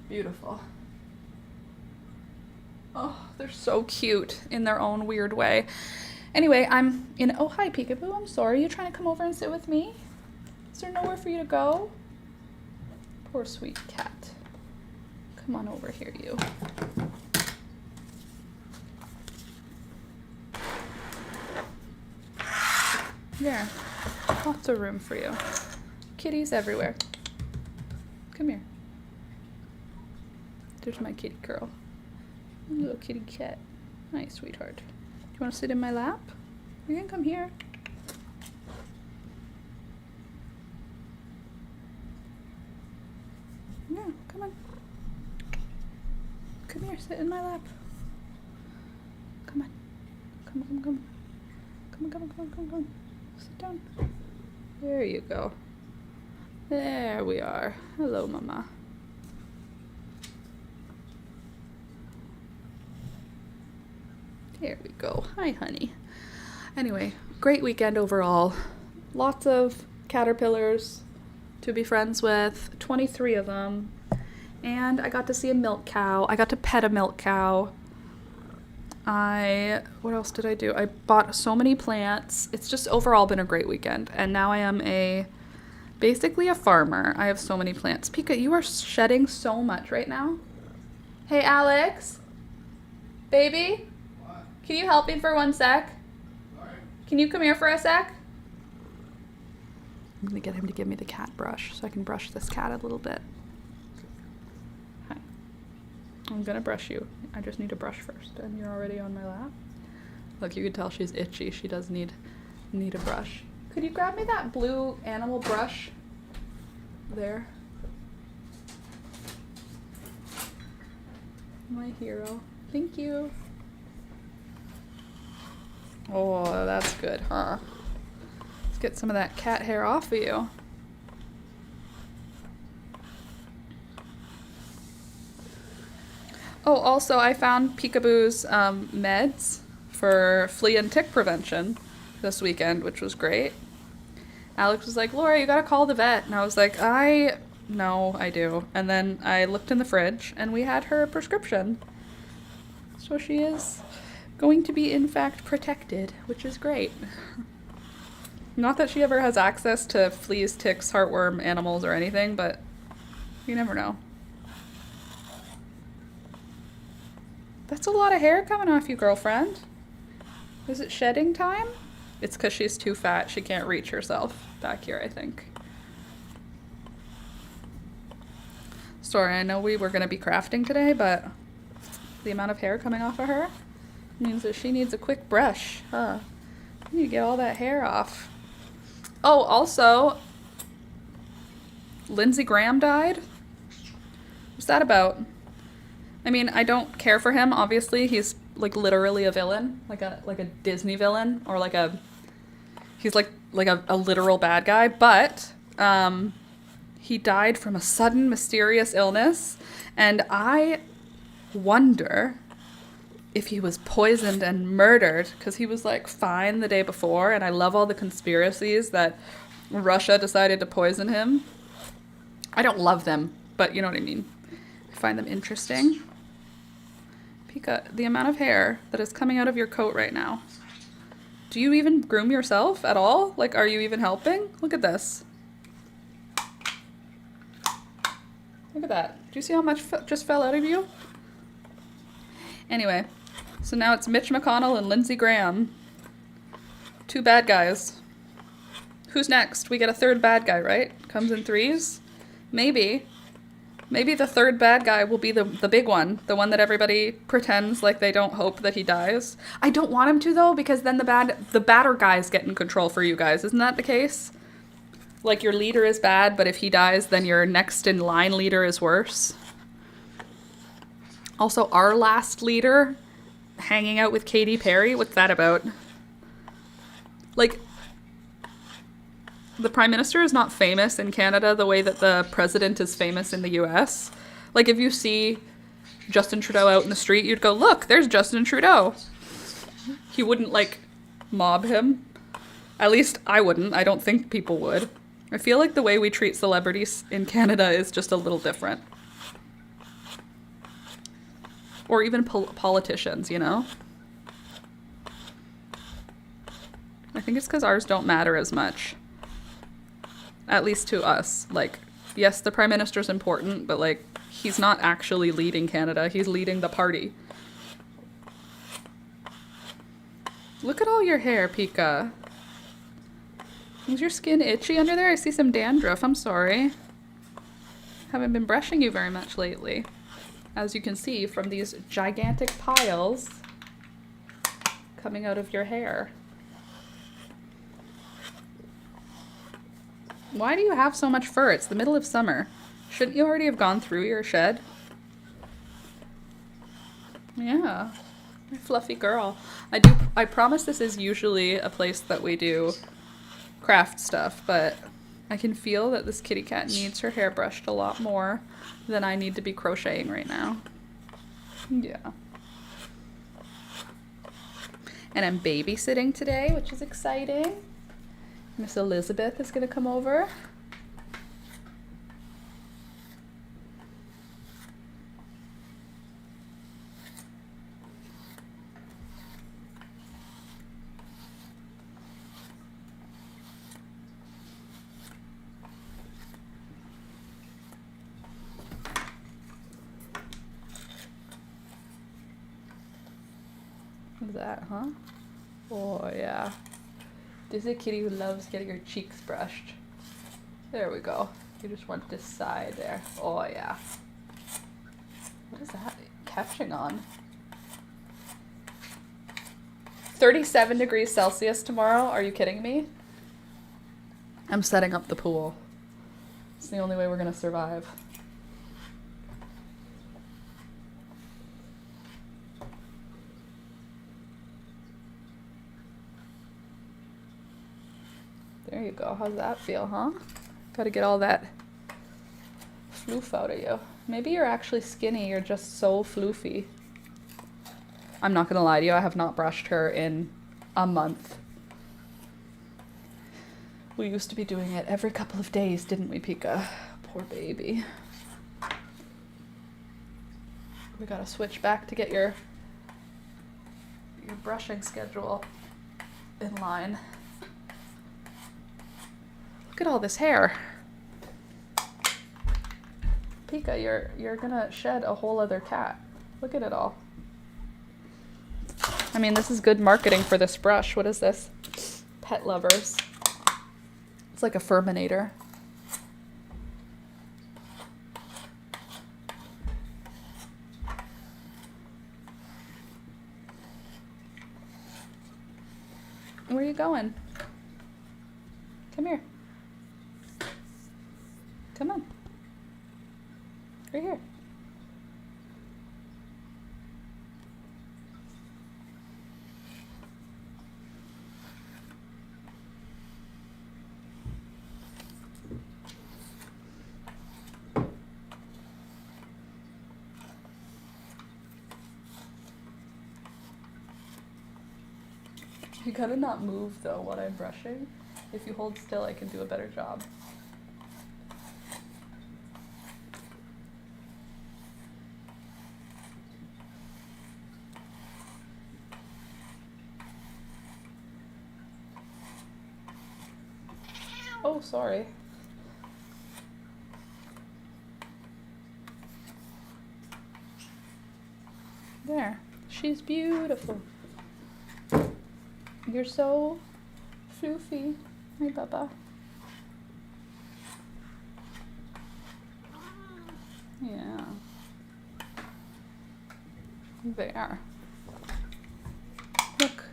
Beautiful. Oh, they're so cute in their own weird way. Anyway, I'm in, oh, hi, Peekaboo. I'm sorry. You trying to come over and sit with me? Is there nowhere for you to go? Poor sweet cat. Come on over here, you. There. Lots of room for you. Kitties everywhere. Come here. There's my kitty girl. Little kitty cat. Nice, sweetheart. You want to sit in my lap? You can come here. Yeah, come on. Come here, sit in my lap. Come on. Come on, come on. Come on, come on, come on, come on, come on. Sit down. There you go. There we are. Hello, Mama. There we go. Hi, honey. Anyway, great weekend overall. Lots of caterpillars to be friends with, 23 of them. And I got to see a milk cow. I got to pet a milk cow. What else did I do? I bought so many plants. It's just overall been a great weekend. And now I am basically a farmer. I have so many plants. Pika, you are shedding so much right now. Hey, Alex. Baby? Can you help me for 1 sec? Can you come here for a sec? I'm gonna get him to give me the cat brush so I can brush this cat a little bit. Hi. I'm gonna brush you. I just need to brush first, and you're already on my lap. Look, you can tell she's itchy. She does need a brush. Could you grab me that blue animal brush? There. My hero. Thank you. Oh, that's good, huh? Let's get some of that cat hair off of you. Oh, also I found Peekaboo's meds for flea and tick prevention this weekend, which was great. Alex was like, Laura, you gotta call the vet. And I was like, no, I do. And then I looked in the fridge and we had her prescription. So she is going to be, in fact, protected, which is great. Not that she ever has access to fleas, ticks, heartworm, animals, or anything, but you never know. That's a lot of hair coming off you, girlfriend. Is it shedding time? It's because she's too fat. She can't reach herself back here, I think. Sorry, I know we were going to be crafting today, but the amount of hair coming off of her means that she needs a quick brush. Huh. You need to get all that hair off. Oh, also, Lindsey Graham died. What's that about? I mean, I don't care for him, obviously. He's like literally a villain, like a Disney villain, or he's like a literal bad guy, but he died from a sudden mysterious illness, and I wonder if he was poisoned and murdered, because he was like fine the day before, and I love all the conspiracies that Russia decided to poison him. I don't love them, but you know what I mean. I find them interesting. Pika, the amount of hair that is coming out of your coat right now. Do you even groom yourself at all? Like, are you even helping? Look at this. Look at that. Do you see how much just fell out of you? Anyway, so now it's Mitch McConnell and Lindsey Graham. Two bad guys. Who's next? We get a third bad guy, right? Comes in threes? Maybe. Maybe the third bad guy will be the big one. The one that everybody pretends like they don't hope that he dies. I don't want him to, though, because then the badder guys get in control for you guys. Isn't that the case? Like, your leader is bad, but if he dies, then your next in line leader is worse. Also, our last leader hanging out with Katy Perry. What's that about? Like, the Prime Minister is not famous in Canada the way that the President is famous in the US. Like, if you see Justin Trudeau out in the street, you'd go, look, there's Justin Trudeau. He wouldn't, like, mob him. At least I wouldn't. I don't think people would. I feel like the way we treat celebrities in Canada is just a little different. Or even politicians, you know? I think it's because ours don't matter as much. At least to us. Like, yes, the Prime Minister's important, but, like, he's not actually leading Canada. He's leading the party. Look at all your hair, Pika. Is your skin itchy under there? I see some dandruff. I'm sorry. Haven't been brushing you very much lately. As you can see from these gigantic piles coming out of your hair. Why do you have so much fur? It's the middle of summer. Shouldn't you already have gone through your shed? Yeah. My fluffy girl. I promise this is usually a place that we do craft stuff, but I can feel that this kitty cat needs her hair brushed a lot more than I need to be crocheting right now. Yeah. And I'm babysitting today, which is exciting. Miss Elizabeth is gonna come over. What's that, huh? Oh, yeah. This is a kitty who loves getting her cheeks brushed. There we go. You just want this side there. Oh yeah. What is that catching on? 37 degrees Celsius tomorrow? Are you kidding me? I'm setting up the pool. It's the only way we're gonna survive. There you go. How's that feel, huh? Gotta get all that floof out of you. Maybe you're actually skinny. You're just so floofy. I'm not gonna lie to you. I have not brushed her in a month. We used to be doing it every couple of days, didn't we, Pika? Poor baby. We gotta switch back to get your brushing schedule in line. Look at all this hair. Pika, you're gonna shed a whole other cat. Look at it all. I mean, this is good marketing for this brush. What is this? Pet lovers. It's like a furminator. Where are you going? Come here. Come on. Right here. You gotta not move though while I'm brushing. If you hold still, I can do a better job. Oh, sorry. There. She's beautiful. You're so floofy, my baba. Yeah. There. Look.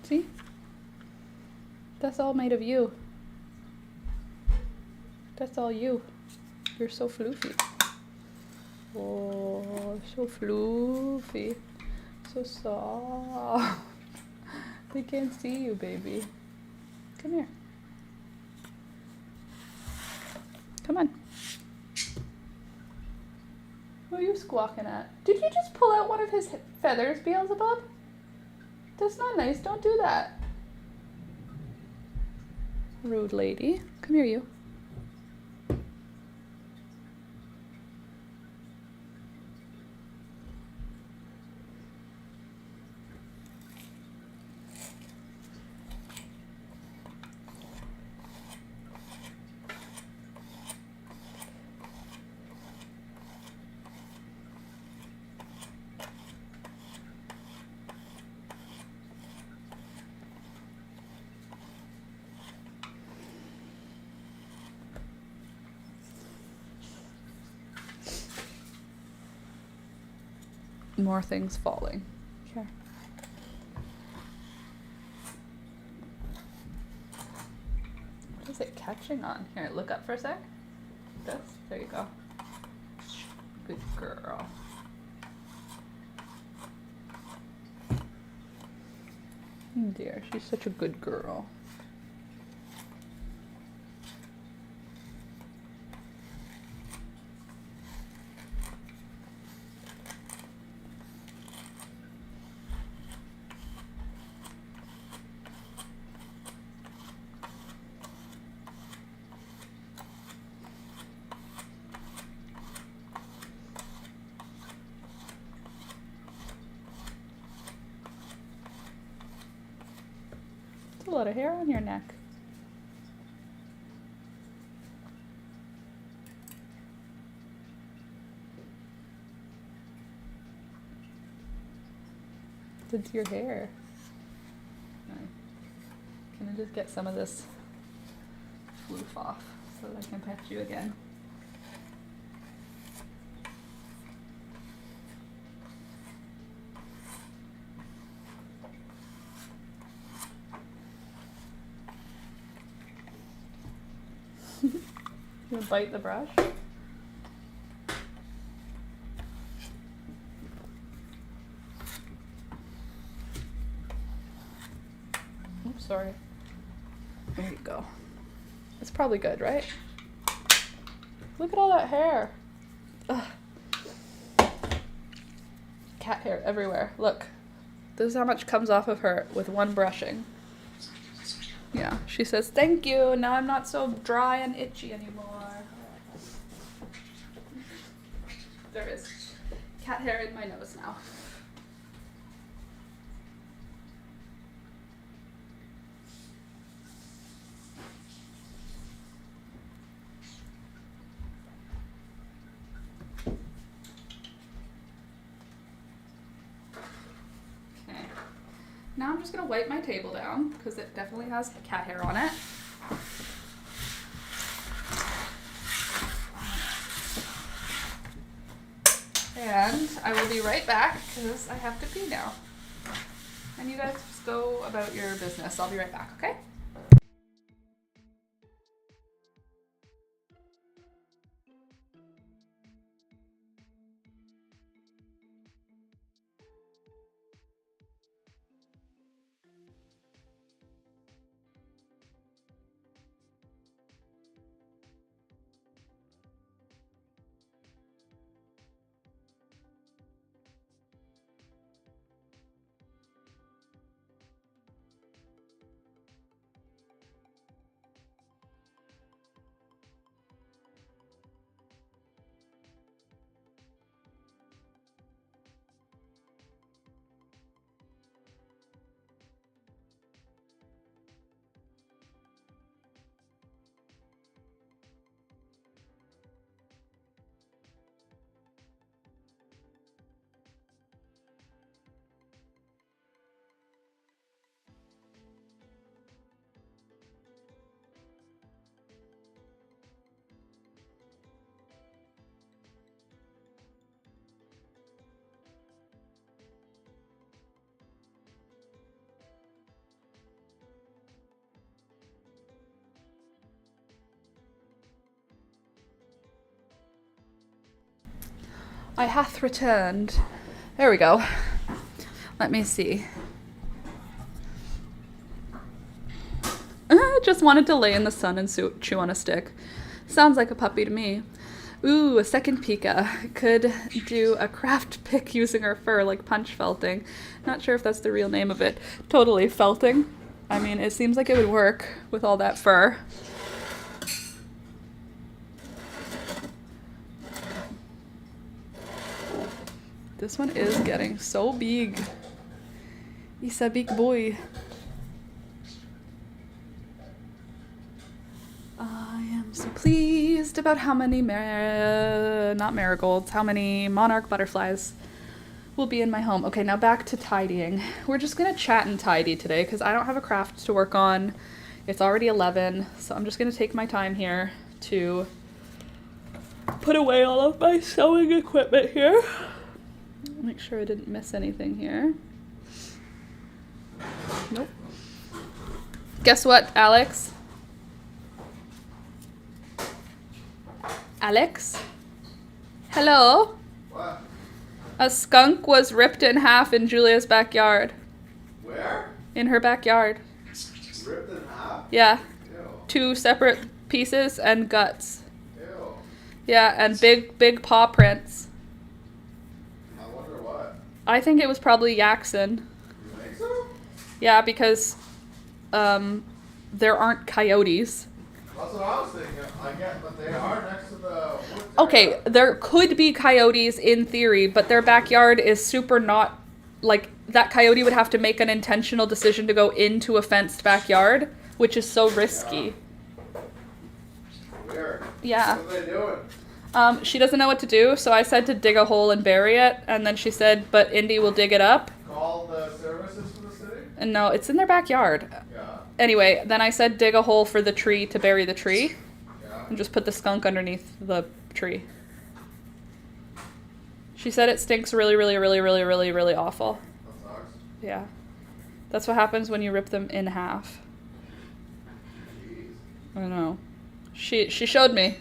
See? That's all made of you. That's all you. You're so floofy. Oh, so floofy. So soft. They can't see you, baby. Come here. Come on. Who are you squawking at? Did you just pull out one of his feathers, Beelzebub? That's not nice. Don't do that. Rude lady. Come here, you. More things falling. Here. What is it catching on? Here, look up for a sec. This. There you go. Good girl. Dear, she's such a good girl. A lot of hair on your neck. It's your hair. gonna just get some of this floof off so that I can pet you again. You gonna bite the brush? Oops, sorry. There you go. It's probably good, right? Look at all that hair. Ugh. Cat hair everywhere. Look. This is how much comes off of her with one brushing. Yeah, she says, thank you. Now I'm not so dry and itchy anymore. There is cat hair in my nose now. Okay. Now I'm just gonna wipe my table down because it definitely has cat hair on it. And I will be right back because I have to pee now. And you guys just go about your business. I'll be right back, okay? I hath returned. There we go. Let me see. Just wanted to lay in the sun and chew on a stick. Sounds like a puppy to me. Ooh, a second Pika. Could do a craft pick using her fur, like punch felting. Not sure if that's the real name of it. Totally felting. I mean, it seems like it would work with all that fur. This one is getting so big. He's a big boy. I am so pleased about how many not marigolds, how many monarch butterflies will be in my home. Okay, now back to tidying. We're just gonna chat and tidy today because I don't have a craft to work on. It's already 11, so I'm just gonna take my time here to put away all of my sewing equipment here. Make sure I didn't miss anything here. Nope. Guess what, Alex? Alex? Hello? What? A skunk was ripped in half in Julia's backyard. Where? In her backyard. Ripped in half? Yeah. Ew. 2 separate pieces and guts. Ew. Yeah, and big paw prints. I wonder what. I think it was probably Yaxon. You think so? Yeah, because there aren't coyotes. That's what I was thinking. I get that they are next to the wood. Okay, there could be coyotes in theory, but their backyard is super not, like, that coyote would have to make an intentional decision to go into a fenced backyard, which is so risky. Weird. Yeah. What are they doing? She doesn't know what to do, so I said to dig a hole and bury it, and then she said, but Indy will dig it up. Call the services for the city? And no, it's in their backyard. Yeah. Anyway, then I said dig a hole for the tree to bury the tree. Yeah. And just put the skunk underneath the tree. She said it stinks really, really, really, really, really, really awful. That sucks. Yeah. That's what happens when you rip them in half. Jeez. I know. She showed me.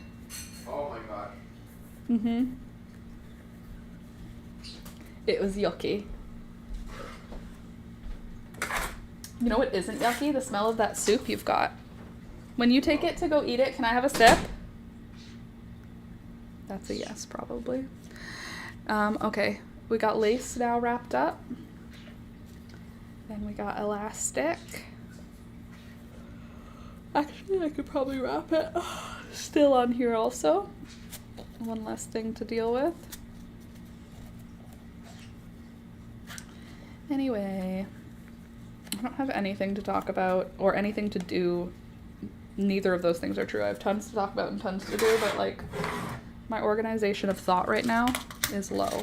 Oh my god. Mm-hmm. It was yucky. You know what isn't yucky? The smell of that soup you've got. When you take it to go eat it, can I have a sip? That's a yes, probably. Okay, we got lace now wrapped up. Then we got elastic. Actually, I could probably wrap it still on here also. One less thing to deal with. Anyway, I don't have anything to talk about or anything to do. Neither of those things are true. I have tons to talk about and tons to do, but like my organization of thought right now is low.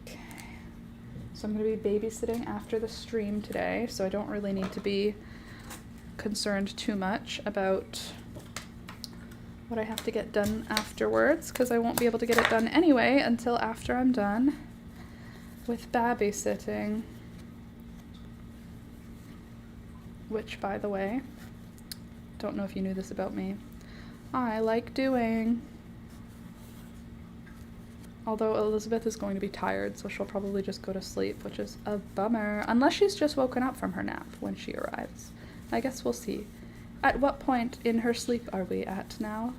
Okay. So I'm going to be babysitting after the stream today, so I don't really need to be concerned too much about what I have to get done afterwards, because I won't be able to get it done anyway until after I'm done with babysitting. Which, by the way, don't know if you knew this about me, I like doing. Although Elizabeth is going to be tired, so she'll probably just go to sleep, which is a bummer. Unless she's just woken up from her nap when she arrives. I guess we'll see. At what point in her sleep are we at now?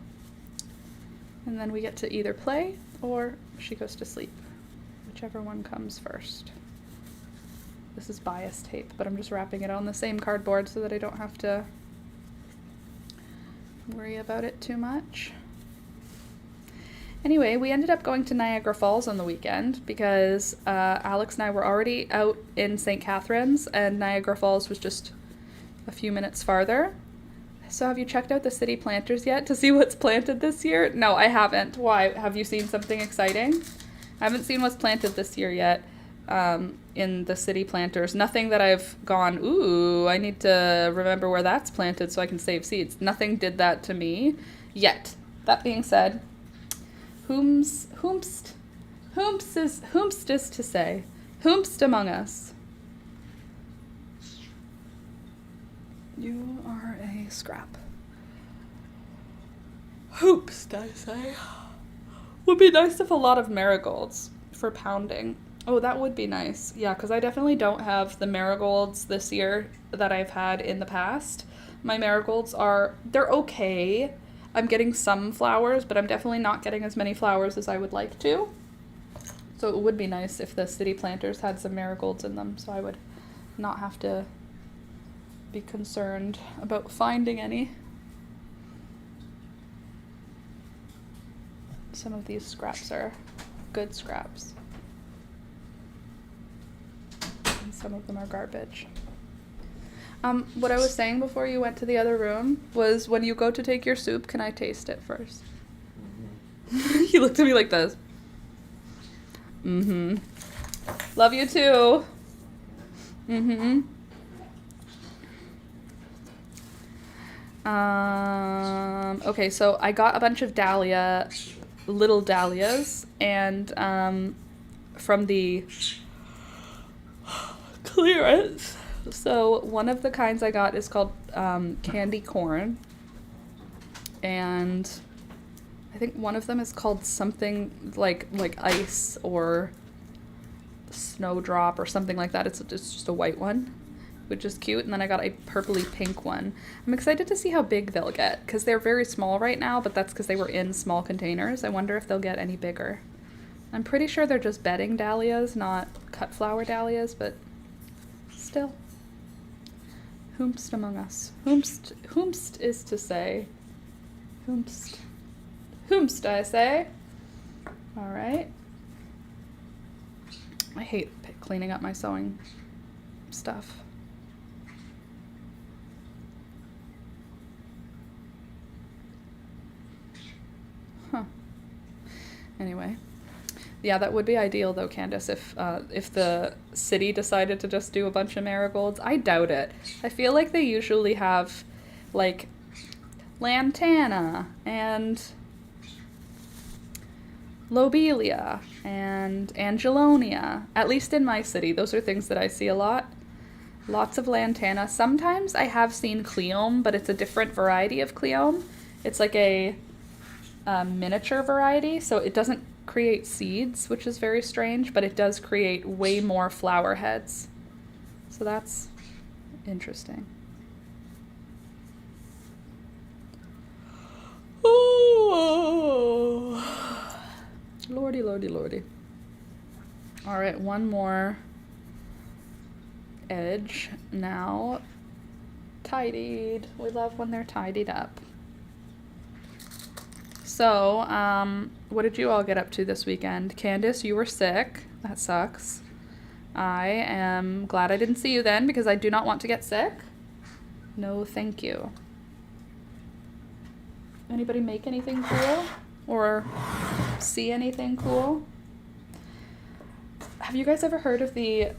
And then we get to either play or she goes to sleep. Whichever one comes first. This is bias tape, but I'm just wrapping it on the same cardboard so that I don't have to worry about it too much. Anyway, we ended up going to Niagara Falls on the weekend because Alex and I were already out in St. Catharines and Niagara Falls was just a few minutes farther. So have you checked out the city planters yet to see what's planted this year? No, I haven't. Why? Have you seen something exciting? I haven't seen what's planted this year yet in the city planters. Nothing that I've gone, ooh, I need to remember where that's planted so I can save seeds. Nothing did that to me yet. That being said, whomst is to say, whomst among us. You are a scrap. Hoopst, I say. Would be nice if a lot of marigolds for pounding. Oh, that would be nice. Yeah, because I definitely don't have the marigolds this year that I've had in the past. My marigolds they're okay. I'm getting some flowers, but I'm definitely not getting as many flowers as I would like to. So it would be nice if the city planters had some marigolds in them, so I would not have to be concerned about finding any. Some of these scraps are good scraps. And some of them are garbage. What I was saying before you went to the other room was when you go to take your soup, can I taste it first? Mm-hmm. He looked at me like this. Mm-hmm. Love you too. Mm-hmm. Okay, so I got a bunch of little dahlias, and from the clearance. So one of the kinds I got is called candy corn, and I think one of them is called something like ice or snowdrop or something like that. It's just a white one, which is cute. And then I got a purpley pink one. I'm excited to see how big they'll get because they're very small right now, but that's because they were in small containers. I wonder if they'll get any bigger. I'm pretty sure they're just bedding dahlias, not cut flower dahlias, but still. Whomst among us. Whomst is to say. Whomst, I say. All right. I hate cleaning up my sewing stuff. Huh. Anyway, Yeah, that would be ideal though, Candace, if the city decided to just do a bunch of marigolds. I doubt it. I feel like they usually have like lantana and lobelia and angelonia. At least in my city, those are things that I see a lot. Lots of lantana. Sometimes I have seen cleome, but it's a different variety of cleome. It's like a miniature variety, so it doesn't create seeds, which is very strange, but it does create way more flower heads. So that's interesting. Oh, lordy, lordy, lordy. All right, one more edge now. Tidied. We love when they're tidied up. So, what did you all get up to this weekend? Candace, you were sick. That sucks. I am glad I didn't see you then because I do not want to get sick. No, thank you. Anybody make anything cool? Or see anything cool? Have you guys ever heard of the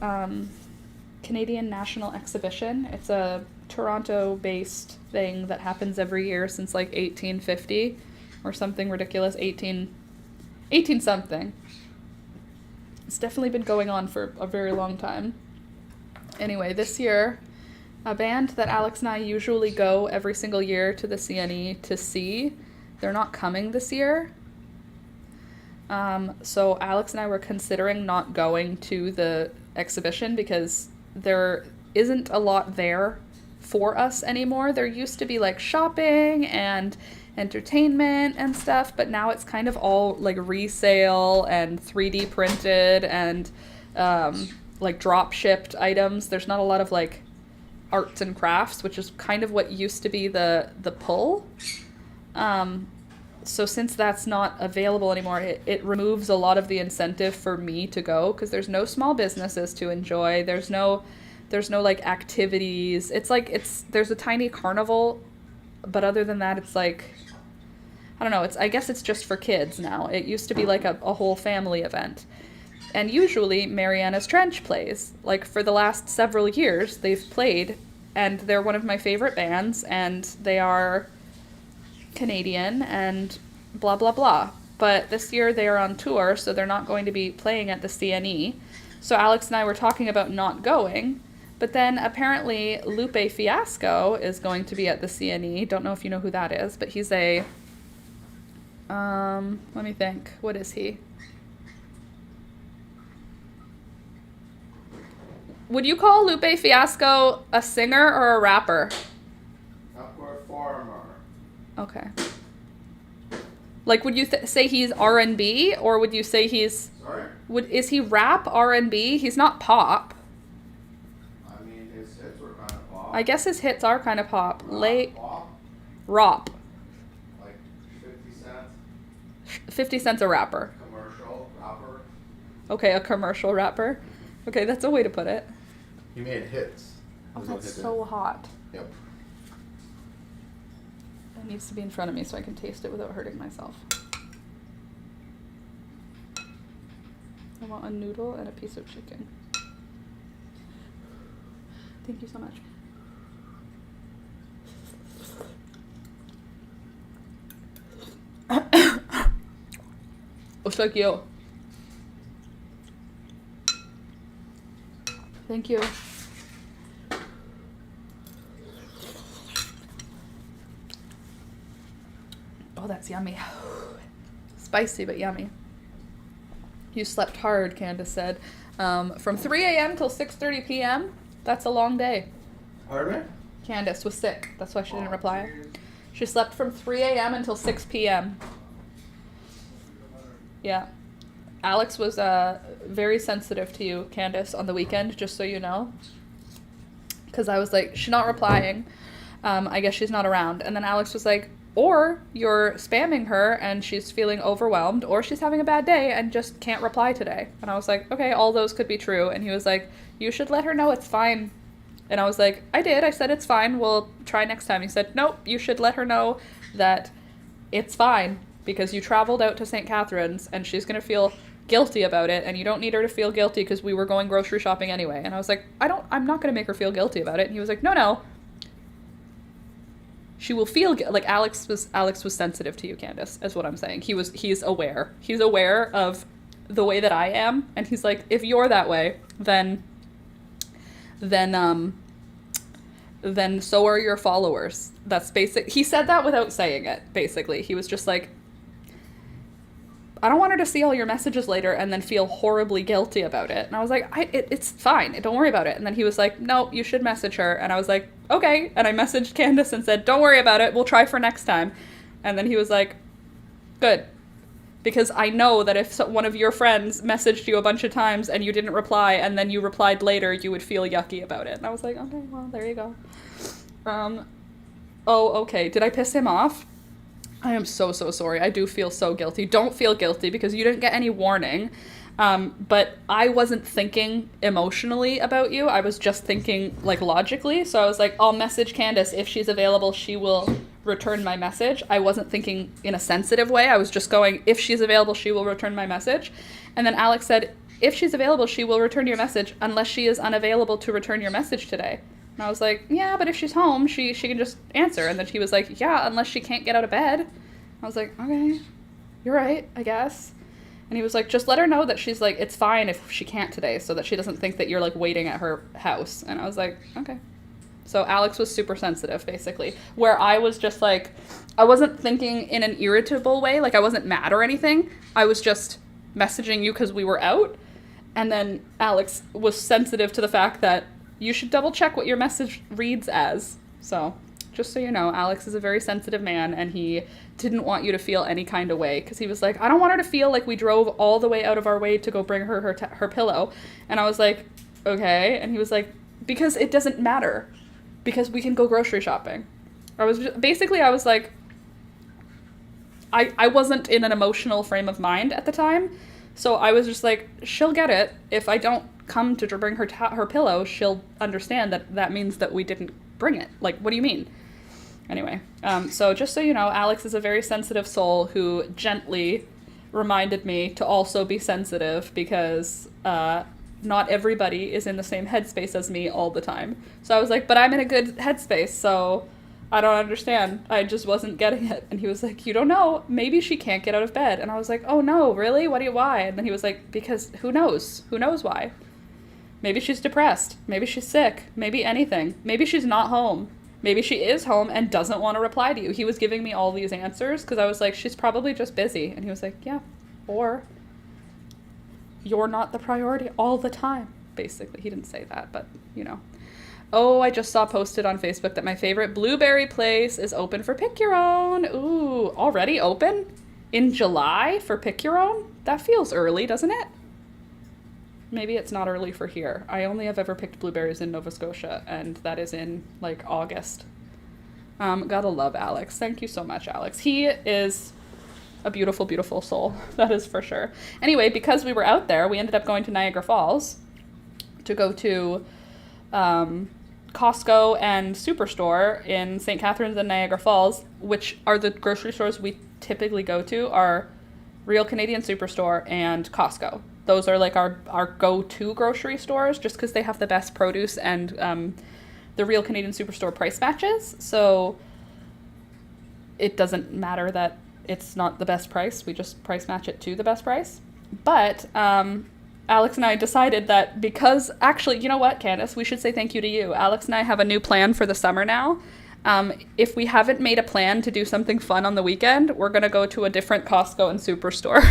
Canadian National Exhibition? It's a Toronto-based thing that happens every year since like 1850 or something ridiculous, 18 something. It's definitely been going on for a very long time. Anyway, this year, a band that Alex and I usually go every single year to the CNE to see, they're not coming this year. So Alex and I were considering not going to the exhibition because there isn't a lot there for us anymore. There used to be like shopping and entertainment and stuff, but now it's kind of all like resale and 3D printed and like drop shipped items. There's not a lot of like arts and crafts, which is kind of what used to be the pull. So since that's not available anymore, it removes a lot of the incentive for me to go because there's no small businesses to enjoy. There's no like activities. It's like there's a tiny carnival, but other than that, it's like, I don't know, I guess it's just for kids now. It used to be like a whole family event. And usually Mariana's Trench plays. Like for the last several years they've played, and they're one of my favorite bands, and they are Canadian and blah blah blah. But this year they are on tour, so they're not going to be playing at the CNE. So Alex and I were talking about not going, but then apparently Lupe Fiasco is going to be at the CNE. Don't know if you know who that is, but he's a let me think. What is he? Would you call Lupe Fiasco a singer or a rapper? A performer. Okay. Like, would you say he's R&B, or would you say he's... Sorry? Is he rap R&B? He's not pop. I mean, his hits were kind of pop. I guess his hits are kind of pop. Pop? Rop. Like 50 Cent? 50 Cent's a rapper. Commercial rapper? Okay, a commercial rapper. Okay, that's a way to put it. He made hits. Oh, that's so hot. Yep. It needs to be in front of me so I can taste it without hurting myself. I want a noodle and a piece of chicken. Thank you so much. Oh, thank you. Thank you. Oh, that's yummy. Spicy, but yummy. You slept hard, Candace said. From 3 a.m. till 6:30 p.m. That's a long day. Pardon me? Candace was sick. That's why she didn't reply. She slept from 3 a.m. until 6 p.m. Yeah. Alex was very sensitive to you, Candace, on the weekend, just so you know. Because I was like, she's not replying. I guess she's not around. And then Alex was like, or you're spamming her and she's feeling overwhelmed, or she's having a bad day and just can't reply today. And I was like, okay, all those could be true. And he was like, you should let her know it's fine. And I was like, I did. I said it's fine. We'll try next time. He said, nope, you should let her know that it's fine because you traveled out to St. Catharines and she's going to feel guilty about it, and you don't need her to feel guilty because we were going grocery shopping anyway. And I was like, I'm not going to make her feel guilty about it. And he was like, no. She will feel like Alex was sensitive to you, Candace, is what I'm saying. He's aware. He's aware of the way that I am, and he's like, if you're that way, then so are your followers. That's basic. He said that without saying it, basically. He was just like, I don't want her to see all your messages later and then feel horribly guilty about it. And I was like, it's fine. Don't worry about it. And then he was like, no, you should message her. And I was like, okay. And I messaged Candace and said, don't worry about it. We'll try for next time. And then he was like, good. Because I know that if one of your friends messaged you a bunch of times and you didn't reply and then you replied later, you would feel yucky about it. And I was like, okay, well, there you go. Oh, okay. Did I piss him off? I am so sorry. I do feel so guilty. Don't feel guilty because you didn't get any warning. But I wasn't thinking emotionally about you. I was just thinking like logically. So I was like, I'll message Candace. If she's available, she will return my message. I wasn't thinking in a sensitive way. I was just going, if she's available, she will return my message. And then Alex said, if she's available, she will return your message unless she is unavailable to return your message today. And I was like, yeah, but if she's home, she can just answer. And then he was like, yeah, unless she can't get out of bed. I was like, okay, you're right, I guess. And he was like, just let her know that she's like, it's fine if she can't today, so that she doesn't think that you're like waiting at her house. And I was like, okay. So Alex was super sensitive, basically. Where I was just like, I wasn't thinking in an irritable way, like I wasn't mad or anything. I was just messaging you because we were out. And then Alex was sensitive to the fact that you should double check what your message reads as. So, just so you know, Alex is a very sensitive man, and he didn't want you to feel any kind of way, because he was like, I don't want her to feel like we drove all the way out of our way to go bring her pillow. And I was like, okay. And he was like, because it doesn't matter, because we can go grocery shopping. I was like, I wasn't in an emotional frame of mind at the time, so I was just like, she'll get it. If I don't come to bring her pillow, she'll understand that means that we didn't bring it. Like, what do you mean? Anyway, so just so you know, Alex is a very sensitive soul who gently reminded me to also be sensitive, because not everybody is in the same headspace as me all the time. So I was like, but I'm in a good headspace, so I don't understand. I just wasn't getting it. And he was like, you don't know. Maybe she can't get out of bed. And I was like, oh no, really? Why? And then he was like, because who knows? Who knows why? Maybe she's depressed. Maybe she's sick. Maybe anything. Maybe she's not home. Maybe she is home and doesn't want to reply to you. He was giving me all these answers because I was like, she's probably just busy. And he was like, yeah, or you're not the priority all the time, basically. He didn't say that, but, you know. Oh, I just saw posted on Facebook that my favorite blueberry place is open for pick your own. Ooh, already open? In July for pick your own? That feels early, doesn't it? Maybe it's not early for here. I only have ever picked blueberries in Nova Scotia, and that is in, like, August. Gotta love Alex. Thank you so much, Alex. He is a beautiful, beautiful soul. That is for sure. Anyway, because we were out there, we ended up going to Niagara Falls to go to Costco and Superstore in St. Catharines and Niagara Falls, which are the grocery stores we typically go to, are Real Canadian Superstore and Costco. Those are like our go-to grocery stores, just because they have the best produce and the Real Canadian Superstore price matches. So it doesn't matter that it's not the best price. We just price match it to the best price. But Alex and I decided that because, actually, you know what, Candace? We should say thank you to you. Alex and I have a new plan for the summer now. If we haven't made a plan to do something fun on the weekend, we're going to go to a different Costco and Superstore.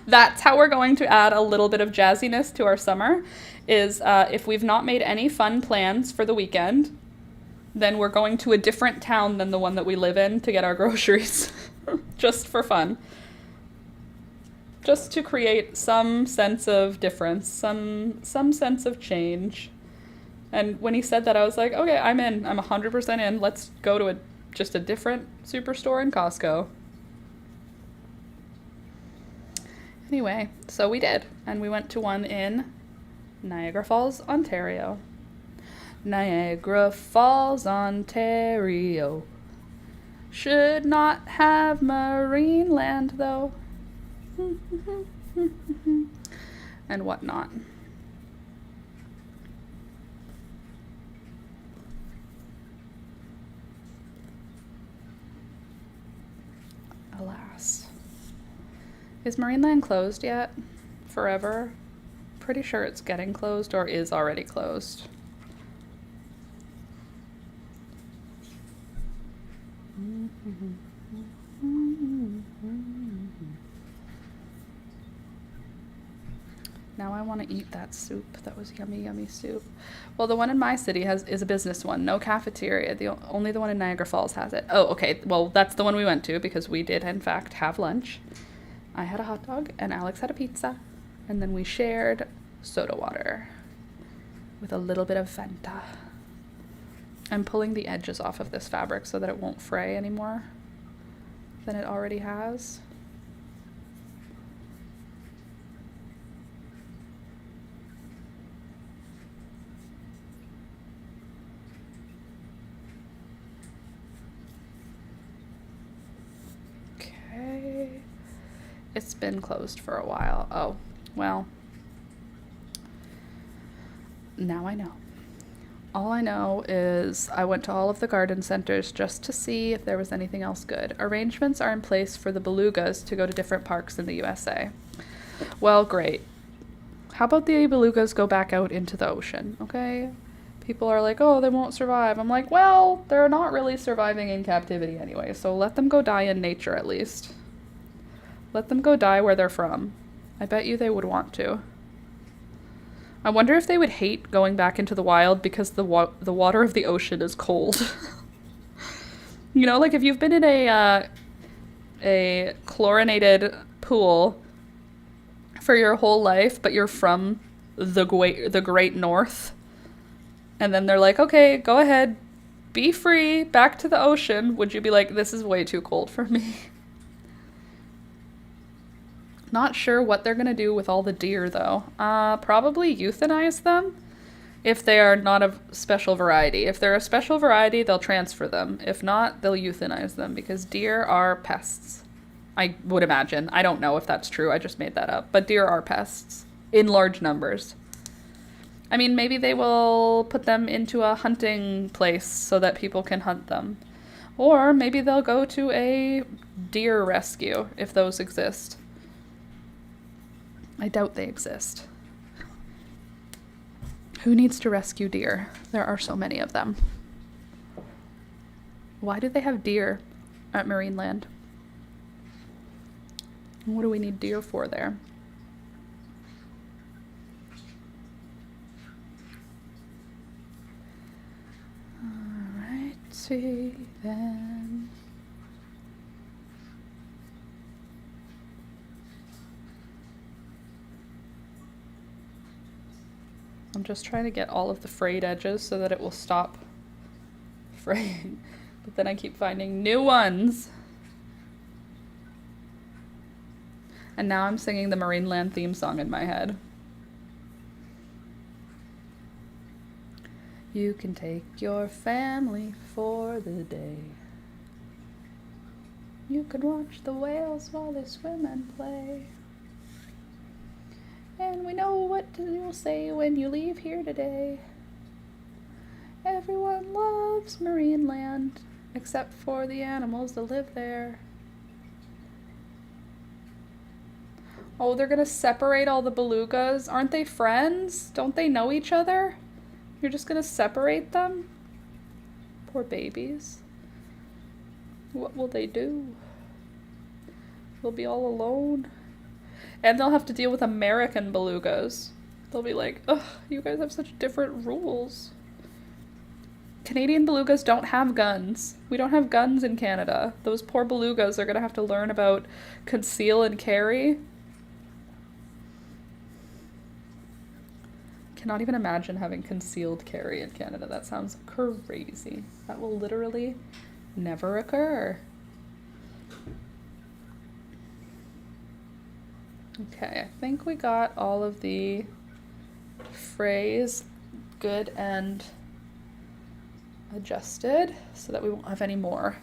That's how we're going to add a little bit of jazziness to our summer, is if we've not made any fun plans for the weekend, then we're going to a different town than the one that we live in to get our groceries, just for fun. Just to create some sense of difference, some sense of change. And when he said that, I was like, okay, I'm in. I'm 100% in. Let's go to just a different Superstore in Costco. Anyway, so we did. And we went to one in Niagara Falls, Ontario. Niagara Falls, Ontario. Should not have Marineland, though. and whatnot. Alas. Is Marineland closed yet? Forever? Pretty sure it's getting closed or is already closed. Now I want to eat that soup. That was yummy, yummy soup. Well, the one in my city is a business one. No cafeteria. Only the one in Niagara Falls has it. Oh, okay. Well, that's the one we went to because we did, in fact, have lunch. I had a hot dog and Alex had a pizza. And then we shared soda water with a little bit of Fanta. I'm pulling the edges off of this fabric so that it won't fray anymore than it already has. Okay. It's been closed for a while. Oh, well. Now I know. All I know is I went to all of the garden centers just to see if there was anything else good. Arrangements are in place for the belugas to go to different parks in the USA. Well, great. How about the belugas go back out into the ocean, okay? People are like, oh, they won't survive. I'm like, well, they're not really surviving in captivity anyway, so let them go die in nature at least. Let them go die where they're from. I bet you they would want to. I wonder if they would hate going back into the wild because the water of the ocean is cold. You know, like if you've been in a chlorinated pool for your whole life, but you're from the Great North, and then they're like, okay, go ahead, be free, back to the ocean. Would you be like, this is way too cold for me? Not sure what they're gonna do with all the deer, though. Probably euthanize them if they are not a special variety. If they're a special variety, they'll transfer them. If not, they'll euthanize them because deer are pests. I would imagine. I don't know if that's true. I just made that up. But deer are pests in large numbers. I mean, maybe they will put them into a hunting place so that people can hunt them. Or maybe they'll go to a deer rescue if those exist. I doubt they exist. Who needs to rescue deer? There are so many of them. Why do they have deer at Marineland? What do we need deer for there? Alrighty then. I'm just trying to get all of the frayed edges so that it will stop fraying. But then I keep finding new ones. And now I'm singing the Marineland theme song in my head. You can take your family for the day. You can watch the whales while they swim and play. And we know what you'll say when you leave here today. Everyone loves Marineland, except for the animals that live there. Oh, they're gonna separate all the belugas? Aren't they friends? Don't they know each other? You're just gonna separate them? Poor babies. What will they do? They'll be all alone. And they'll have to deal with American belugas. They'll be like, ugh, you guys have such different rules. Canadian belugas don't have guns. We don't have guns in Canada. Those poor belugas are gonna have to learn about conceal and carry. Cannot even imagine having concealed carry in Canada. That sounds crazy. That will literally never occur. Okay, I think we got all of the frays good and adjusted so that we won't have any more.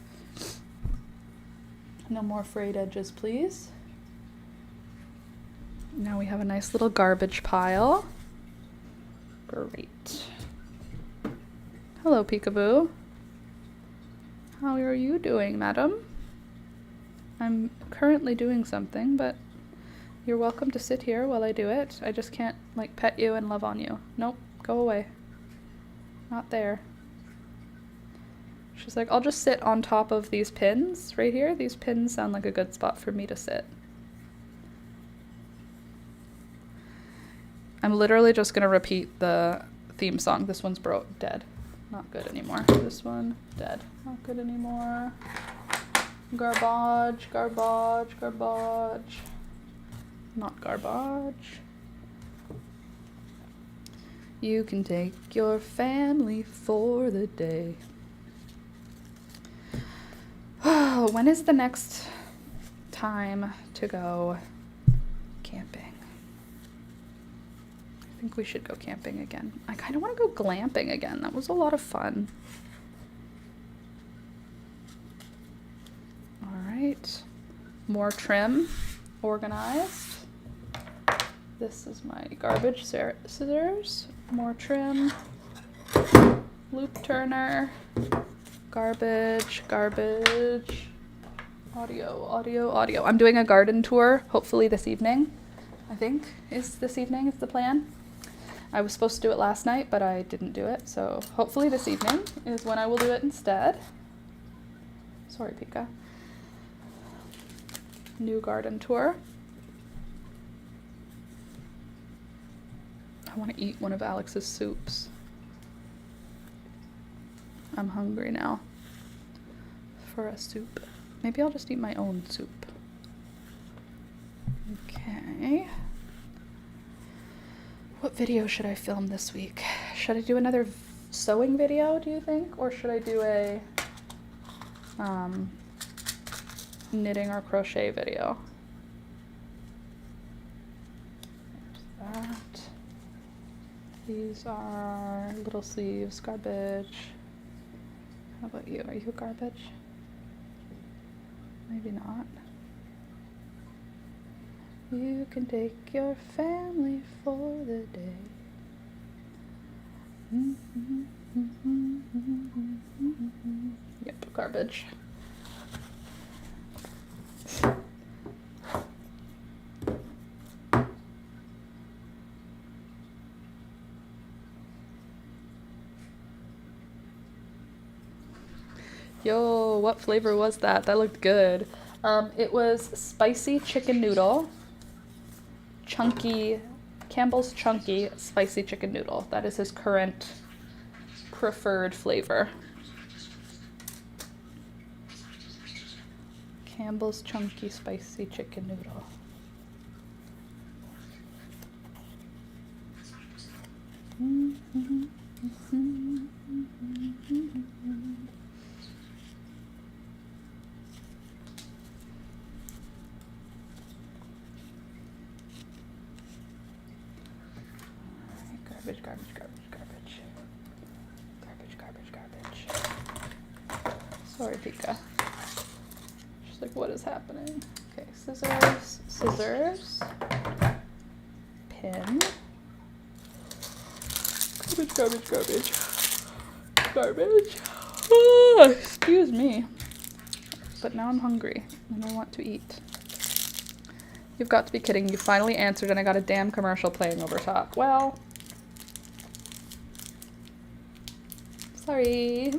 No more frayed edges, please. Now we have a nice little garbage pile. Great. Hello, Peekaboo. How are you doing, madam? I'm currently doing something, but you're welcome to sit here while I do it. I just can't, like, pet you and love on you. Nope, go away. Not there. She's like, I'll just sit on top of these pins right here. These pins sound like a good spot for me to sit. I'm literally just gonna repeat the theme song. This one's dead. Not good anymore. This one, dead. Not good anymore. Garbage, garbage, garbage. Not garbage. You can take your family for the day. When is the next time to go camping? I think we should go camping again. I kind of want to go glamping again. That was a lot of fun. All right. More trim. Organized. This is my garbage scissors. More trim. Loop turner. Garbage. Garbage. Audio, audio, audio. I'm doing a garden tour, hopefully this evening. I think this evening is the plan. I was supposed to do it last night, but I didn't do it, so hopefully this evening is when I will do it instead. Sorry, Pika. New garden tour. I want to eat one of Alex's soups. I'm hungry now for a soup. Maybe I'll just eat my own soup. Okay. What video should I film this week? Should I do another sewing video, do you think? Or should I do a knitting or crochet video? There's that. These are little sleeves, garbage. How about you? Are you garbage? Maybe not. You can take your family for the day. Yep, garbage. Yo, what flavor was that? That looked good. It was spicy chicken noodle. Chunky, Campbell's Chunky Spicy Chicken Noodle. That is his current preferred flavor. Campbell's Chunky Spicy Chicken Noodle. Garbage, garbage, garbage, garbage. Garbage, garbage, garbage. Sorry, Pika. She's like, what is happening? Okay, scissors, scissors. Pin. Garbage, garbage, garbage. Garbage. Oh, excuse me. But now I'm hungry and I want to eat. You've got to be kidding. You finally answered and I got a damn commercial playing over top. Well, sorry.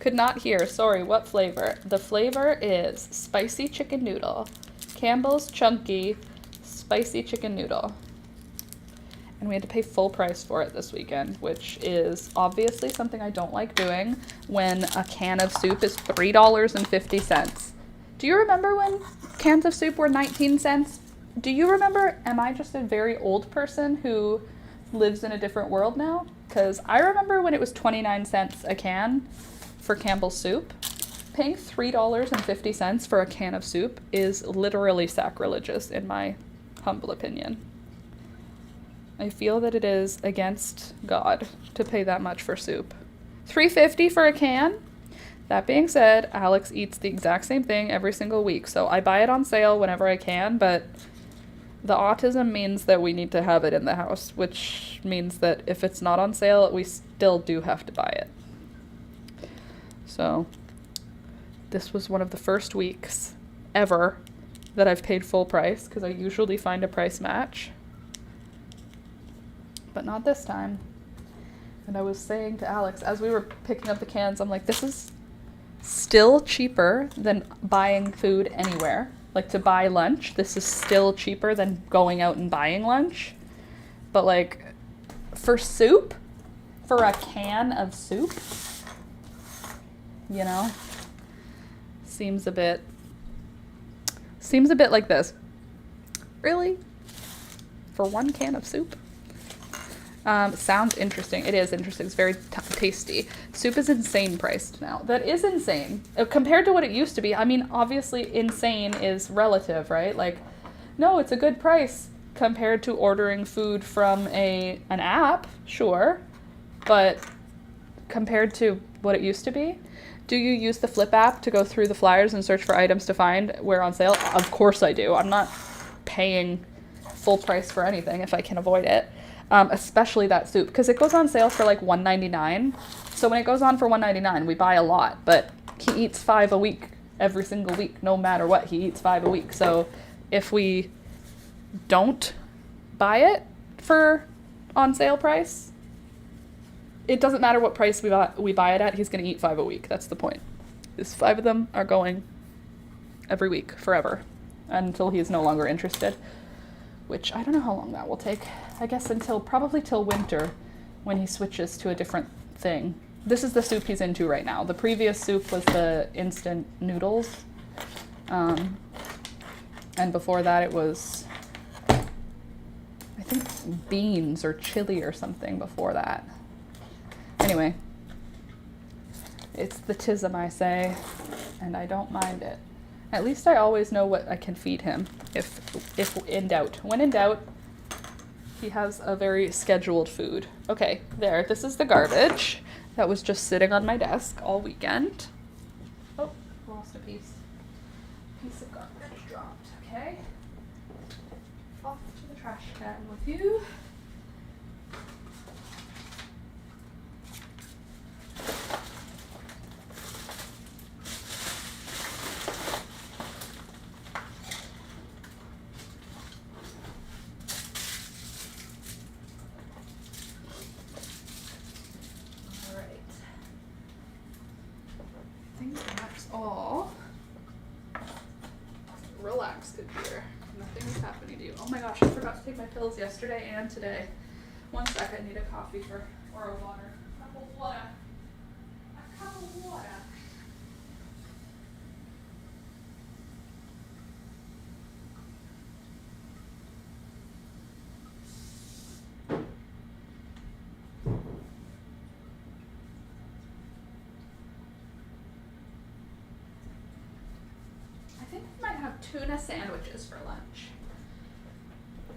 Could not hear. Sorry, what flavor? The flavor is spicy chicken noodle. Campbell's Chunky Spicy Chicken Noodle. And we had to pay full price for it this weekend, which is obviously something I don't like doing when a can of soup is $3.50. Do you remember when cans of soup were 19 cents? Do you remember? Am I just a very old person who lives in a different world now? Because I remember when it was 29 cents a can for Campbell's soup. Paying $3.50 for a can of soup is literally sacrilegious in my humble opinion. I feel that it is against God to pay that much for soup. $3.50 for a can? That being said, Alex eats the exact same thing every single week, so I buy it on sale whenever I can, but the autism means that we need to have it in the house, which means that if it's not on sale, we still do have to buy it. So this was one of the first weeks ever that I've paid full price, because I usually find a price match. But not this time. And I was saying to Alex, as we were picking up the cans, I'm like, this is still cheaper than buying food anywhere. Like, to buy lunch, this is still cheaper than going out and buying lunch. But like, for soup, for a can of soup, you know, seems a bit like this. Really? For one can of soup? Sounds interesting. It is interesting. It's very tasty. Soup is insane priced now. That is insane. Compared to what it used to be. I mean, obviously insane is relative, right? Like, no, it's a good price compared to ordering food from an app, sure. But compared to what it used to be, do you use the Flip app to go through the flyers and search for items to find where on sale? Of course I do. I'm not paying full price for anything if I can avoid it. Especially that soup, because it goes on sale for like $1.99. So when it goes on for $1.99, we buy a lot, but he eats 5 a week every single week, no matter what. He eats 5 a week. So if we don't buy it for on sale price, it doesn't matter what price we buy it at, he's going to eat 5 a week. That's the point. These 5 of them are going every week forever until he's no longer interested, which I don't know how long that will take. I guess probably till winter, when he switches to a different thing. This is the soup he's into right now. The previous soup was the instant noodles. And before that it was, I think, beans or chili or something before that. Anyway, it's the tism, I say, and I don't mind it. At least I always know what I can feed him, if in doubt. When in doubt, he has a very scheduled food. Okay, there. This is the garbage that was just sitting on my desk all weekend. Oh, lost a piece. Piece of garbage dropped. Okay. Off to the trash can with you. All. Relax, computer. Nothing is happening to you. Oh my gosh, I forgot to take my pills yesterday and today. One sec, I need a coffee or a water. A cup of water. A cup of water. Tuna sandwiches for lunch.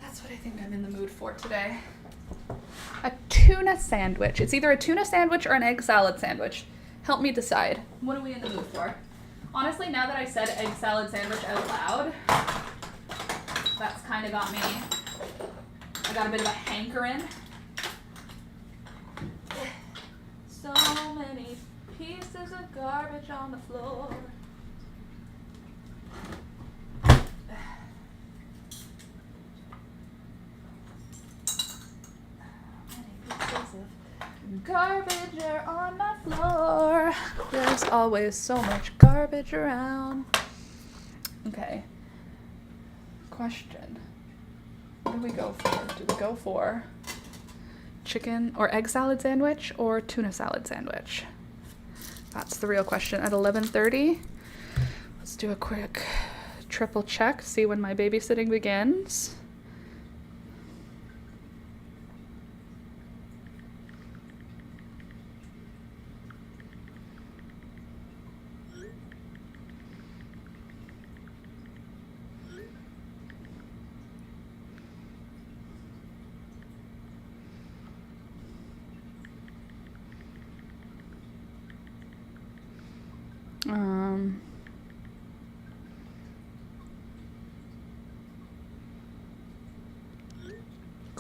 That's what I think I'm in the mood for today. A tuna sandwich. It's either a tuna sandwich or an egg salad sandwich. Help me decide. What are we in the mood for? Honestly, now that I said egg salad sandwich out loud, that's kind of got me. I got a bit of a hankering. So many pieces of garbage on the floor. Garbage are on my floor. There's always so much garbage around. Okay. Question. What do we go for? Do we go for chicken or egg salad sandwich or tuna salad sandwich? That's the real question. At 11:30, let's do a quick triple check, see when my babysitting begins.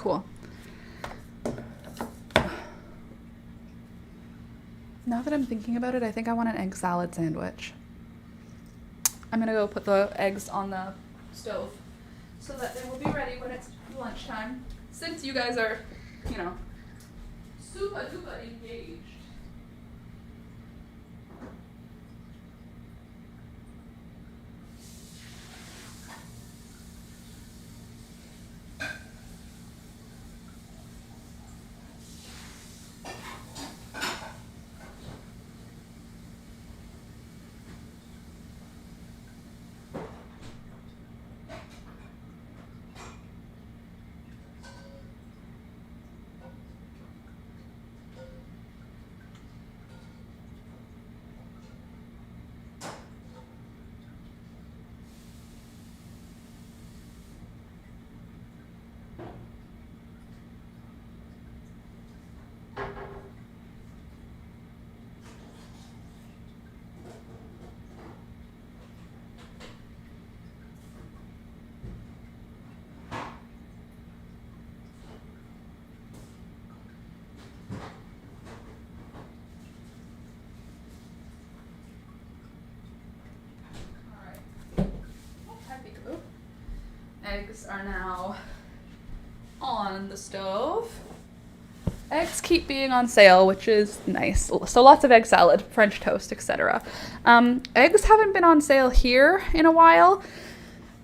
Cool. Now that I'm thinking about it, I think I want an egg salad sandwich. I'm gonna go put the eggs on the stove so that they will be ready when it's lunchtime. Since you guys are, you know, super duper engaged. Eggs are now on the stove. Eggs keep being on sale, which is nice. So lots of egg salad, French toast, etc. Eggs haven't been on sale here in a while,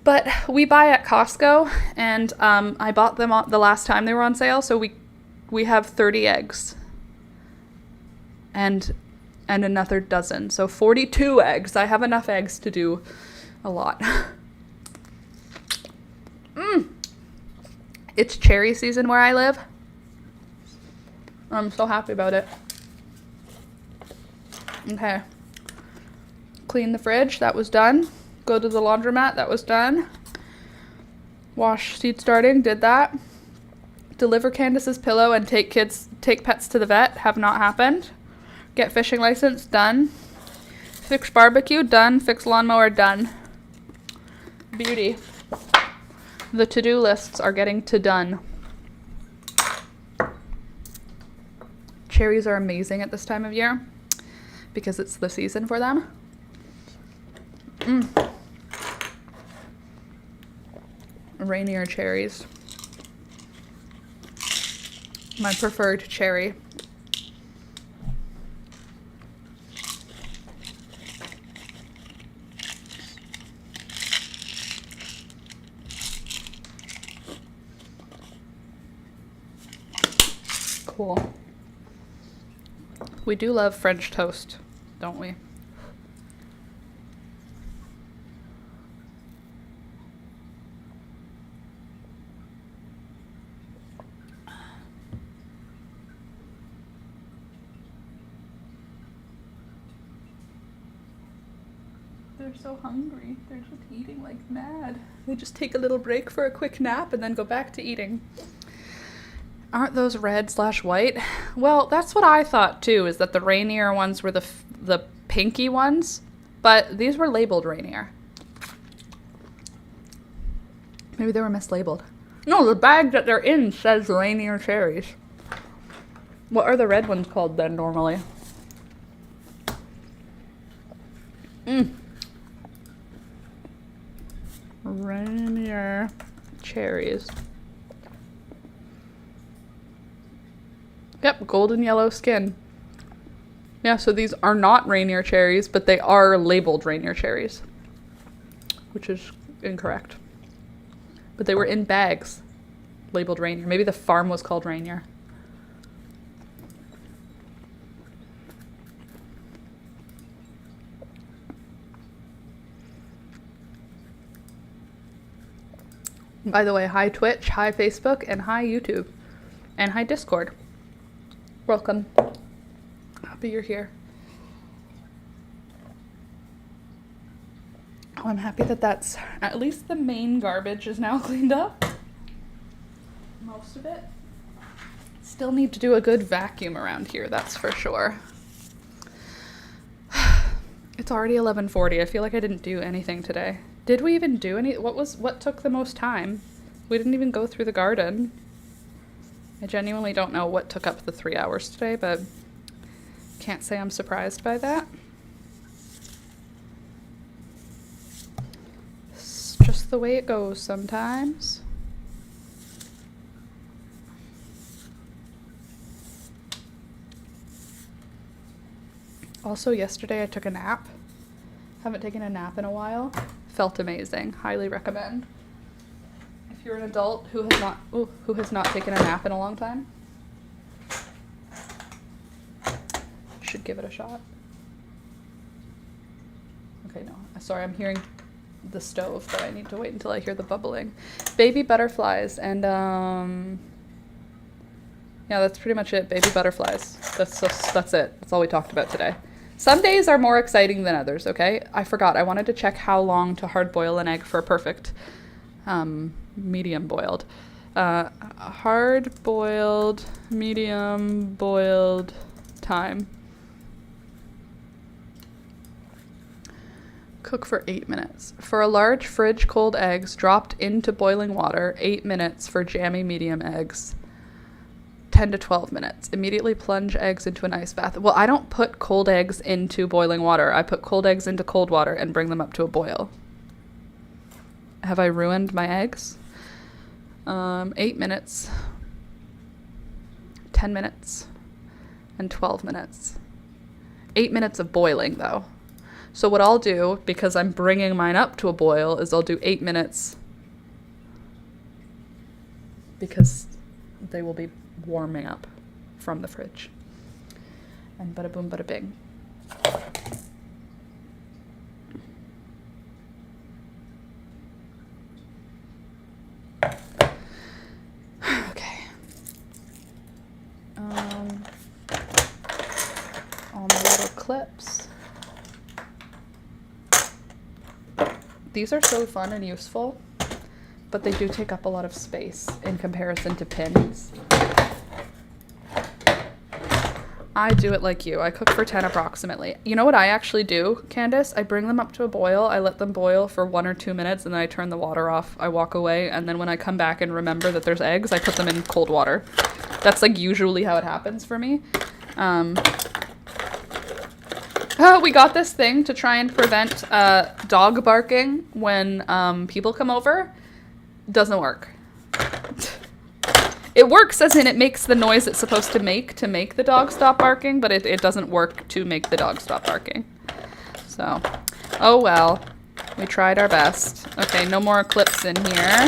but we buy at Costco, and I bought them the last time they were on sale, so we have 30 eggs and another dozen, so 42 eggs. I have enough eggs to do a lot. It's cherry season where I live. I'm so happy about it. Okay. Clean the fridge. That was done. Go to the laundromat. That was done. Wash seed starting. Did that. Deliver Candace's pillow and take pets to the vet. Have not happened. Get fishing license. Done. Fix barbecue. Done. Fix lawnmower. Done. Beauty. The to-do lists are getting to done. Cherries are amazing at this time of year because it's the season for them. Rainier cherries. My preferred cherry. Cool. We do love French toast, don't we? They're so hungry. They're just eating like mad. They just take a little break for a quick nap and then go back to eating. Aren't those red/white? Well, that's what I thought too, is that the Rainier ones were the pinky ones, but these were labeled Rainier. Maybe they were mislabeled. No, the bag that they're in says Rainier cherries. What are the red ones called then normally? Rainier cherries. Yep, golden yellow skin. Yeah, so these are not Rainier cherries, but they are labeled Rainier cherries, which is incorrect. But they were in bags labeled Rainier. Maybe the farm was called Rainier. By the way, hi Twitch, hi Facebook, and hi YouTube, and hi Discord. Welcome. Happy you're here. Oh, I'm happy that that's at least the main garbage is now cleaned up. Most of it. Still need to do a good vacuum around here, that's for sure. It's already 11:40. I feel like I didn't do anything today. Did we even do any? What took the most time? We didn't even go through the garden. I genuinely don't know what took up the 3 hours today, but can't say I'm surprised by that. It's just the way it goes sometimes. Also, yesterday I took a nap. Haven't taken a nap in a while. Felt amazing. Highly recommend. If you're an adult who has not taken a nap in a long time, you should give it a shot. Okay, no. Sorry, I'm hearing the stove, but I need to wait until I hear the bubbling. Baby butterflies and yeah, that's pretty much it. Baby butterflies. That's it. That's all we talked about today. Some days are more exciting than others, okay? I forgot. I wanted to check how long to hard boil an egg for a perfect medium boiled. Hard boiled, medium boiled time. Cook for 8 minutes. For a large fridge cold eggs dropped into boiling water, 8 minutes for jammy medium eggs. 10 to 12 minutes. Immediately plunge eggs into an ice bath. Well, I don't put cold eggs into boiling water. I put cold eggs into cold water and bring them up to a boil. Have I ruined my eggs? 8 minutes, 10 minutes, and 12 minutes. 8 minutes of boiling, though. So what I'll do, because I'm bringing mine up to a boil, is I'll do 8 minutes because they will be warming up from the fridge. And bada boom, bada bing. Okay. All my little clips. These are so fun and useful, but they do take up a lot of space in comparison to pins. I do it like you. I cook for 10 approximately. You know what I actually do, Candace? I bring them up to a boil. I let them boil for 1 or 2 minutes, and then I turn the water off. I walk away, and then when I come back and remember that there's eggs, I put them in cold water. That's like usually how it happens for me. We got this thing to try and prevent dog barking when people come over. Doesn't work. It works as in it makes the noise it's supposed to make the dog stop barking, but it doesn't work to make the dog stop barking. So, oh well. We tried our best. Okay, no more clips in here.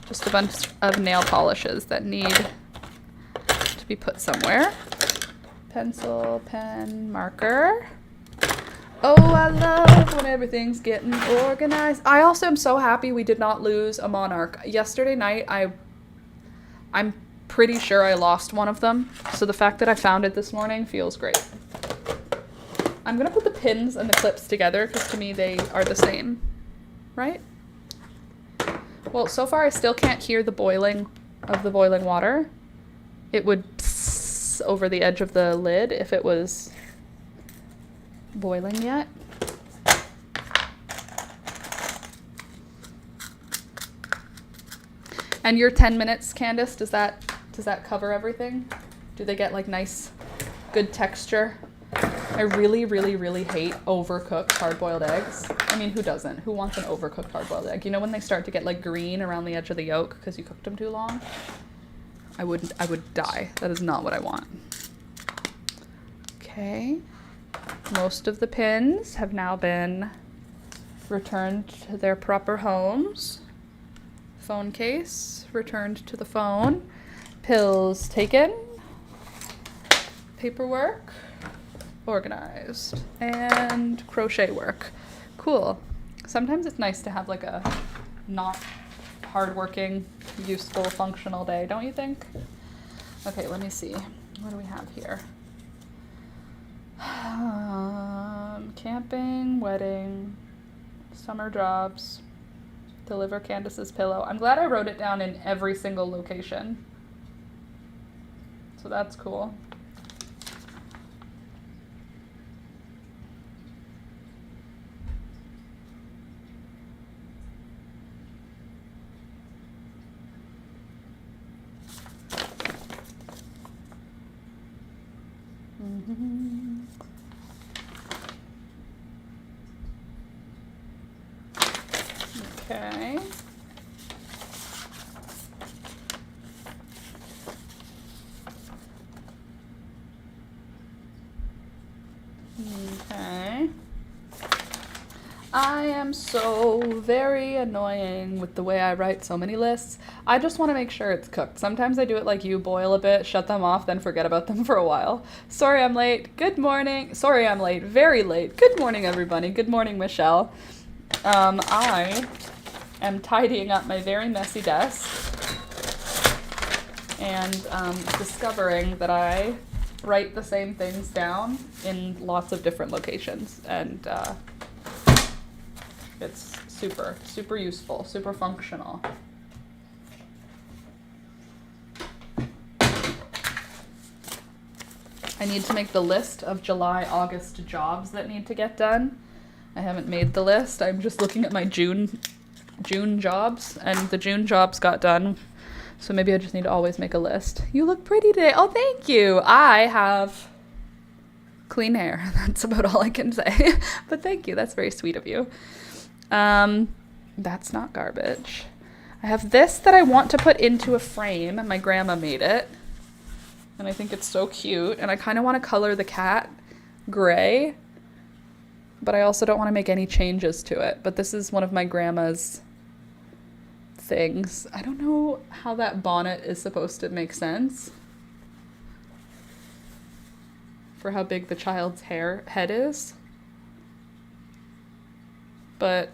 Just a bunch of nail polishes that need to be put somewhere. Pencil, pen, marker. Oh, I love when everything's getting organized. I also am so happy we did not lose a monarch. Yesterday night, I'm pretty sure I lost one of them, so the fact that I found it this morning feels great. I'm gonna put the pins and the clips together because to me they are the same, right? Well, so far I still can't hear the boiling of the boiling water. It would psss over the edge of the lid if it was boiling yet. And your 10 minutes, Candace, does that cover everything? Do they get like nice, good texture? I really, really, really hate overcooked hard-boiled eggs. I mean, who doesn't? Who wants an overcooked hard-boiled egg? You know when they start to get like green around the edge of the yolk because you cooked them too long? I would die. That is not what I want. Okay. Most of the pins have now been returned to their proper homes. Phone case returned to the phone. Pills taken. Paperwork organized. And crochet work. Cool. Sometimes it's nice to have like a not hardworking, useful, functional day, don't you think? Okay, let me see. What do we have here? Camping, wedding, summer jobs, deliver Candace's pillow. I'm glad I wrote it down in every single location. So that's cool. Okay. Okay. I am so very annoying with the way I write so many lists. I just want to make sure it's cooked. Sometimes I do it like you, boil a bit, shut them off, then forget about them for a while. Sorry I'm late. Good morning. Sorry I'm late. Very late. Good morning, everybody. Good morning, Michelle. I am tidying up my very messy desk and discovering that I write the same things down in lots of different locations, and it's super, super useful, super functional. I need to make the list of July, August jobs that need to get done. I haven't made the list. I'm just looking at my June jobs, and the June jobs got done. So maybe I just need to always make a list. You look pretty today. Oh, thank you. I have clean hair. That's about all I can say. But thank you. That's very sweet of you. That's not garbage. I have this that I want to put into a frame. My grandma made it. And I think it's so cute. And I kind of want to color the cat gray. But I also don't want to make any changes to it. But this is one of my grandma's things. I don't know how that bonnet is supposed to make sense for how big the child's head is. But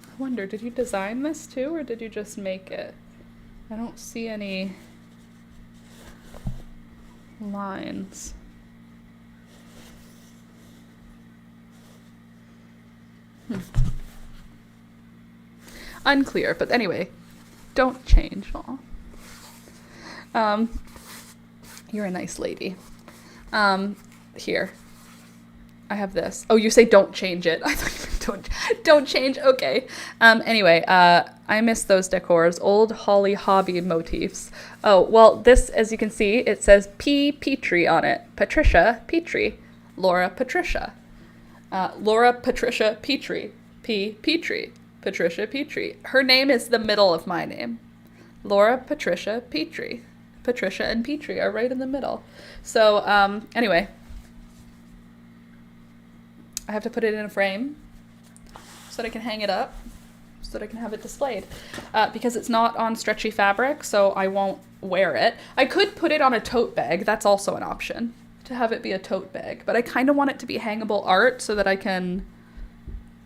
I wonder, did you design this too, or did you just make it? I don't see any lines. Unclear, but anyway, don't change. Aw. You're a nice lady. Here. I have this. Oh, you say don't change it. I thought you meant don't change. Okay. Anyway, I miss those decors. Old Holly hobby motifs. Oh, well, this, as you can see, it says P. Petrie on it. Patricia Petrie. Laura Patricia. Laura Patricia Petrie. P. Petrie. Patricia Petrie. Her name is the middle of my name. Laura Patricia Petrie. Patricia and Petrie are right in the middle. So, anyway, I have to put it in a frame so that I can hang it up, so that I can have it displayed. Because it's not on stretchy fabric, so I won't wear it. I could put it on a tote bag. That's also an option, to have it be a tote bag. But I kind of want it to be hangable art so that I can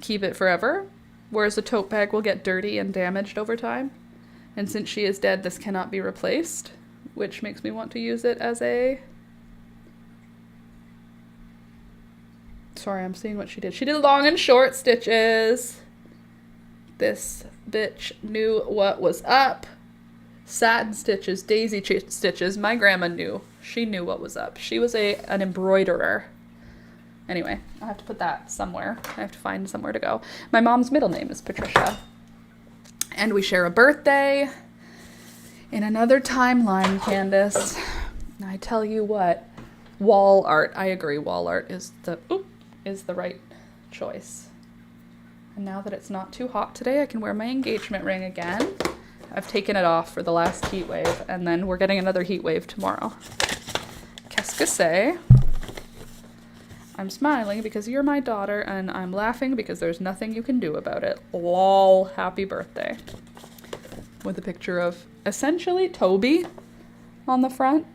keep it forever. Whereas a tote bag will get dirty and damaged over time. And since she is dead, this cannot be replaced, which makes me want to use it as a... Sorry, I'm seeing what she did. She did long and short stitches. This bitch knew what was up. Satin stitches, daisy stitches. My grandma knew. She knew what was up. She was an embroiderer. Anyway, I have to put that somewhere. I have to find somewhere to go. My mom's middle name is Patricia. And we share a birthday in another timeline, Candace. I tell you what, wall art. I agree, wall art is the right choice. And now that it's not too hot today, I can wear my engagement ring again. I've taken it off for the last heat wave, and then we're getting another heat wave tomorrow. Qu'est-ce que c'est? I'm smiling because you're my daughter, and I'm laughing because there's nothing you can do about it. Lol, happy birthday. With a picture of, essentially, Toby on the front.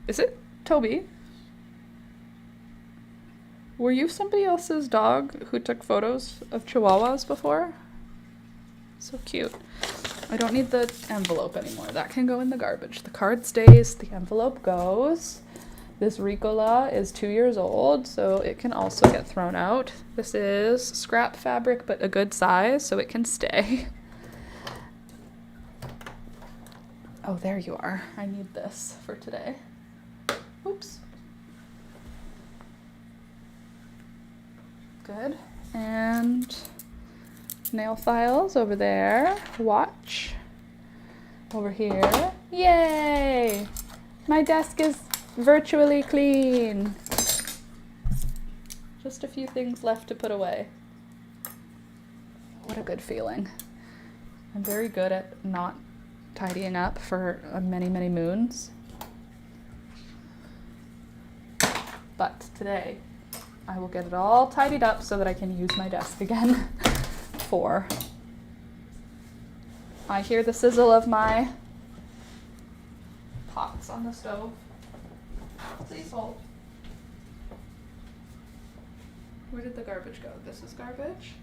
Is it Toby? Were you somebody else's dog who took photos of chihuahuas before? So cute. I don't need the envelope anymore. That can go in the garbage. The card stays, the envelope goes. This Ricola is 2 years old, so it can also get thrown out. This is scrap fabric, but a good size, so it can stay. Oh, there you are. I need this for today. Oops. Good. And nail files over there. Watch. Over here. Yay! My desk is virtually clean. Just a few things left to put away. What a good feeling. I'm very good at not tidying up for many, many moons. But today, I will get it all tidied up so that I can use my desk again for... I hear the sizzle of my pots on the stove. Please hold. Where did the garbage go? This is garbage?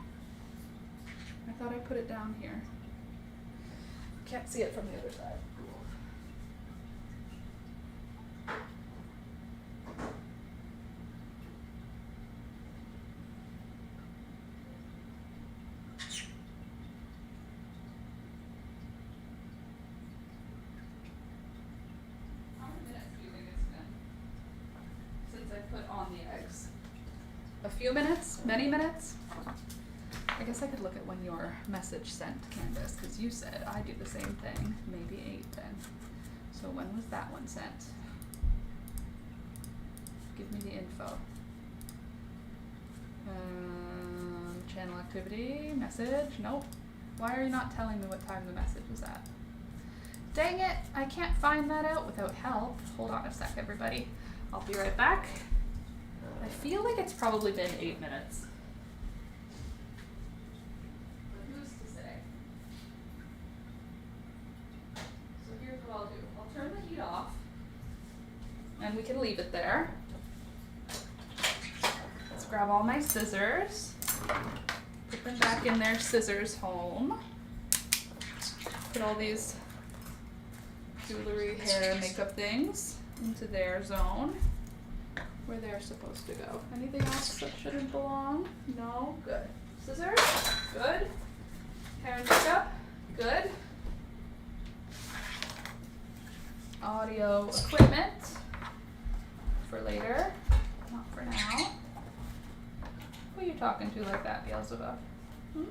I thought I put it down here. Can't see it from the other side. How many minutes do you think it's been since I put on the eggs? A few minutes? Many minutes? I guess I could look at when your message sent, Candace, because you said I do the same thing. Maybe 8 then. So when was that one sent? Give me the info. Channel activity, message, nope. Why are you not telling me what time the message is at? Dang it, I can't find that out without help. Hold on a sec, everybody. I'll be right back. I feel like it's probably been 8 minutes. But who's to say? So here's what I'll do. I'll turn the heat off, and we can leave it there. Let's grab all my scissors. Put them back in their scissors home. Put all these jewelry, hair, makeup things into their zone, where they're supposed to go. Anything else that shouldn't belong? No? Good. Scissors? Good. Hair and makeup? Good. Audio equipment for later, not for now. Who are you talking to like that, Beelzebub? Hmm?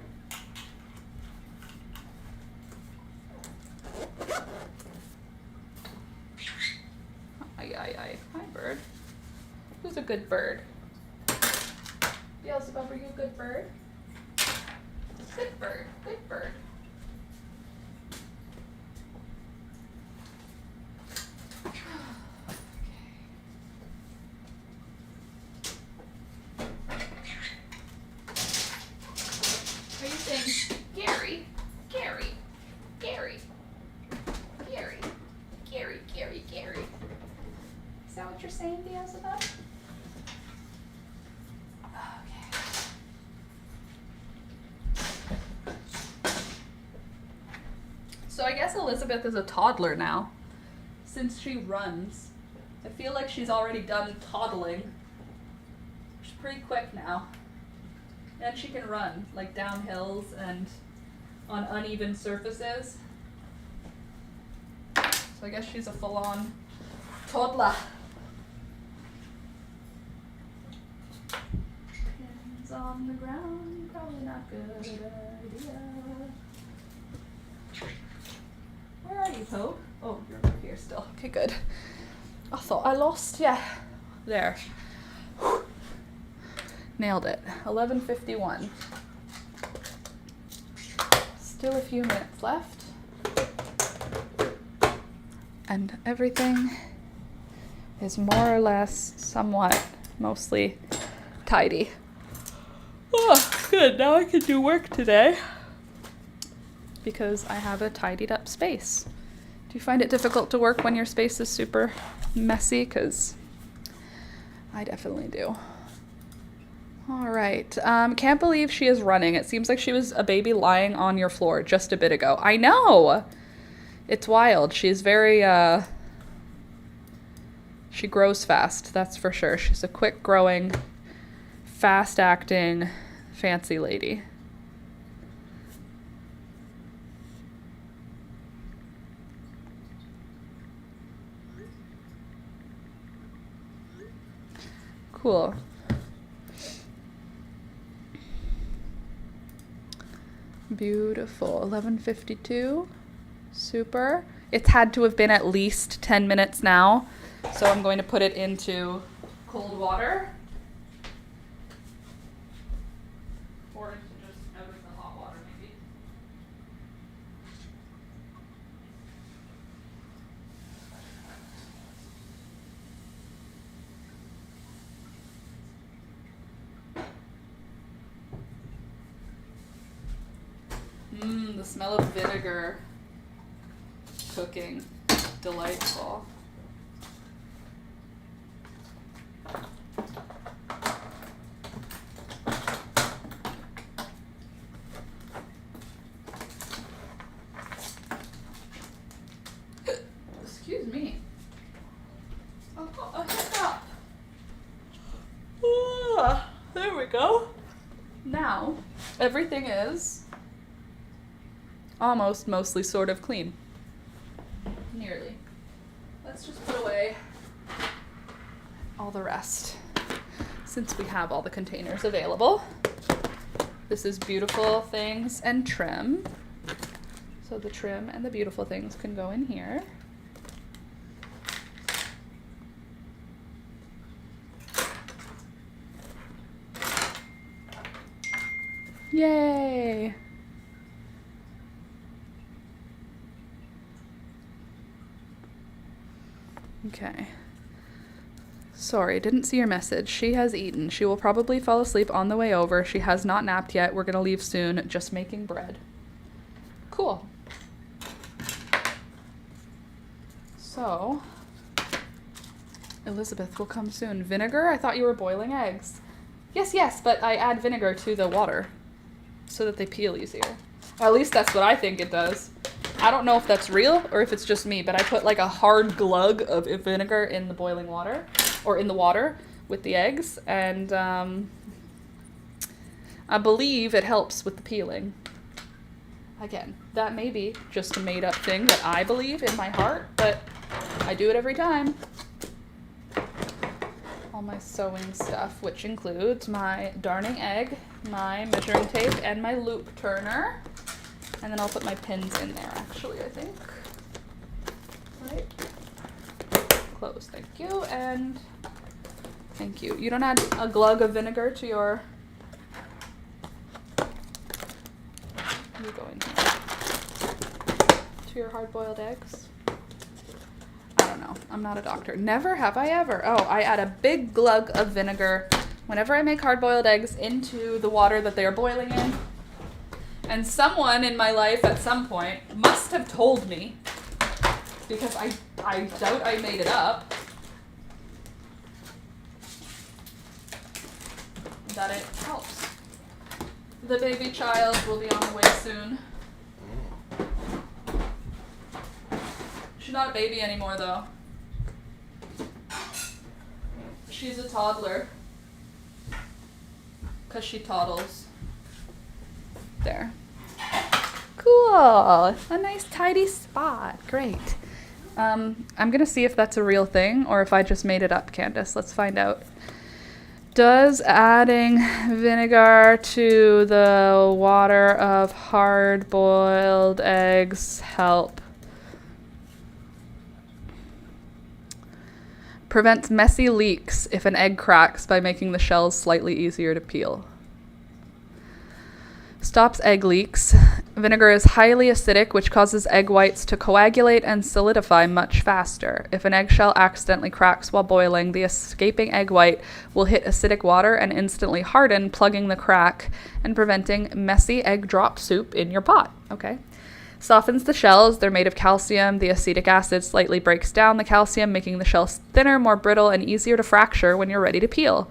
Hi, bird. Who's a good bird? Beelzebub, are you a good bird? Good bird, good bird. Are you saying Gary, Gary, Gary, Gary, Gary, Gary, Gary? Is that what you're saying, Beelzebub? Okay. So I guess Elizabeth is a toddler now, since she runs. I feel like she's already done toddling. She's pretty quick now. And she can run, like down hills and on uneven surfaces. So I guess she's a full-on toddler. Hands on the ground, probably not a good idea. Where are you, Poe? Oh, you're over here still. Okay, good. I thought I lost you. There. Whew. Nailed it. 11:51. Still a few minutes left. And everything is more or less, somewhat, mostly tidy. Oh, good. Now I can do work today because I have a tidied up space. Do you find it difficult to work when your space is super messy? Because I definitely do. All right. Can't believe she is running. It seems like she was a baby lying on your floor just a bit ago. I know! It's wild. She's very, she grows fast, that's for sure. She's a quick growing, fast acting, fancy lady. Cool. Beautiful. 11:52. Super. It's had to have been at least 10 minutes now. So I'm going to put it into cold water. Or into just out of the hot water, maybe. The smell of vinegar cooking. Delightful. Excuse me. A hiccup. There we go. Now, everything is almost, mostly, sort of clean. Nearly. Let's just put away all the rest since we have all the containers available. This is beautiful things and trim. So the trim and the beautiful things can go in here. Yay! Okay. Sorry, didn't see your message. She has eaten. She will probably fall asleep on the way over. She has not napped yet. We're gonna leave soon. Just making bread. Cool. So, Elizabeth will come soon. Vinegar? I thought you were boiling eggs. Yes, but I add vinegar to the water so that they peel easier. At least that's what I think it does. I don't know if that's real or if it's just me, but I put like a hard glug of vinegar in the boiling water, or in the water with the eggs, and I believe it helps with the peeling. Again, that may be just a made up thing that I believe in my heart, but I do it every time. All my sewing stuff, which includes my darning egg, my measuring tape, and my loop turner. And then I'll put my pins in there, actually, I think. Right? Close, thank you, and thank you. You don't add a glug of vinegar to your... You go in here. To your hard-boiled eggs. I don't know. I'm not a doctor. Never have I ever. Oh, I add a big glug of vinegar whenever I make hard-boiled eggs into the water that they are boiling in. And someone in my life at some point must have told me, because I doubt I made it up, that it helps. The baby child will be on the way soon. She's not a baby anymore, though. She's a toddler. 'Cause she toddles. There. Cool. A nice tidy spot. Great. I'm gonna see if that's a real thing or if I just made it up, Candace. Let's find out. Does adding vinegar to the water of hard-boiled eggs help? Prevents messy leaks if an egg cracks by making the shells slightly easier to peel. Stops egg leaks. Vinegar is highly acidic, which causes egg whites to coagulate and solidify much faster. If an eggshell accidentally cracks while boiling, the escaping egg white will hit acidic water and instantly harden, plugging the crack and preventing messy egg drop soup in your pot. Okay. Softens the shells. They're made of calcium. The acetic acid slightly breaks down the calcium, making the shells thinner, more brittle, and easier to fracture when you're ready to peel.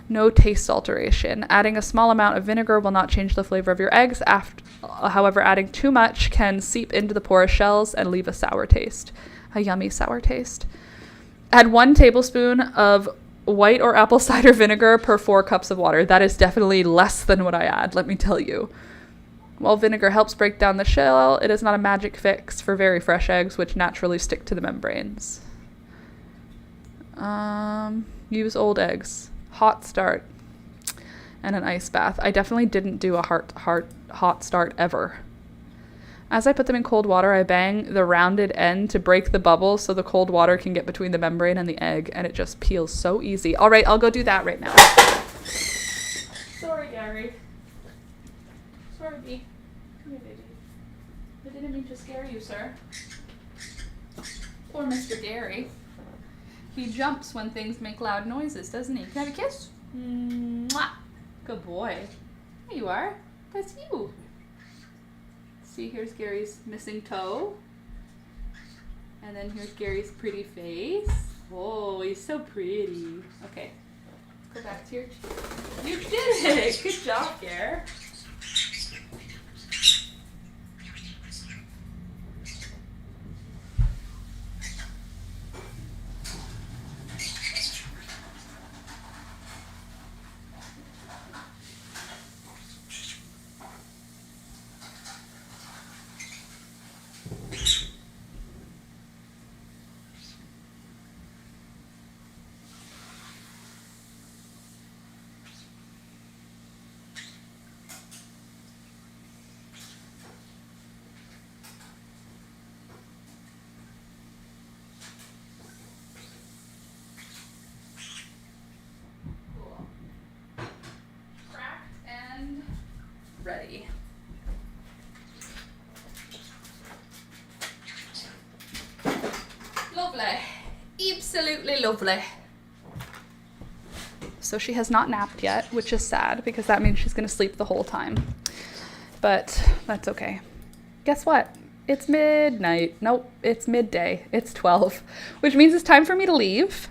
No taste alteration. Adding a small amount of vinegar will not change the flavor of your eggs. However, adding too much can seep into the porous shells and leave a sour taste. A yummy sour taste. Add 1 tablespoon of white or apple cider vinegar per 4 cups of water. That is definitely less than what I add, let me tell you. While vinegar helps break down the shell, it is not a magic fix for very fresh eggs, which naturally stick to the membranes. Use old eggs. Hot start and an ice bath. I definitely didn't do a hot start ever. As I put them in cold water, I bang the rounded end to break the bubble so the cold water can get between the membrane and the egg, and it just peels so easy. All right, I'll go do that right now. Sorry, Gary. Sorry, B. Come here, baby. I didn't mean to scare you, sir. Poor Mr. Gary. He jumps when things make loud noises, doesn't he? Can I have a kiss? Mwah. Good boy. There you are. That's you. See, here's Gary's missing toe. And then here's Gary's pretty face. Oh, he's so pretty. Okay, go back to your chair. You did it! Good job, Gary. Ready. Lovely. Absolutely lovely. So she has not napped yet, which is sad because that means she's going to sleep the whole time. But that's okay. Guess what? It's midnight. Nope, it's midday. It's 12, which means it's time for me to leave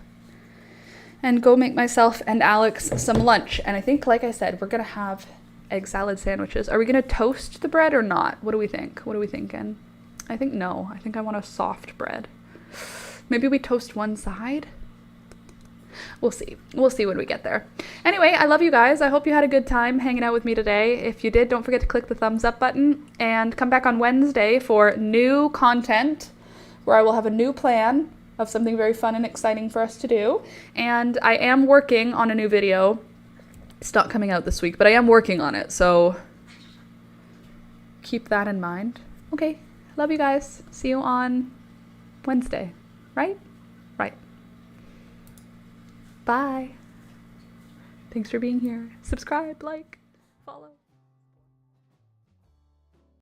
and go make myself and Alex some lunch. And I think, like I said, we're going to have egg salad sandwiches. Are we going to toast the bread or not? What do we think? What are we thinking? I think no. I think I want a soft bread. Maybe we toast one side? We'll see. We'll see when we get there. Anyway, I love you guys. I hope you had a good time hanging out with me today. If you did, don't forget to click the thumbs up button and come back on Wednesday for new content where I will have a new plan of something very fun and exciting for us to do. And I am working on a new video. It's not coming out this week, but I am working on it, so keep that in mind. Okay, love you guys. See you on Wednesday, right? Right. Bye. Thanks for being here. Subscribe, like, follow.